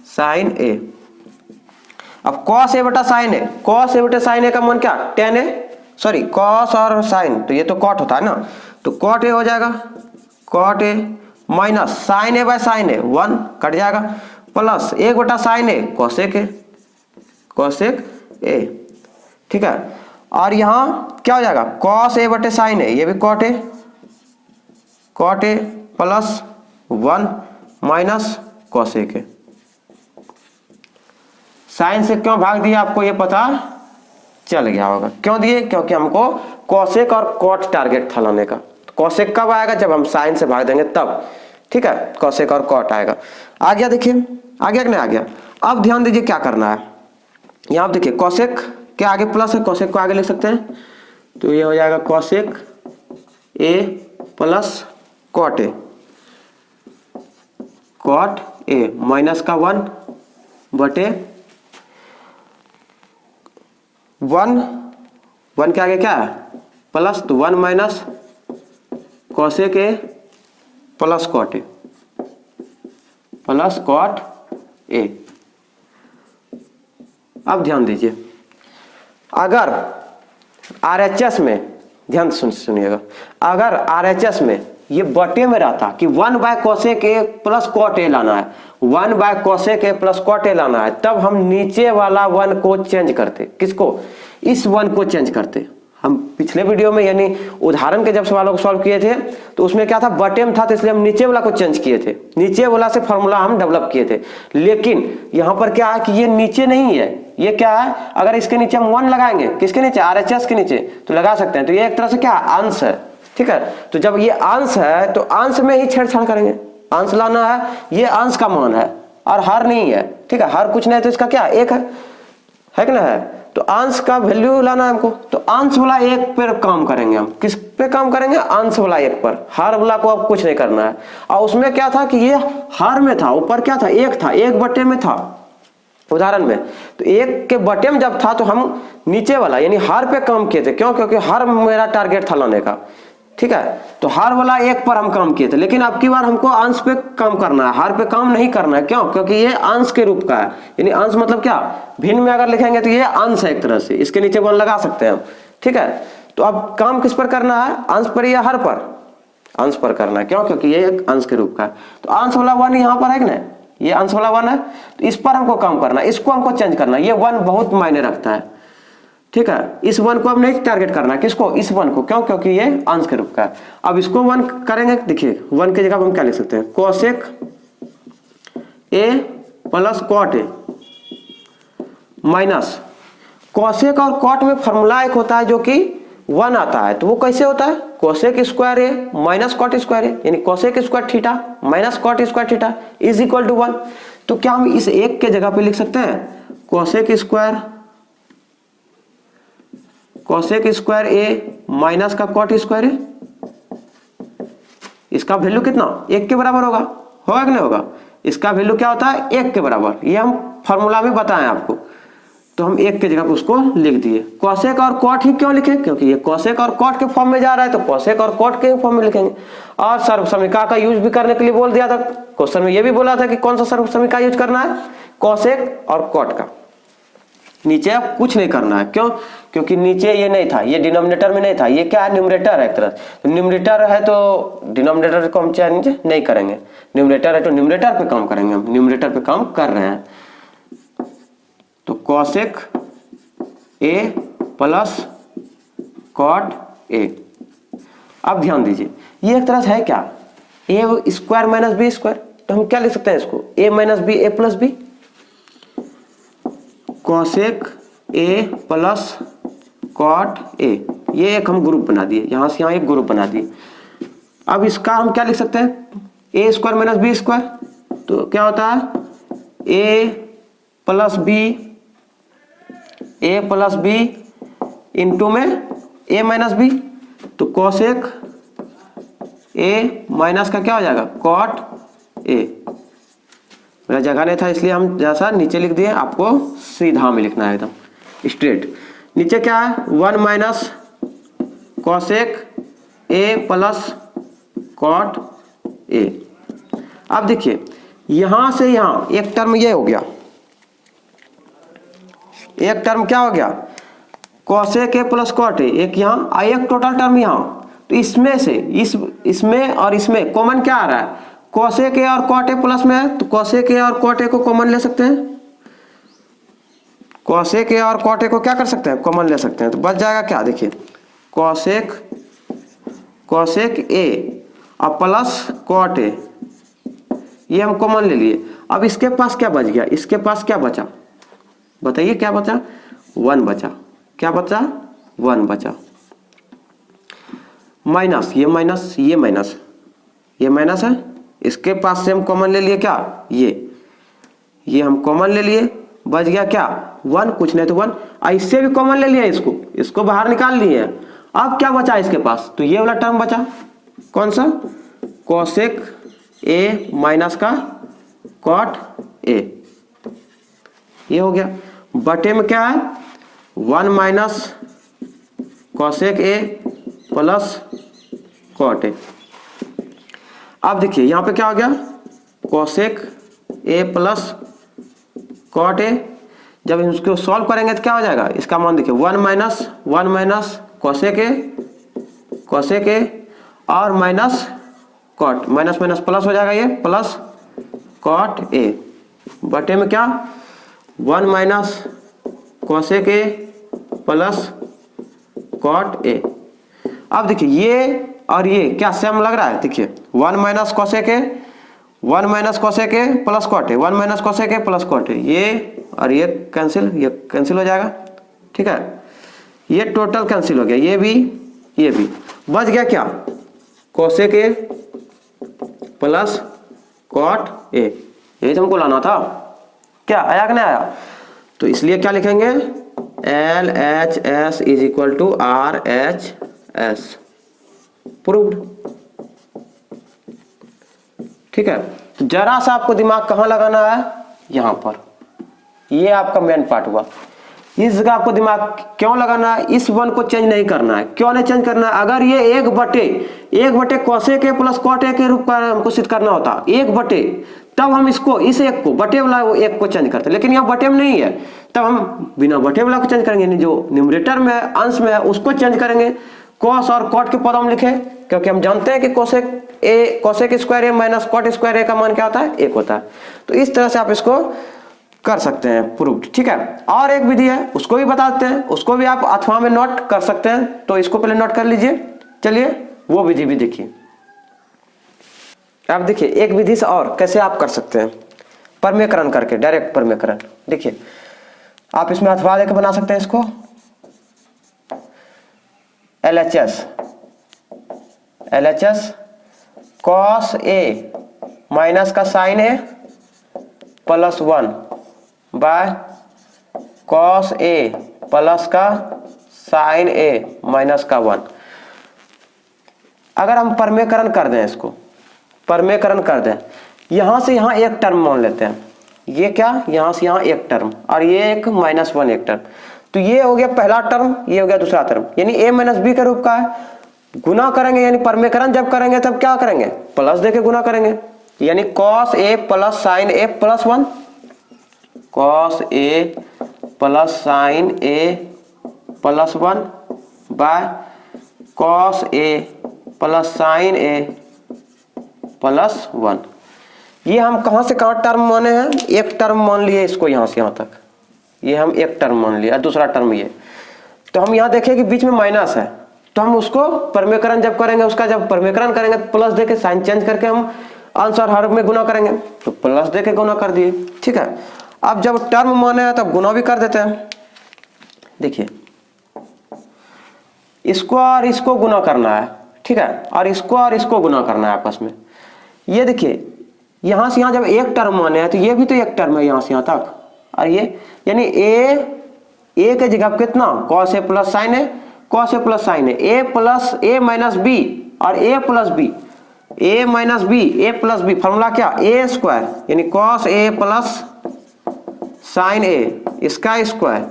sign A. अब कॉस ए बटा साइन ए, कॉस ए बटे साइन ए का मान क्या? टेन ए, सॉरी कॉस और साइन तो ये तो कॉट होता है ना, तो कॉट ए हो जाएगा, cot a minus sine A by sign ए 1 कट जाएगा प्लस 1 बटा sine a cosec A, cosec a. ठीक है, और यहाँ क्या हो जाएगा? कॉस ए बटे साइन ए, ये भी cot a, cot a plus 1 minus cosec a. Sine से क्यों भाग दिया आपको ये पता चल गया होगा। क्यों दिए? क्योंकि हमको कॉसेक और कॉट टारगेट था लाने का। कॉसेक कब आएगा? जब हम साइन से भाग देंगे तब। ठीक है, कॉसेक और कॉट आएगा। आ गया, देखिए आ गया कि नहीं आ गया? अब ध्यान दीजिए क्या करना है। यहाँ आप देखिए कॉसेक के आगे प्लस है, कॉसेक को आगे लिख सकते हैं, तो ये हो जाएगा cosec A plus cot a, cot a minus का 1 बटे 1 के आगे क्या है? प्लस, तो 1 minus cosec A plus cot a, plus cot ए। अब ध्यान दीजिए, अगर RHS में, ध्यान सुनिएगा, अगर RHS में ये बटे में रहता कि 1 by cosec A plus cot a लाना है, 1 by cosec A plus cot a लाना है, तब हम नीचे वाला 1 को चेंज करते। किसको? इस 1 को चेंज करते। हम पिछले वीडियो में यानी उदाहरण के जब सवालों को सॉल्व किए थे तो उसमें क्या था? बटे में था, तो इसलिए हम नीचे वाला को चेंज किए थे, नीचे वाला से फॉर्मूला हम डेवलप किए थे। लेकिन यहाँ पर क्या है कि ये नीचे नहीं है, ये क्या है? अगर इसके नीचे हम 1 लगाएंगे, किसके नीचे? RHS के नीचे, तो लगा सकते हैं। तो ये एक तरह से क्या है? अंश है। ठीक है, तो जब ये अंश है तो अंश में ही छेड़छाड़ करेंगे, अंश लाना है, ये अंश का मान है और हर नहीं है। ठीक है, हर कुछ नहीं तो इसका क्या? एक है कि ना है? तो अंश का वैल्यू लाना है हमको, तो अंश वाला 1 पर काम करेंगे हम। किस पे काम करेंगे? अंश वाला 1 पर। हर वाला को अब कुछ नहीं करना है। और उसमें क्या था कि ये हर में था, ऊपर क्या था? 1 था, 1 बटे में था उदाहरण में, तो 1 के बटे में जब था तो हम नीचे वाला यानी हर पे काम किए थे। क्यों? क्योंकि हर मेरा टारगेट था लाने का। ठीक है, तो हर वाला 1 पर हम काम किए थे, लेकिन अब की बार हमको अंश पे काम करना है, हर पे काम नहीं करना है। क्यों? क्योंकि ये अंश के रूप का है, यानी अंश मतलब क्या? भिन्न में अगर लिखेंगे तो ये अंश है एक तरह से, इसके नीचे 1 लगा सकते हैं हम। ठीक है, तो अब काम किस पर करना है? अंश पर या हर पर? अंश पर करना है। क्यों? क्योंकि ये एक अंश के रूप का है। तो अंश वाला 1 यहाँ पर है कि नहीं? ये अंश वाला 1 है, तो इस पर हमको काम करना है, इसको हमको चेंज करना है। ये 1 बहुत मायने रखता है। ठीक है, इस 1 को हम नहीं टारगेट करना है। किसको? इस 1 को। क्यों? क्योंकि ये अंश के रूप का है। अब इसको 1 करेंगे, देखिए 1 की जगह हम क्या लिख सकते हैं? Cosec A plus cot a minus cosec और कॉट में फॉर्मूला एक होता है जो कि 1 आता है। तो वो कैसे होता है? Cosec square A minus cot square a, यानी cosec square theta minus cot square theta is equal to 1। तो क्या हम इस 1 के जगह पे लिख सकते हैं? कॉसेक स्क्वायर ए माइनस का कॉट स्क्वायर ए। इसका वैल्यू कितना? 1 के बराबर होगा कि नहीं होगा? इसका वैल्यू क्या होता है? 1 के बराबर। ये हम फॉर्मूला में बताएं आपको, तो हम 1 के जगह पे उसको लिख दिए। कॉसेक और कॉट ही क्यों लिखे? क्योंकि ये कॉसेक और कॉट के फॉर्म में जा रहा है, तो कॉसेक और कॉट के फॉर्म में लिखेंगे। और सर्वसमीका का यूज भी करने के लिए बोल दिया था क्वेश्चन में, ये भी बोला था कि कौन सा सर्वसमीका यूज करना है? कॉसेक और कॉट का। नीचे अब कुछ नहीं करना है। क्यों? क्योंकि नीचे ये नहीं था, ये डिनोमिनेटर में नहीं था, ये क्या है? न्यूमरेटर है एक तरह। तो न्यूमरेटर है तो डिनोमिनेटर को हम चाहे नीचे नहीं करेंगे, न्यूमरेटर है तो न्यूमरेटर पे काम करेंगे। हम न्यूमरेटर पे काम कर रहे हैं, तो कॉसेक ए प्लस कॉट ए। अब ध्यान दीजिए, ये एक तरह से है क्या? A square minus B square. तो हम क्या लिख सकते हैं इसको? A minus B A plus B. Cosec A plus cot ए, ये एक हम ग्रुप बना दिए, यहां से यहां एक ग्रुप बना दिए। अब इसका हम क्या लिख सकते हैं? ए स्क्वायर माइनस बी स्क्वायर, तो क्या होता है? ए प्लस बी इंटू में ए माइनस बी, तो कोसेक ए माइनस का क्या हो जाएगा कॉट ए। मेरा जगह नहीं था इसलिए हम जैसा नीचे लिख दिए, आपको सीधा में लिखना है एकदम स्ट्रेट। नीचे क्या है 1 minus cosec a plus cot ए। अब देखिए यहां से यहां एक टर्म ये हो गया, एक टर्म क्या हो गया cosec a plus cot a, एक यहाँ एक टोटल टर्म यहाँ। तो इसमें से इसमें और इसमें कॉमन क्या आ रहा है, कोसेक ए और कॉट ए प्लस में है, तो कोसेक ए और कॉट ए को कॉमन ले सकते हैं, कोसेक ए और कॉट ए को क्या कर सकते हैं कॉमन ले सकते हैं। तो बच जाएगा क्या, देखिए कोसेक ए और प्लस कॉट ए, ये हम कॉमन ले लिए। अब इसके पास क्या बच गया, इसके पास क्या बचा बताइए, क्या बचा 1 बचा, क्या बचा 1 बचा, माइनस ये माइनस ये माइनस ये माइनस है, इसके पास से हम कॉमन ले लिए क्या ये हम कॉमन ले लिए, बच गया क्या 1, कुछ नहीं तो 1। इससे भी कॉमन ले लिया, इसको बाहर निकाल लिए। अब क्या बचा इसके पास, तो ये वाला टर्म बचा, कौन सा कोसेक ए माइनस का कॉट ए, ये हो गया। बटे में क्या है 1 minus cosec a plus cot ए। अब देखिए यहां पे क्या हो गया cosec a plus cot a, जब इसको सॉल्व करेंगे तो क्या हो जाएगा, इसका मान देखिए 1 माइनस कोसेक ए और minus cot, minus minus plus हो जाएगा, ये प्लस कॉट ए, बटे में क्या 1 minus cosec a plus cot ए। अब देखिए ये और ये क्या सेम लग रहा है, देखिए 1 minus cosec a plus cot a, 1 minus cosec a plus cot ए, ये और ये कैंसिल हो जाएगा, ठीक है, ये टोटल कैंसिल हो गया, ये भी बच गया क्या cosec a plus cot a, यही तो हमको लाना था, क्या आया कि नहीं आया। तो इसलिए क्या लिखेंगे LHS is equal to RHS, proved, ठीक है। जरा सा आपको दिमाग कहां लगाना है, यहां पर, ये आपका मेन पार्ट हुआ। इस जगह आपको दिमाग क्यों लगाना है, इस 1 को चेंज नहीं करना है। क्यों नहीं चेंज करना है, अगर ये एक बटे cosec a plus cot a के रूप का हमको सिद्ध करना होता, एक बटे, तब हम इसको इस एक को बटे वाला वो एक को चेंज करते, लेकिन यहाँ बटे में नहीं है, तब हम बिना बटे वाला को चेंज करेंगे, जो न्यूमरेटर में अंश में है उसको चेंज करेंगे। कॉस और कॉट के पद हम लिखे, क्योंकि हम जानते हैं कि कोसेक स्क्वायर ए माइनस कॉट स्क्वायर ए का मान क्या होता है 1 होता है। तो इस तरह से आप इसको कर सकते हैं प्रूव्ड, ठीक है। और एक विधि है उसको भी बताते हैं, उसको भी आप अथवा में नोट कर सकते हैं, तो इसको पहले नोट कर लीजिए। चलिए वो विधि भी देखिए। आप देखिए एक विधि से और कैसे आप कर सकते हैं, परमेकरण करके, डायरेक्ट परमेकरण। देखिए आप इसमें अथवा देकर बना सकते हैं इसको, LHS कॉस ए माइनस का sign A plus 1 by cos A plus का साइन ए माइनस का 1। अगर हम परमेकरण कर दें, इसको परमेकरण कर दें, यहां से यहां एक टर्म मान लेते हैं, ये क्या यहां से यहां एक टर्म और ये एक -1 एक टर्म, तो ये हो गया पहला टर्म, ये हो गया दूसरा टर्म, यानी a माइनस बी के रूप का है। गुना करेंगे, यानी परमेकरण जब करेंगे तब क्या करेंगे, प्लस देके गुना करेंगे, यानी cos A plus sine A plus 1, cos A plus sine A plus 1 by cos A plus sine A plus 1। ये हम कहां से कहां टर्म माने हैं, एक टर्म मान लिए इसको, यहां से यहां तक ये हम एक टर्म मान लिया, दूसरा टर्म ये। तो हम यहां देखें कि बीच में माइनस है, तो हम उसको परमेकरण जब करेंगे, उसका जब परमेकरण करेंगे प्लस देके साइन चेंज करके हम अंश और हर में गुना करेंगे, तो प्लस देके गुना कर दिए, ठीक है। अब जब टर्म माने हैं तब गुना भी कर देते हैं। देखिए इसको और इसको गुना करना है, ठीक है, और इसको गुना करना है आपस में। ये देखिए यहाँ से यहाँ जब एक टर्म माने हैं तो ये भी तो एक टर्म है यहाँ से यहाँ तक, और ये यानी ए के जगह कितना cos A plus sine A, cos A plus sine A, A plus A minus b और ए plus B, A minus B A plus B, formula क्या ए स्क्वायर यानी कॉस ए प्लस साइन ए इसका स्क्वायर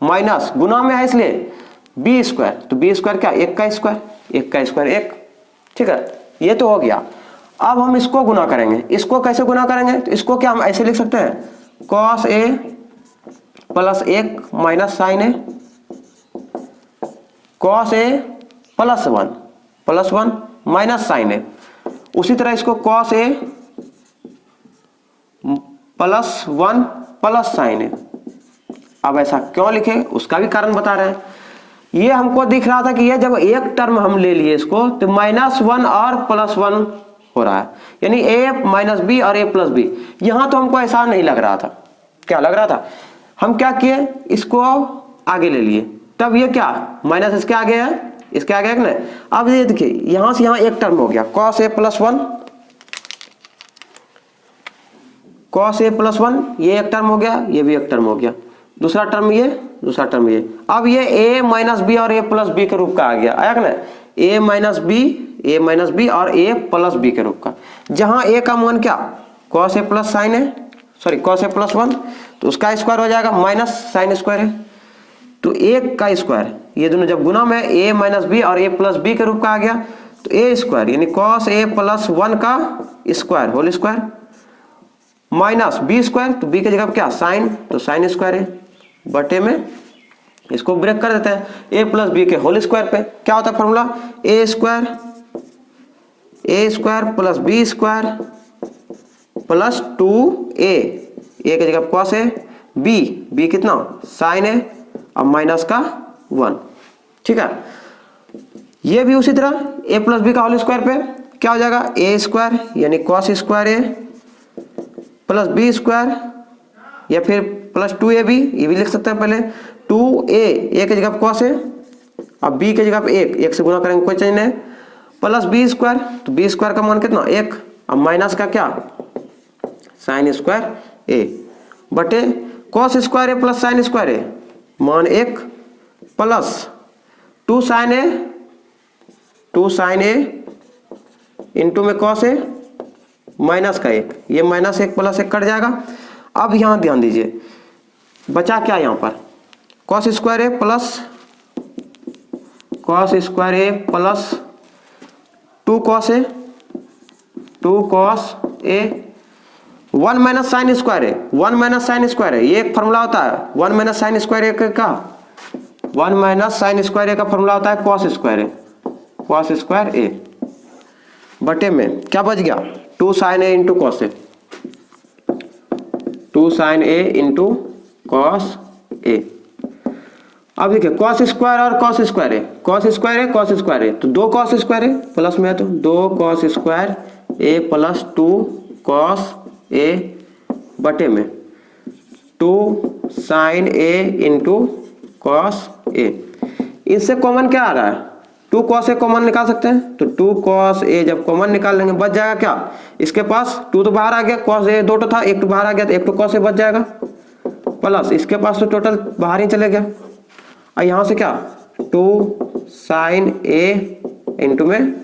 माइनस गुना में है इसलिए B square, तो B square क्या एक का स्क्वायर, एक का स्क्वायर एक, ठीक है ये तो हो गया। अब हम इसको गुना करेंगे, इसको कैसे गुना करेंगे, तो इसको क्या हम ऐसे लिख सकते हैं कॉस ए प्लस एक माइनस साइन ए, कॉस ए प्लस वन माइनस साइन ए, उसी तरह इसको cos A plus one plus sine A. अब ऐसा क्यों लिखे उसका भी कारण बता रहे हैं। ये हमको दिख रहा था कि ये जब एक टर्म हम ले लिए इसको तो -1 और +1 हो रहा है, यानी ए माइनस बी और ए प्लस बी। यहां तो हमको ऐसा नहीं लग रहा था, क्या लग रहा था, हम क्या किए इसको आगे ले लिए, तब ये क्या माइनस इसके आगे है, इसके आगे है कि नहीं। अब ये देखिए यहां से यहां एक टर्म हो गया cos a + 1, cos a + 1 ये एक टर्म हो गया, ये भी एक टर्म हो गया, दूसरा टर्म ये, दूसरा टर्म ये। अब ये a माइनस बी और a प्लस बी के रूप का आ गया, आया कि नहीं, a माइनस बी और a प्लस बी के रूप का, जहां a का मान क्या cos a प्लस साइन है, सॉरी cos a + 1, तो उसका स्क्वायर हो जाएगा माइनस साइन स्क्वायर है, तो एक का स्क्वायर, ये दोनों जब गुना में a माइनस बी और a प्लस बी के रूप का आ गया, तो a स्क्वायर यानी cos a + 1 का square whole square minus B square, तो b की जगह क्या साइन, तो साइन स्क्वायर है बटे में, इसको ब्रेक कर देते हैं a प्लस बी के होल स्क्वायर पे, क्या होता है formula a square plus b square plus 2a, a की जगह cos है, b कितना साइन है, अब माइनस का 1, ठीक है। ये भी उसी तरह a प्लस बी का होल स्क्वायर पे क्या हो जाएगा a स्क्वायर यानी cos square a plus b square या फिर प्लस 2ab, ये भी लिख सकते हैं पहले 2a की जगह cos है, अब b की जगह एक से गुना करेंगे कोई चेंज नहीं, प्लस बी स्क्वायर, तो बी स्क्वायर का मान कितना एक, अब माइनस का क्या साइन स्क्वायर a बटे cos square a plus sine square a मान एक प्लस 2 साइन a इंटू में cos a माइनस का एक, ये माइनस एक प्लस एक कट जाएगा। अब यहां ध्यान दीजिए बचा क्या यहाँ पर cos square a plus 2 cos a 1 minus sign square है, ये एक फॉर्मूला होता है 1 माइनस साइन स्क्वायर ए का, 1 माइनस साइन स्क्वायर ए का फॉर्मूला होता है cos स्क्वायर ए बटे में क्या बच गया 2 sine a into cos A, 2 sine a into cos ए। अब देखिए cos स्क्वायर और cos स्क्वायर है, तो 2 cos स्क्वायर है प्लस में है, तो 2 cos square A plus 2 cos a बटे में 2 साइन ए इंटू cos ए। इससे कॉमन क्या आ रहा है 2 cos ए कॉमन निकाल सकते हैं, तो 2 cos ए जब कॉमन निकाल लेंगे बच जाएगा क्या, इसके पास 2 तो बाहर आ गया, cos ए 2 तो था, 1 तो बाहर आ गया, तो 1 तो cos ए बच जाएगा, प्लस इसके पास तो टोटल बाहर ही चले गया, और यहां से क्या 2 साइन ए इंटू में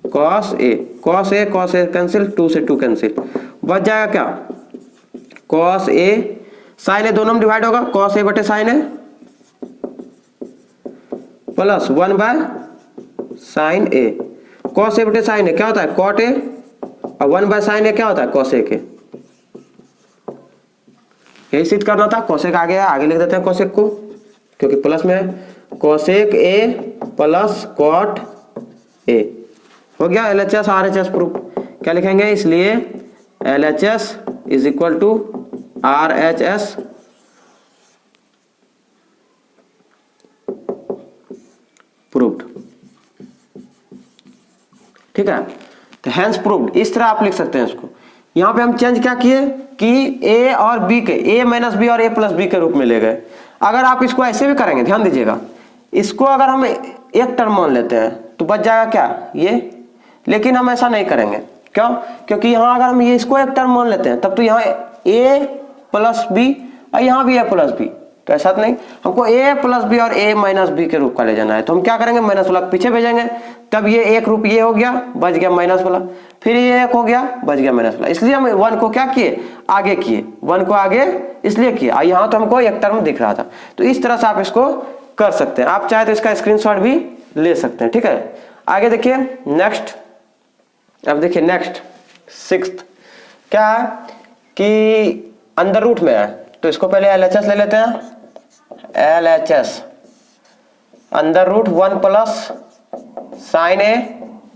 cos ए कैंसिल, 2 से 2 कैंसिल, बच जाएगा क्या cos ए, साइन ए दोनों में डिवाइड होगा, cos ए बटे sine A plus 1 by sign a, cos a बटे साइन ए क्या होता है cot ए, और 1 बाय साइन ए क्या होता है cos ए के, यही सिद्ध करना था। cosec आगे लिख देते हैं cosec को, क्योंकि प्लस में है cosec a plus cot a, हो गया LHS RHS प्रूफ। क्या लिखेंगे इसलिए LHS is equal to RHS proved, ठीक है, तो हैंस प्रूव्ड, इस तरह आप लिख सकते हैं इसको। यहां पे हम चेंज क्या किए कि a और b के a माइनस बी और a प्लस बी के रूप में ले गए। अगर आप इसको ऐसे भी करेंगे, ध्यान दीजिएगा, इसको अगर हम एक टर्म मान लेते हैं तो बच जाएगा क्या ये, लेकिन हम ऐसा नहीं करेंगे, क्यों? क्योंकि यहाँ अगर हम ये इसको एक टर्म मान लेते हैं तब तो यहाँ a प्लस बी और यहाँ भी a प्लस बी, तो ऐसा तो नहीं, हमको a प्लस बी और a माइनस बी के रूप का ले जाना है। तो हम क्या करेंगे, माइनस वाला पीछे भेजेंगे, तब ये एक रूप ये हो गया, बच गया माइनस वाला, फिर ये एक हो गया, बच गया माइनस वाला। इसलिए हम 1 को क्या किए, आगे किए, 1 को आगे इसलिए किए। और यहाँ तो हमको एक टर्म दिख रहा था। तो इस तरह से आप इसको कर सकते हैं। आप चाहे तो इसका स्क्रीनशॉट भी ले सकते हैं। ठीक है, आगे देखिए नेक्स्ट। अब देखिए नेक्स्ट 6th क्या है कि अंडर रूट में है, तो इसको पहले LHS ले लेते हैं। LHS under root 1 plus sine A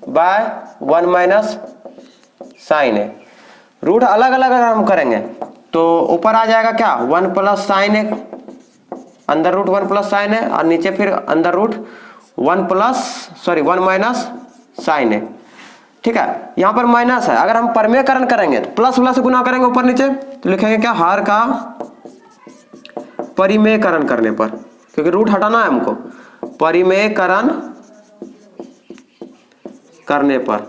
by 1 minus sine A. Root अलग अलग अगर हम करेंगे तो ऊपर आ जाएगा क्या, 1 plus sine A, under root 1 plus sine A, और नीचे फिर under root 1 minus sine A. ठीक है, यहाँ पर माइनस है, अगर हम परमेयकरण करेंगे तो प्लस वाला से गुना करेंगे ऊपर नीचे, तो लिखेंगे क्या, हर का परिमेयकरण करने पर, क्योंकि रूट हटाना है हमको, परिमेयकरण करने पर।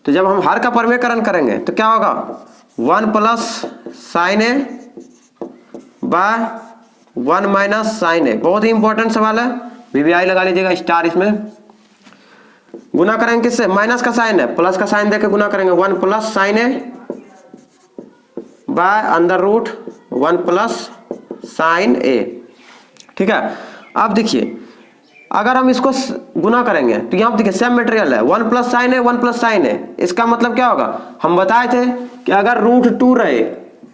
तो जब हम हर का परिमेयकरण करेंगे तो क्या होगा, 1 plus sine A by 1 minus sine ए। बहुत ही इंपॉर्टेंट सवाल है, VVI लगा लीजिएगा स्टार। इसमें गुना करेंगे किससे, माइनस का साइन है, प्लस का साइन देके गुना करेंगे, 1 plus sine A by under root 1 plus sine A. ठीक है, अब देखिए अगर हम इसको गुना करेंगे तो यहाँ देखिए सेम मटेरियल है, 1 प्लस साइन ए 1 प्लस साइन ए। इसका मतलब क्या होगा, हम बताए थे कि अगर रूट 2 रहे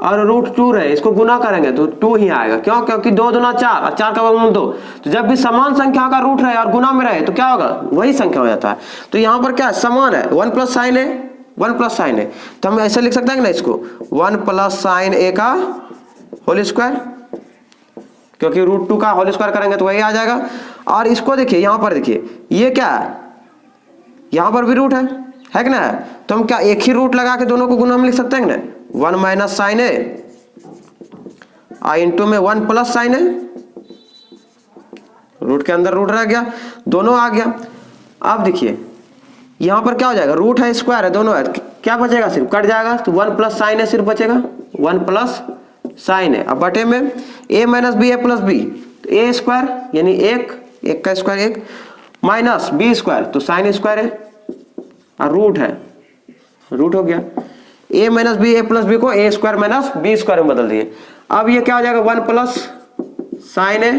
और रूट 2 रहे, इसको गुना करेंगे तो 2 ही आएगा। क्यों, क्योंकि 2 दूना 4 और 4 का वर्गमूल 2। तो जब भी समान संख्या का रूट रहे और गुना में रहे तो क्या होगा, वही संख्या हो जाता है। तो यहाँ पर क्या है, समान है, 1 प्लस साइन ए 1 प्लस साइन ए। तो हम ऐसे लिख सकते हैं ना इसको, 1 प्लस साइन ए का होल स्क्वायर, क्योंकि रूट 2 का होल स्क्वायर करेंगे तो वही आ जाएगा। और इसको देखिए, यहाँ पर देखिए ये क्या है, यहाँ पर भी रूट है कि ना, तो हम क्या एक ही रूट लगा के दोनों को गुना में लिख सकते हैं ना, 1 माइनस साइन ए इंटू में 1 प्लस साइन ए, रूट के अंदर रूट रह गया, दोनों आ गया। अब देखिए यहाँ पर क्या हो जाएगा, रूट है स्क्वायर है, दोनों है, क्या बचेगा, सिर्फ कट जाएगा, तो 1 प्लस साइन ए सिर्फ बचेगा, 1 प्लस साइन ए। अब बटे में a minus B A plus b, तो ए स्क्वायर यानी एक का स्क्वायर 1 माइनस बी स्क्वायर, तो साइन स्क्वायर है, और रूट है, रूट हो गया। a minus B A plus b को a square minus B square में बदल दिए। अब ये क्या हो जाएगा, 1 प्लस साइन ए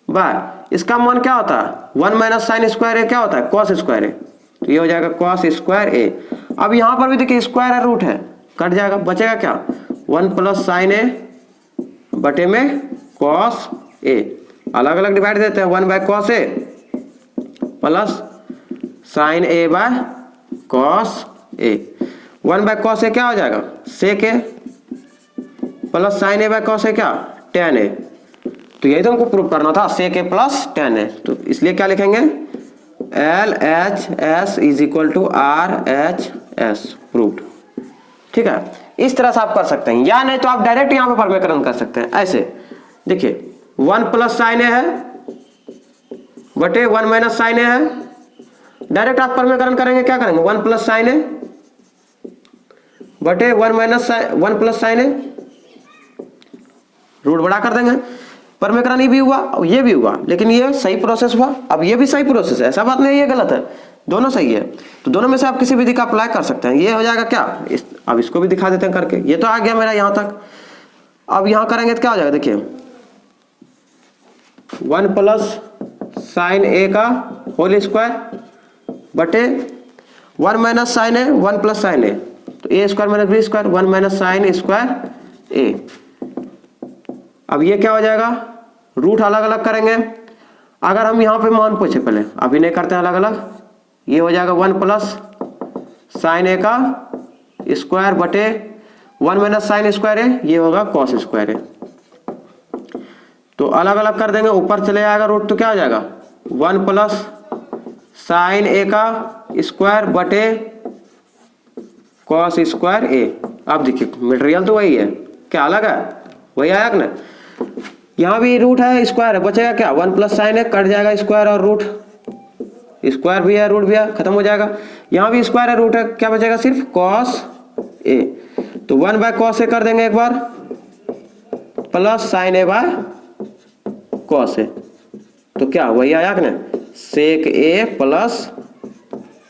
बाय, इसका मान क्या होता है, 1 माइनस साइन स्क्वायर ए क्या होता है, कॉस स्क्वायर ए, तो ये हो जाएगा कॉस स्क्वायर ए। अब यहाँ पर भी देखिए स्क्वायर है, रूट है, कट जाएगा, बचेगा क्या, 1 प्लस साइन ए बटे में कॉस ए। अलग अलग डिवाइड देते हैं, 1 by cos A plus sine A by cos A. 1 by cos A क्या हो जाएगा, sec A plus sine A by cos A क्या, टेन ए। तो यही तो हमको प्रूव करना था, सेक ए प्लस टेन ए। तो इसलिए क्या लिखेंगे, LHS is equal to RHS proved. ठीक है, इस तरह से आप कर सकते हैं, या नहीं तो आप डायरेक्ट यहाँ पे परिमेयकरण कर सकते हैं। ऐसे देखिए 1 प्लस साइन ए है बटे 1 माइनस साइन ए है, डायरेक्ट आप परिमेयकरण करेंगे, क्या करेंगे, 1 प्लस साइन ए बटे 1 प्लस साइन ए, रूट बड़ा कर देंगे। परिमेयकरण ये भी हुआ और ये भी हुआ, लेकिन ये सही प्रोसेस हुआ। अब ये भी सही प्रोसेस है, ऐसा बात नहीं ये गलत है, दोनों सही है। तो दोनों में से आप किसी विधि का अप्लाई कर सकते हैं। ये हो जाएगा क्या, अब इसको भी दिखा देते हैं करके। ये तो आ गया मेरा यहाँ तक। अब यहाँ करेंगे तो क्या हो जाएगा, देखिए 1 प्लस साइन ए का होल स्क्वायर बटे 1 माइनस साइन ए 1 प्लस साइन ए, तो ए square minus B square, 1 minus sign square A. अब ये क्या हो जाएगा, रूट अलग अलग करेंगे। अगर हम यहाँ पे मान पूछे पहले, अभी नहीं करते हैं अलग अलग, ये हो जाएगा 1 प्लस साइन ए का स्क्वायर बटे 1 माइनस साइन स्क्वायर ए, ये होगा कॉस स्क्वायर ए। तो अलग अलग कर देंगे, ऊपर चले जाएगा रूट, तो क्या हो जाएगा 1 प्लस साइन ए का स्क्वायर बटे कॉस स्क्वायर ए। अब देखिए मटेरियल तो वही है, क्या अलग है, वही आया ना। यहाँ भी रूट है, स्क्वायर है, बचेगा क्या, 1 प्लस साइन ए, कट जाएगा स्क्वायर और रूट, स्क्वायर भी है रूट भी है, खत्म हो जाएगा। यहाँ भी स्क्वायर है रूट है, क्या बचेगा सिर्फ कॉस ए। तो 1/cos ए कर देंगे एक बार, plus sine A by cos A. तो क्या वही आया कि नहीं, सेक ए प्लस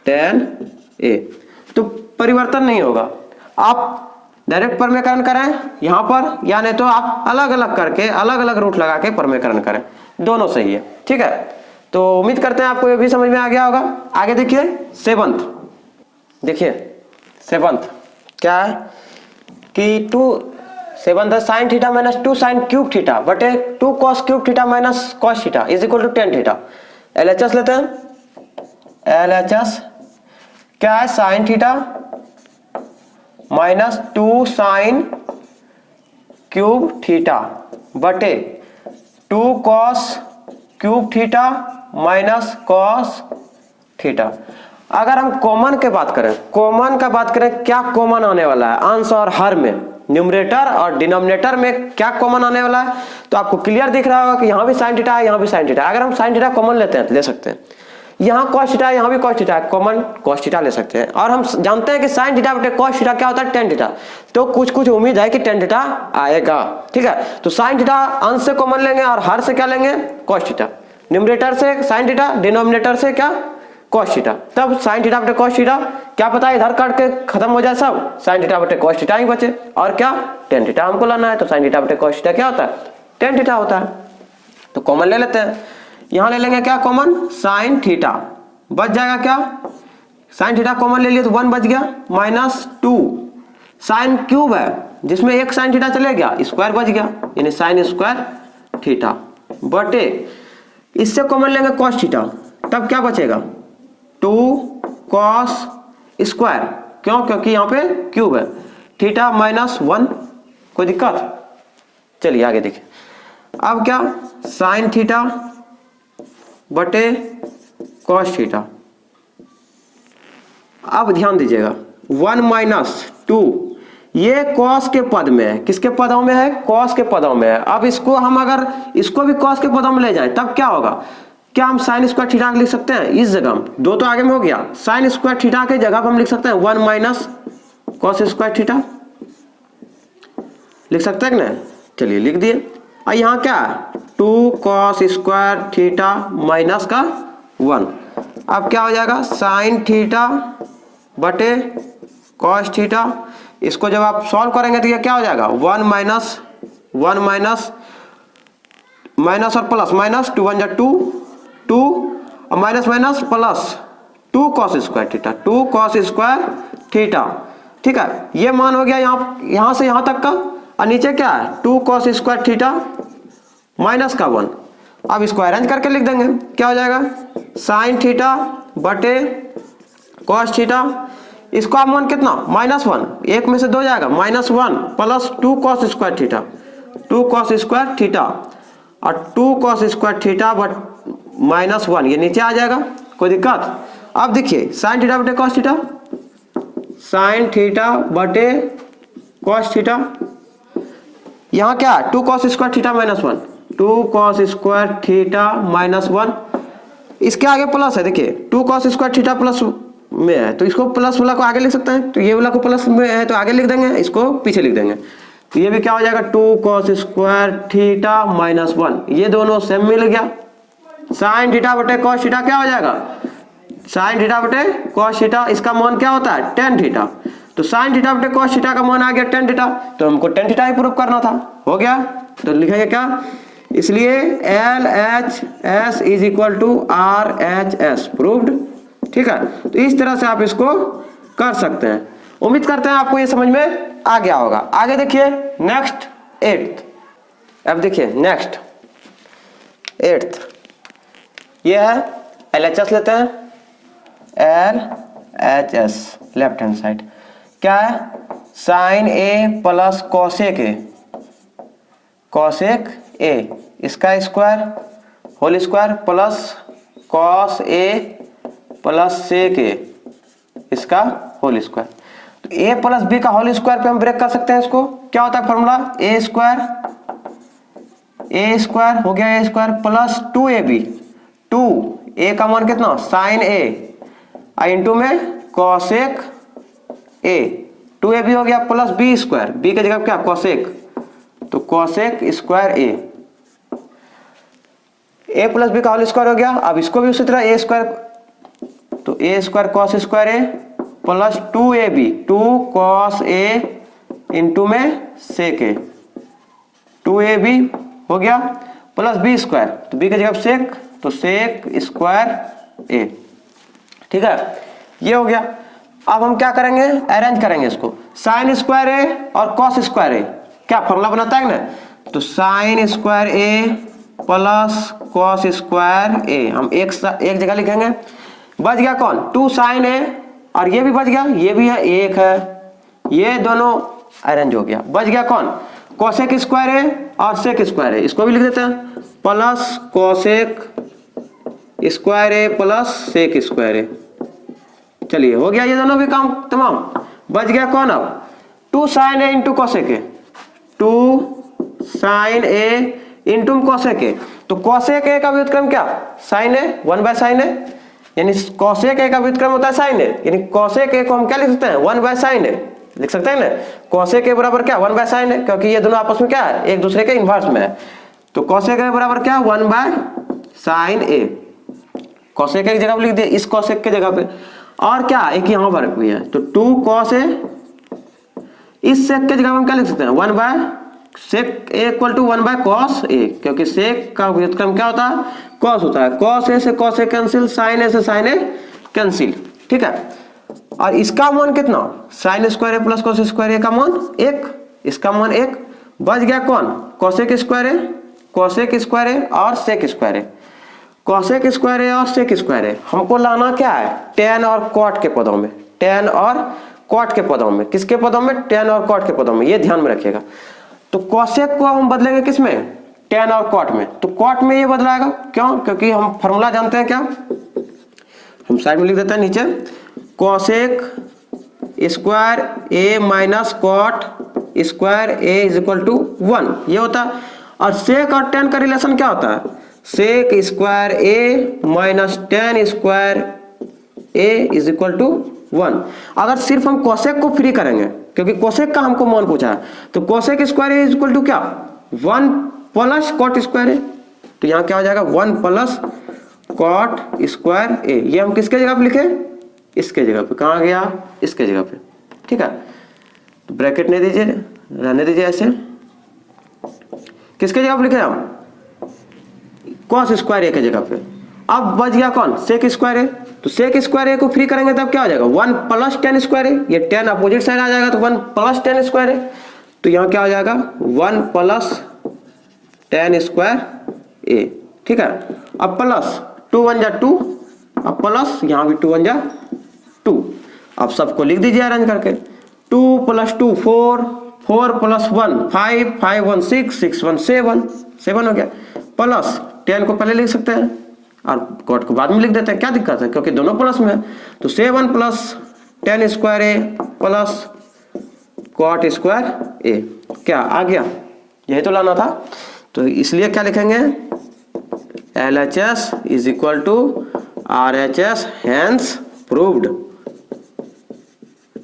टेन ए। तो परिवर्तन नहीं होगा। आप डायरेक्ट परमेकरण करें यहाँ पर, या नहीं तो आप अलग अलग करके अलग अलग रूट लगा के परमेकरण करें, दोनों सही है। ठीक है, तो उम्मीद करते हैं आपको ये भी समझ में आ गया होगा। आगे देखिए सेवंथ, देखिए सेवंथ क्या है कि 7 sine theta minus 2 sine cube theta बटे 2 cos cube theta minus cos theta is equal to tan theta. LHS लेते हैं। LHS क्या है, sine theta minus 2 sine cube theta बटे 2 cos cube theta minus cos theta. अगर हम common के बात करें, कॉमन का बात करें, क्या कॉमन आने वाला है अंश और हर में, न्यूमरेटर और डिनोमिनेटर में क्या कॉमन आने वाला है, तो आपको क्लियर दिख रहा होगा कि यहाँ भी साइन थीटा है, यहाँ भी साइन थीटा है। अगर हम साइन थीटा कॉमन लेते हैं तो ले सकते हैं, यहाँ कॉस थीटा है, यहाँ भी कॉस थीटा है, कॉमन कॉस थीटा ले सकते हैं। और हम जानते हैं कि साइन थीटा बटे कॉस थीटा क्या होता है, टेन थीटा। तो कुछ कुछ उम्मीद है कि टेन थीटा आएगा। ठीक है, तो साइन थीटा अंश से कॉमन लेंगे और हर से क्या लेंगे, कॉस थीटा। न्यूमरेटर से साइन थीटा, डिनोमिनेटर से क्या, कॉस थीटा। तब साइन थीटा बटे कॉस थीटा क्या पता है, इधर काट के खत्म हो जाए सब, साइन थीटा बटे कॉस थीटा ही बचे। और क्या, टेन थीटा हमको लाना है, तो साइन थीटा बटे कॉस थीटा क्या होता है, टेन थीटा होता है। तो कॉमन ले लेते हैं, यहां ले लेंगे क्या कॉमन, साइन थीटा बच जाएगा क्या, साइन थीटा कॉमन ले लिए तो 1 बच गया, माइनस 2 साइन क्यूब है जिसमें एक साइन थीटा चले गया, स्क्वायर बच गया, यानी साइन स्क्वायर थीटा बटे इससे कॉमन लेंगे कॉस थीटा, तब क्या बचेगा 2 कॉस स्क्वायर, क्यों, क्योंकि यहाँ पे क्यूब है, थीटा माइनस 1। कोई दिक्कत, चलिए आगे देखिए। अब क्या, साइन थीटा बटे कॉस थीटा। अब ध्यान दीजिएगा 1 माइनस 2 ये कॉस के पद में है, किसके पदों में है, कॉस के पदों में है। अब इसको हम अगर इसको भी कॉस के पदों में ले जाएं तब क्या होगा, क्या हम साइन स्क्वायर थीटा लिख सकते हैं इस जगह, दो तो आगे में हो गया, साइन स्क्वायर थीटा के जगह पर हम लिख सकते हैं 1 माइनस कॉस स्क्वायर थीटा, लिख सकते हैं कि नहीं, चलिए लिख दिए। और यहाँ क्या है 2 कॉस स्क्वायर थीटा माइनस का 1। अब क्या हो जाएगा, साइन थीटा बटे कॉस थीटा। इसको जब आप सॉल्व करेंगे तो ये क्या हो जाएगा, 1 माइनस 1 माइनस माइनस और प्लस माइनस 2 1 2 2 और minus minus plus 2 cos square theta, 2 cos square theta. ठीक है, ये मान हो गया यहाँ से यहाँ तक का। और नीचे क्या है 2 कॉस स्क्वायर थीटा माइनस का 1। अब इसको अरेंज करके लिख देंगे, क्या हो जाएगा साइन थीटा बटे कॉस थीटा। इसको आप मान कितना -1, एक में से दो जाएगा, -1 plus 2 cos square theta, 2 cos square theta और 2 कॉस स्क्वायर थीटा बट -1 ये नीचे आ जाएगा। कोई दिक्कत। अब देखिए साइन थीटा बटे कॉस थीटा, साइन थीटा बटे कॉस थीटा, यहाँ क्या है 2 cos square theta -1, 2 cos square theta -1। इसके आगे प्लस है, देखिए 2 कॉस स्क्वायर थीटा प्लस में है तो इसको प्लस वाला को आगे लिख सकते हैं, तो ये वाला को प्लस में है तो आगे लिख देंगे, इसको पीछे लिख देंगे। तो ये भी क्या हो जाएगा 2 कॉस स्क्वायर थीटा -1, ये दोनों सेम मिल गया। साइन थीटा बटे कॉस थीटा क्या हो जाएगा, साइन थीटा बटे कॉस थीटा, इसका मान क्या होता है tan थीटा। तो साइन थीटा बटे कॉस थीटा का मान आ गया tan थीटा, तो हमको tan थीटा ही प्रूव करना था, हो गया। तो लिखेंगे क्या, इसलिए LHS is equal to RHS proved. ठीक है, तो इस तरह से आप इसको कर सकते हैं। उम्मीद करते हैं आपको ये समझ में आ गया होगा। आगे देखिए नेक्स्ट 8th। अब देखिए नेक्स्ट 8th ये है LHS लेते हैं, LHS लेफ्ट हैंड साइड क्या है, sign A plus cosec A, cosec A इसका square whole square plus cos A plus sec A इसका होल स्क्वायर। तो ए प्लस बी का होल स्क्वायर पे हम ब्रेक कर सकते हैं इसको, क्या होता है फॉर्मूला, ए स्क्वायर हो गया ए स्क्वायर प्लस 2ab, 2 ए का मान कितना साइन ए इंटू में कॉसेक ए, 2ab हो गया प्लस बी स्क्वायर, बी की जगह क्या कॉसेक, तो cosec square A plus B का होल स्क्वायर हो गया। अब इसको भी उसी तरह ए स्क्वायर, तो ए square cos square A plus 2ab 2 cos a into में सेक ए, 2ab हो गया प्लस बी स्क्वायर, तो बी की जगह सेक, तो सेक स्क्वायर ए। ठीक है, ये हो गया। अब हम क्या करेंगे, अरेंज करेंगे इसको, साइन स्क्वायर ए और कॉस स्क्वायर ए क्या फॉर्मूला बनाता है ना, तो sine square A plus cos square ए हम एक जगह लिखेंगे। बच गया कौन, 2 साइन ए, और ये भी बच गया, ये भी है, एक है, ये दोनों अरेंज हो गया। बच गया कौन, कॉसेक स्क्वायर ए और सेक स्क्वायर ए, इसको भी लिख देते हैं, plus cosec square A plus sec square ए। चलिए हो गया ये दोनों भी काम तमाम। बच गया कौन, अब 2 sine a into cosec a, 2 sine a into cosec a, तो कॉसेक ए का व्युत्क्रम क्या sine A, 1 by sign a, यानी कॉसेक ए का व्युत्क्रम होता है साइन ए, यानी कॉसेक ए को हम क्या लिख सकते हैं 1 बाय साइन ए लिख सकते हैं ना, कॉसेक ए बराबर क्या 1 बाय साइन ए, क्योंकि ये दोनों आपस में क्या है एक दूसरे के इन्वर्स में है, तो कॉसेक ए बराबर क्या 1 बाय साइन ए, कॉसेक ए की जगह पे लिख दिया इस कॉसेक के जगह पे, और क्या एक यहाँ पर भी है, तो 2 कॉस ए, इस सेक के जगह हम क्या लिख सकते हैं 1 by sec A equal to 1 by cos A, क्योंकि सेक का व्युत्क्रम क्या होता है कॉस होता है, कॉस ए से कॉस ए कैंसिल, साइन ए से साइन ए कैंसिल। ठीक है, और इसका मान कितना sign square A plus cos square ए का मान 1, इसका मान 1। बच गया कौन cosec square A, cosec square A और सेक square A, cosec square A और सेक स्क्वायर ए हमको लाना क्या है टेन और कॉट के पदों में, टेन और कॉट के पदों में, किसके पदों में टेन और कॉट के पदों में, ये ध्यान में रखिएगा। तो कॉसेक को हम बदलेंगे किसमें टेन और कॉट में, तो कॉट में ये बदलाएगा, क्यों, क्योंकि हम फॉर्मूला जानते हैं क्या, हम साइड में लिख देते हैं नीचे, cosec square A minus cot square A is equal to 1 ये होता है। और सेक और टेन का रिलेशन क्या होता है, sec square A minus tan square A is equal to 1। अगर सिर्फ हम कॉसेक को फ्री करेंगे, क्योंकि कॉसेक का हमको मान पूछा है, तो cosec square A is equal to क्या 1 प्लस कॉट स्क्वायर ए, तो यहाँ क्या हो जाएगा 1 प्लस कॉट स्क्वायर ए, ये हम किसके जगह पे लिखे इसके जगह पे, कहाँ गया इसके जगह पे। ठीक है, तो ब्रैकेट नहीं दीजिए, रहने दीजिए ऐसे, किसके जगह पे लिखे हम कॉस स्क्वायर ए के जगह पे। अब बच गया कौन सेक स्क्वायर ए, तो सेक स्क्वायर ए को फ्री करेंगे तब क्या हो जाएगा 1 प्लस टेन स्क्वायर ए, ये टेन अपोजिट साइड आ जाएगा तो 1 प्लस टेन स्क्वायर ए, तो यहाँ क्या हो जाएगा 1 प्लस टेन स्क्वायर ए। ठीक है, अब प्लस 2 1 जा 2, अब प्लस यहाँ भी 2 1 जा 2, अब सबको लिख दीजिए अरेंज करके, 2 प्लस 2 4, 4 प्लस 1 5, 5 1 6, 6 1 7, 7 हो गया, प्लस 10 को पहले लिख सकते हैं और कॉट को बाद में लिख देते हैं, क्या दिक्कत है क्योंकि दोनों प्लस में है, तो 7 plus ten square A plus cot square ए, क्या आ गया, यही तो लाना था। तो इसलिए क्या लिखेंगे LHS is equal to RHS hence proved.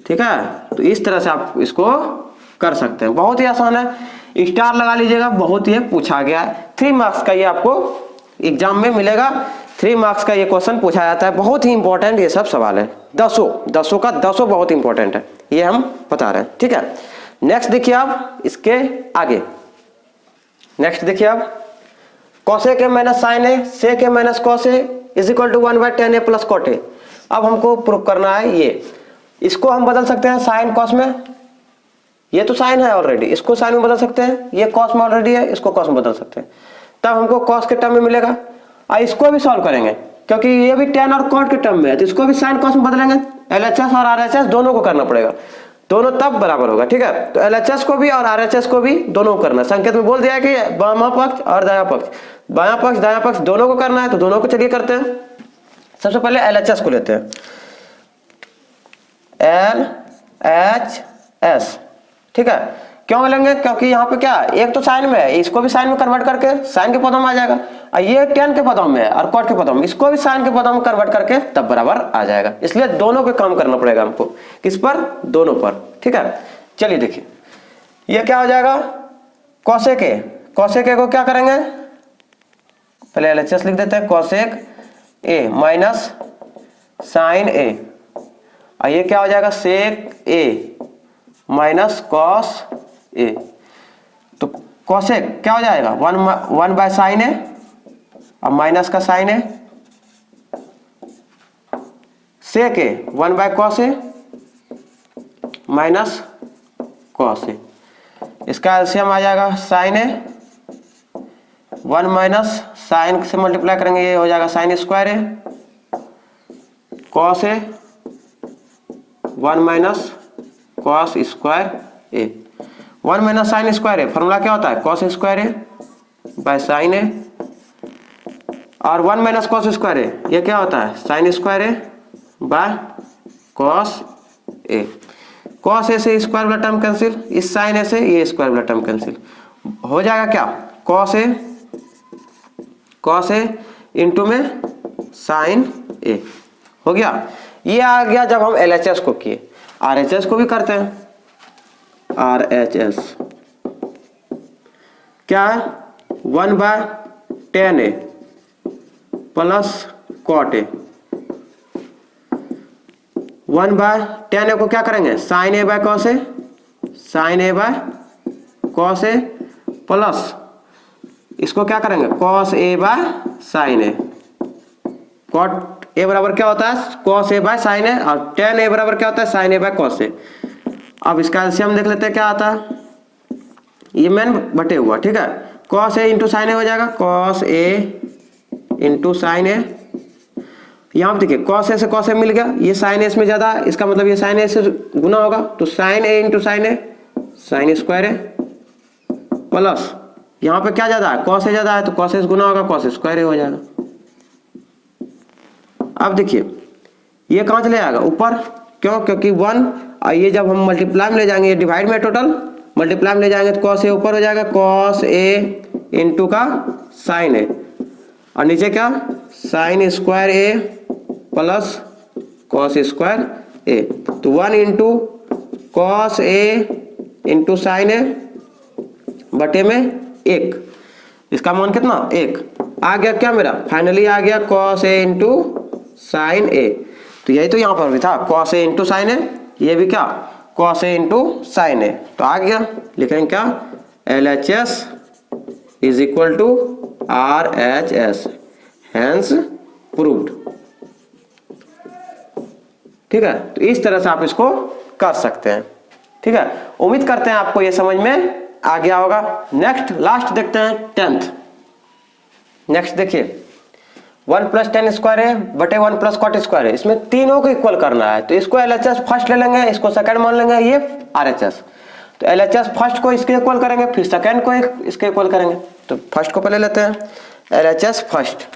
ठीक है, तो इस तरह से आप इसको कर सकते हैं, बहुत ही आसान है, स्टार लगा लीजिएगा, बहुत ही पूछा गया है, 3 मार्क्स का ये आपको एग्जाम में मिलेगा, 3 मार्क्स का ये क्वेश्चन पूछा जाता है, बहुत ही इंपॉर्टेंट ये सब सवाल है, 10 का 10 बहुत इंपॉर्टेंट है, ये हम बता रहे हैं। ठीक है, नेक्स्ट देखिए आप इसके आगे, नेक्स्ट देखिए आप cosec a minus sine A sec a minus cos A is equal to 1 by tan A plus cot ए। अब हमको प्रूव करना है ये, इसको हम बदल सकते हैं साइन कॉस में, ये तो साइन है ऑलरेडी, इसको साइन में बदल सकते हैं, ये कॉस में ऑलरेडी है, इसको कॉस में बदल सकते हैं, तब हमको कॉस के टर्म में मिलेगा। और इसको भी सॉल्व करेंगे क्योंकि ये भी टेन और कॉट के टर्म में है, तो इसको भी साइन कॉस में बदलेंगे, LHS और RHS दोनों को करना पड़ेगा, दोनों तब बराबर होगा। ठीक है, तो LHS को भी और RHS को भी दोनों को करना है, संकेत में बोल दिया कि बायां पक्ष और दायां पक्ष, बायां पक्ष दायां पक्ष दोनों को करना है, तो दोनों को चलिए करते हैं। सबसे पहले LHS को लेते हैं, LHS। ठीक है, क्यों मिलेंगे? क्योंकि यहाँ पे क्या एक तो साइन में है, इसको भी साइन में कन्वर्ट करके साइन के पदों में आ जाएगा, और ये टेन के पदों में है और कॉट के पदों में, इसको भी साइन के पदों में कन्वर्ट करके तब बराबर आ जाएगा। इसलिए दोनों पे काम करना पड़ेगा हमको। किस पर? दोनों पर। ठीक है, चलिए देखिए ये क्या हो जाएगा, कॉसेक ए। कॉसेक ए को क्या करेंगे, पहले एलएचएस लिख देते हैं, cosec a minus sine A, और ये क्या हो जाएगा, sec a minus cos A. तो कॉसेक क्या हो जाएगा, वन बाय साइन ए और माइनस का sign A, sec A one by cos A minus cos A. इसका एलसीएम आ जाएगा sign A, one minus sin से मल्टीप्लाई करेंगे, ये हो जाएगा sign square A, cos A one minus cos square A. One minus sign square A formula क्या होता है, cos square A by sign A, और one minus cos square A ये क्या होता है, sin square A by cos A. Cos ए से square वाला टर्म कैंसिल, इस साइन ए से ये स्क्वायर वाला टर्म कैंसिल, हो जाएगा क्या, कॉस ए इंटू में साइन ए हो गया। ये आ गया जब हम एलएचएस को किए। आरएचएस को भी करते हैं। आरएचएस क्या है, one by tan A plus cot A. One by tan A को क्या करेंगे, sin A by cos A, sign A by cos A, plus इसको क्या करेंगे, cos A by sign A. Cot A बराबर क्या होता है, cos A by sign A, और टेन ए बराबर क्या होता है, sign A by cos A. अब इसका एलसीएम देख लेते हैं क्या आता है, ये मेन बटे हुआ। ठीक है, कॉस ए इंटू साइन ए हो जाएगा, कॉस ए इंटू साइन ए। यहाँ पे देखिए कॉस ए से कॉस ए मिल गया, ये साइन ए इसमें ज्यादा, इसका मतलब ये साइन ए से गुना होगा, तो sign a into sine A, sine square A, plus यहाँ पे क्या ज्यादा है, कॉस ए ज्यादा है, तो कॉस ए से गुना होगा, कॉस स्क्वायर ए हो जाएगा। अब देखिए ये कहाँ चले जाएगा, ऊपर, क्यों, क्योंकि वन, और ये जब हम मल्टीप्लाई में ले जाएंगे, ये डिवाइड में टोटल, मल्टीप्लाई में ले जाएंगे तो कॉस ए ऊपर हो जाएगा, कॉस ए इंटू का साइन ए, और नीचे क्या, sine square A plus cos square A. तो one into cos a into sine A बटे में एक, इसका मान कितना, एक आ गया। क्या मेरा फाइनली आ गया कॉस ए इंटू साइन ए। तो यही तो यहाँ पर भी था, cos a into sine a, ये भी क्या, कॉस ए इंटू साइन ए। तो आ गया, लिखेंगे क्या, L H S is equal to R H S, hence proved. ठीक है, तो इस तरह से आप इसको कर सकते हैं। ठीक है, उम्मीद करते हैं आपको ये समझ में आ गया होगा। नेक्स्ट लास्ट देखते हैं 10th। नेक्स्ट देखिए, 1 प्लस टेन स्क्वायर है बटे 1 प्लस कॉट स्क्वायर है, इसमें तीनों को इक्वल करना है। तो इसको एलएचएस फर्स्ट ले लेंगे, इसको सेकंड मान लेंगे, ये आरएचएस। तो एलएचएस फर्स्ट को इसके इक्वल करेंगे, फिर सेकंड को इसके इक्वल करेंगे। तो फर्स्ट को पहले लेते हैं, एलएचएस फर्स्ट,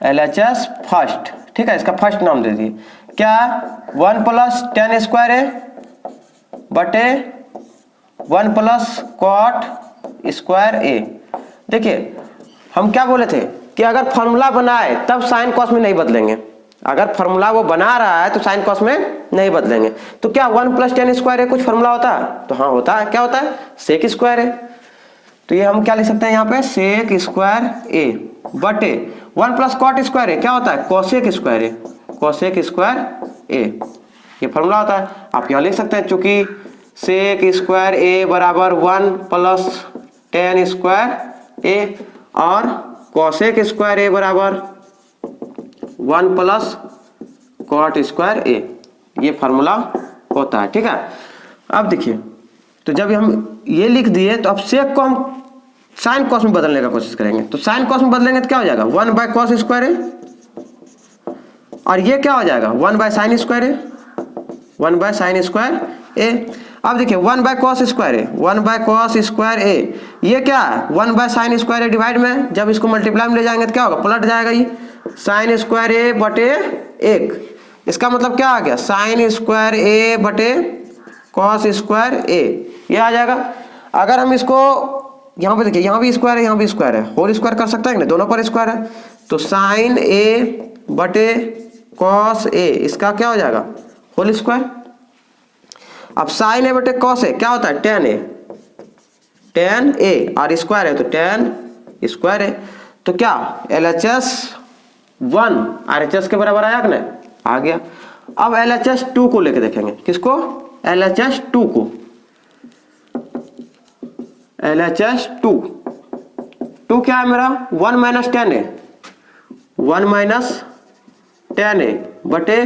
एलएचएस फर्स्ट। ठीक है, इसका फर्स्ट नाम दे दिए क्या, 1 प्लस टेन स्क्वायर है बटे 1 प्लस कॉट स्क्वायर ए। देखिए हम क्या बोले थे कि अगर फॉर्मूला बनाए तब साइन कॉस में नहीं बदलेंगे, अगर फॉर्मूला वो बना रहा है तो साइन कॉस में नहीं बदलेंगे। तो क्या 1 प्लस टेन स्क्वायर है कुछ फॉर्मूला होता है, तो हाँ होता है। क्या होता है, सेक स्क्वायर है। तो ये हम क्या लिख सकते हैं यहाँ पे, सेक स्क्वायर ए बटे 1 प्लस कॉट स्क्वायर है, क्या होता है, कोसेक स्क्वायर है, कोसेक स्क्वायर ए, ये फॉर्मूला होता है। आप यहाँ लिख सकते हैं, चूंकि सेक स्क्वायर ए बराबर 1 प्लस टेन स्क्वायर ए और कोसेक स्क्वायर ए बराबर 1 प्लस कॉट स्क्वायर ए, ये फॉर्मूला होता है। ठीक है, अब देखिए, तो जब हम ये लिख दिए तो अब सेक को हम साइन कॉस में बदलने का कोशिश करेंगे। तो साइन कॉस में बदलेंगे तो क्या हो जाएगा, 1 बाय कॉस स्क्वायर ए, और ये क्या हो जाएगा, 1 by sign square A, 1 by sign square A. अब देखिए 1 by cos square A, 1 by cos square A, ये क्या है, 1 by sign square A divide में, जब इसको मल्टीप्लाई में ले जाएंगे तो क्या होगा, पलट जाएगा ये, साइन स्क्वायर ए बटे 1। इसका मतलब क्या आ गया, साइन स्क्वायर ए बटे कॉस स्क्वायर ए, ये आ जाएगा। अगर हम इसको यहाँ पे देखिए, यहाँ भी स्क्वायर है, यहाँ भी स्क्वायर है, होल स्क्वायर कर सकते हैं ना, दोनों पर स्क्वायर है, तो साइन ए बटे कॉस ए, इसका क्या हो जाएगा होल स्क्वायर। अब साइन ए बटे कॉस ए क्या होता है टेन ए, टेन ए और स्क्वायर है तो टेन स्क्वायर है, तो क्या LHS 1 RHS के बराबर आया कि नहीं, आ गया। अब LHS 2 को लेके देखेंगे, किसको, LHS 2 को, LHS 2 क्या है मेरा 1 माइनस टेन ए, 1 माइनस टेन ए बटे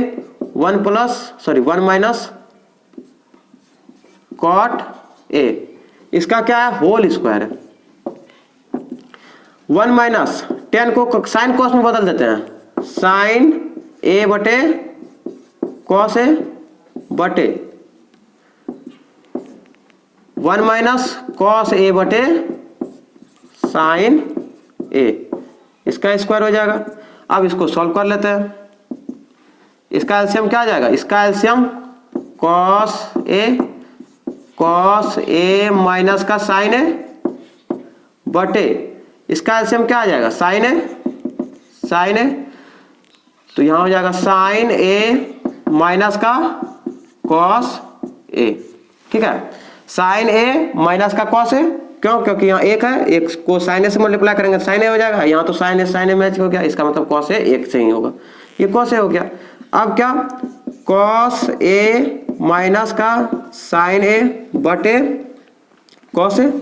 1 माइनस कॉट ए, इसका क्या है होल स्क्वायर है। 1 माइनस टेन को साइन कॉस में बदल देते हैं, साइन ए बटे कॉस ए बटे 1 माइनस कॉस ए बटे साइन ए, इसका स्क्वायर हो जाएगा। अब इसको सॉल्व कर लेते हैं, इसका एलसीएम क्या आ जाएगा, इसका एलसीएम कॉस ए माइनस का साइन ए बटे इसका एलसीएम क्या आ जाएगा साइन ए, तो यहां हो जाएगा साइन ए माइनस का कॉस ए, ठीक है, साइन ए माइनस का कॉस ए, क्यों, क्योंकि यहाँ एक है, एक को साइन ए से मल्टीप्लाई करेंगे साइन ए हो जाएगा, यहाँ तो साइन ए मैच हो गया, इसका मतलब कॉस ए एक से ही होगा, ये कॉस ए हो गया। अब क्या कॉस ए माइनस का साइन ए बटे कॉस ए,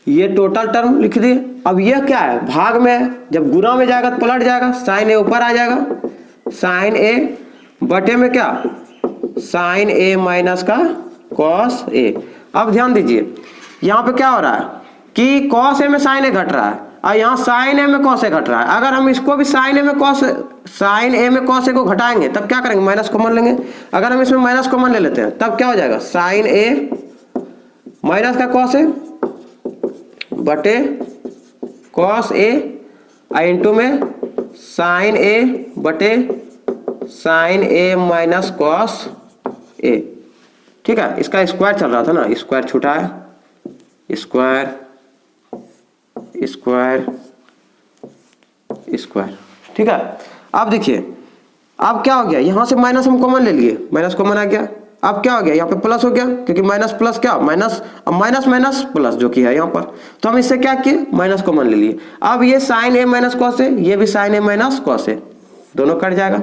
ये टोटल टर्म लिख दिए। अब ये क्या है भाग में, जब गुणा में जाएगा तो पलट जाएगा, साइन ए ऊपर आ जाएगा, साइन ए बटे में क्या साइन ए माइनस का कॉस ए। अब ध्यान दीजिए यहाँ पे क्या हो रहा है कि कॉस ए में साइन ए घट रहा है और यहाँ साइन ए में कॉस ए घट रहा है। अगर हम इसको भी साइन ए में कॉस ए को घटाएंगे तब क्या करेंगे, माइनस कॉमन लेंगे। अगर हम इसमें माइनस कॉमन ले लेते हैं तब क्या हो जाएगा साइन ए माइनस का कॉस ए बटे कॉस ए इंटू में साइन ए बटे साइन ए माइनस कॉस ए, ठीक है। इसका स्क्वायर चल रहा था ना, स्क्वायर छूटा है, स्क्वायर स्क्वायर स्क्वायर, ठीक है। अब देखिए अब क्या हो गया, यहां से माइनस हम कॉमन ले लिए, माइनस कॉमन आ गया। अब क्या हो गया, यहाँ पे प्लस हो गया, क्योंकि माइनस प्लस क्या माइनस, अब माइनस माइनस प्लस जो कि है यहाँ पर, तो हम इससे क्या किए माइनस कॉमन ले लिए। अब ये साइन ए माइनस कॉस ए, ये भी साइन ए माइनस कॉस ए, दोनों कट जाएगा,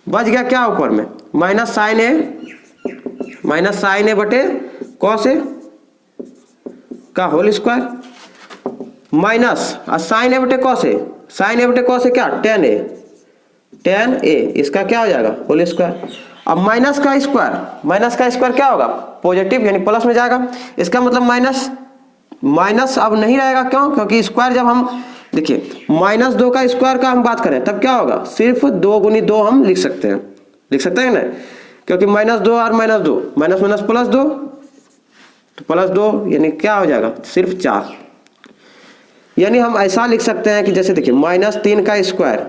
बच गया क्या ऊपर में माइनस साइन ए बटे कॉस ए का whole square minus sine A बटे कॉस ए, साइन ए बटे कॉस ए क्या टेन ए, इसका क्या हो जाएगा होल स्क्वायर। अब माइनस का स्क्वायर क्या होगा पॉजिटिव यानी प्लस में जाएगा, इसका मतलब माइनस अब नहीं रहेगा, क्यों, क्योंकि स्क्वायर जब हम देखिए -2 का स्क्वायर का हम बात करें तब क्या होगा सिर्फ 2 गुनी 2 हम लिख सकते हैं ना, क्योंकि -2 और -2 माइनस माइनस प्लस 2 तो +2 यानी क्या हो जाएगा सिर्फ 4। यानी हम ऐसा लिख सकते हैं कि जैसे देखिए -3 का स्क्वायर,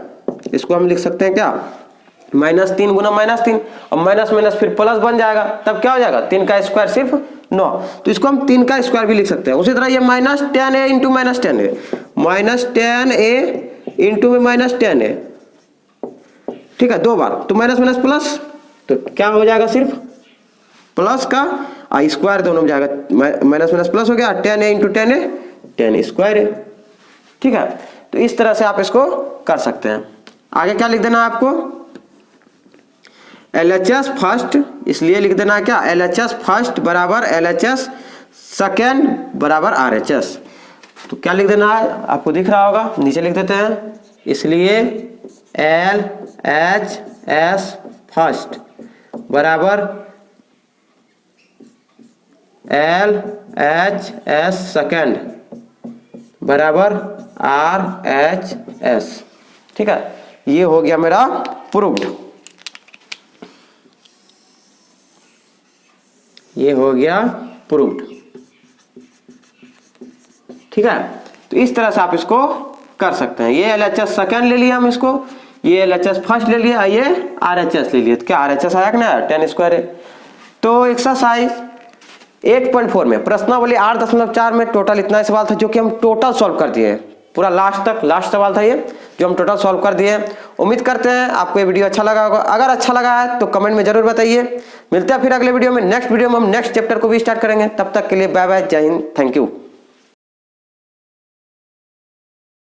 इसको हम लिख सकते हैं क्या -3 गुना -3 और माइनस माइनस फिर प्लस बन जाएगा, तब क्या हो जाएगा 3 का स्क्वायर सिर्फ 9, तो इसको हम 3 का स्क्वायर भी लिख सकते हैं। उसी तरह ये -10a into -10a, -10a into में -10a, ठीक है, 2 बार, तो माइनस माइनस प्लस, तो क्या हो जाएगा सिर्फ प्लस का स्क्वायर दोनों में जाएगा, माइनस माइनस प्लस हो गया, 10a इंटू 10a 10 स्क्वायर है, ठीक है। तो इस तरह से आप इसको कर सकते हैं। आगे क्या लिख देना है आपको LHS फर्स्ट, इसलिए लिख देना क्या LHS फर्स्ट बराबर LHS सेकेंड बराबर RHS, तो क्या लिख देना है आपको दिख रहा होगा, नीचे लिख देते हैं, इसलिए LHS फर्स्ट बराबर LHS सेकेंड बराबर RHS, ठीक है। ये हो गया मेरा प्रूव्ड, ये हो गया प्रूव्ड, ठीक है। तो इस तरह से आप इसको कर सकते हैं। ये LHS सेकेंड ले लिया हम इसको, ये LHS फर्स्ट ले लिया, ये RHS ले लिया, तो क्या RHS आया कि ना 10 स्क्वायर है। तो एक्सरसाइज 8.4 में प्रश्नावली 8.4 में टोटल इतना सवाल था जो कि हम टोटल सॉल्व कर दिए, पूरा लास्ट सवाल था ये जो हम टोटल सॉल्व कर दिए। उम्मीद करते हैं आपको ये वीडियो अच्छा लगा होगा। अगर अच्छा लगा है तो कमेंट में जरूर बताइए। मिलते हैं फिर अगले वीडियो में। नेक्स्ट वीडियो में हम नेक्स्ट चैप्टर को भी स्टार्ट करेंगे। तब तक के लिए बाय बाय, जय हिंद, थैंक यू।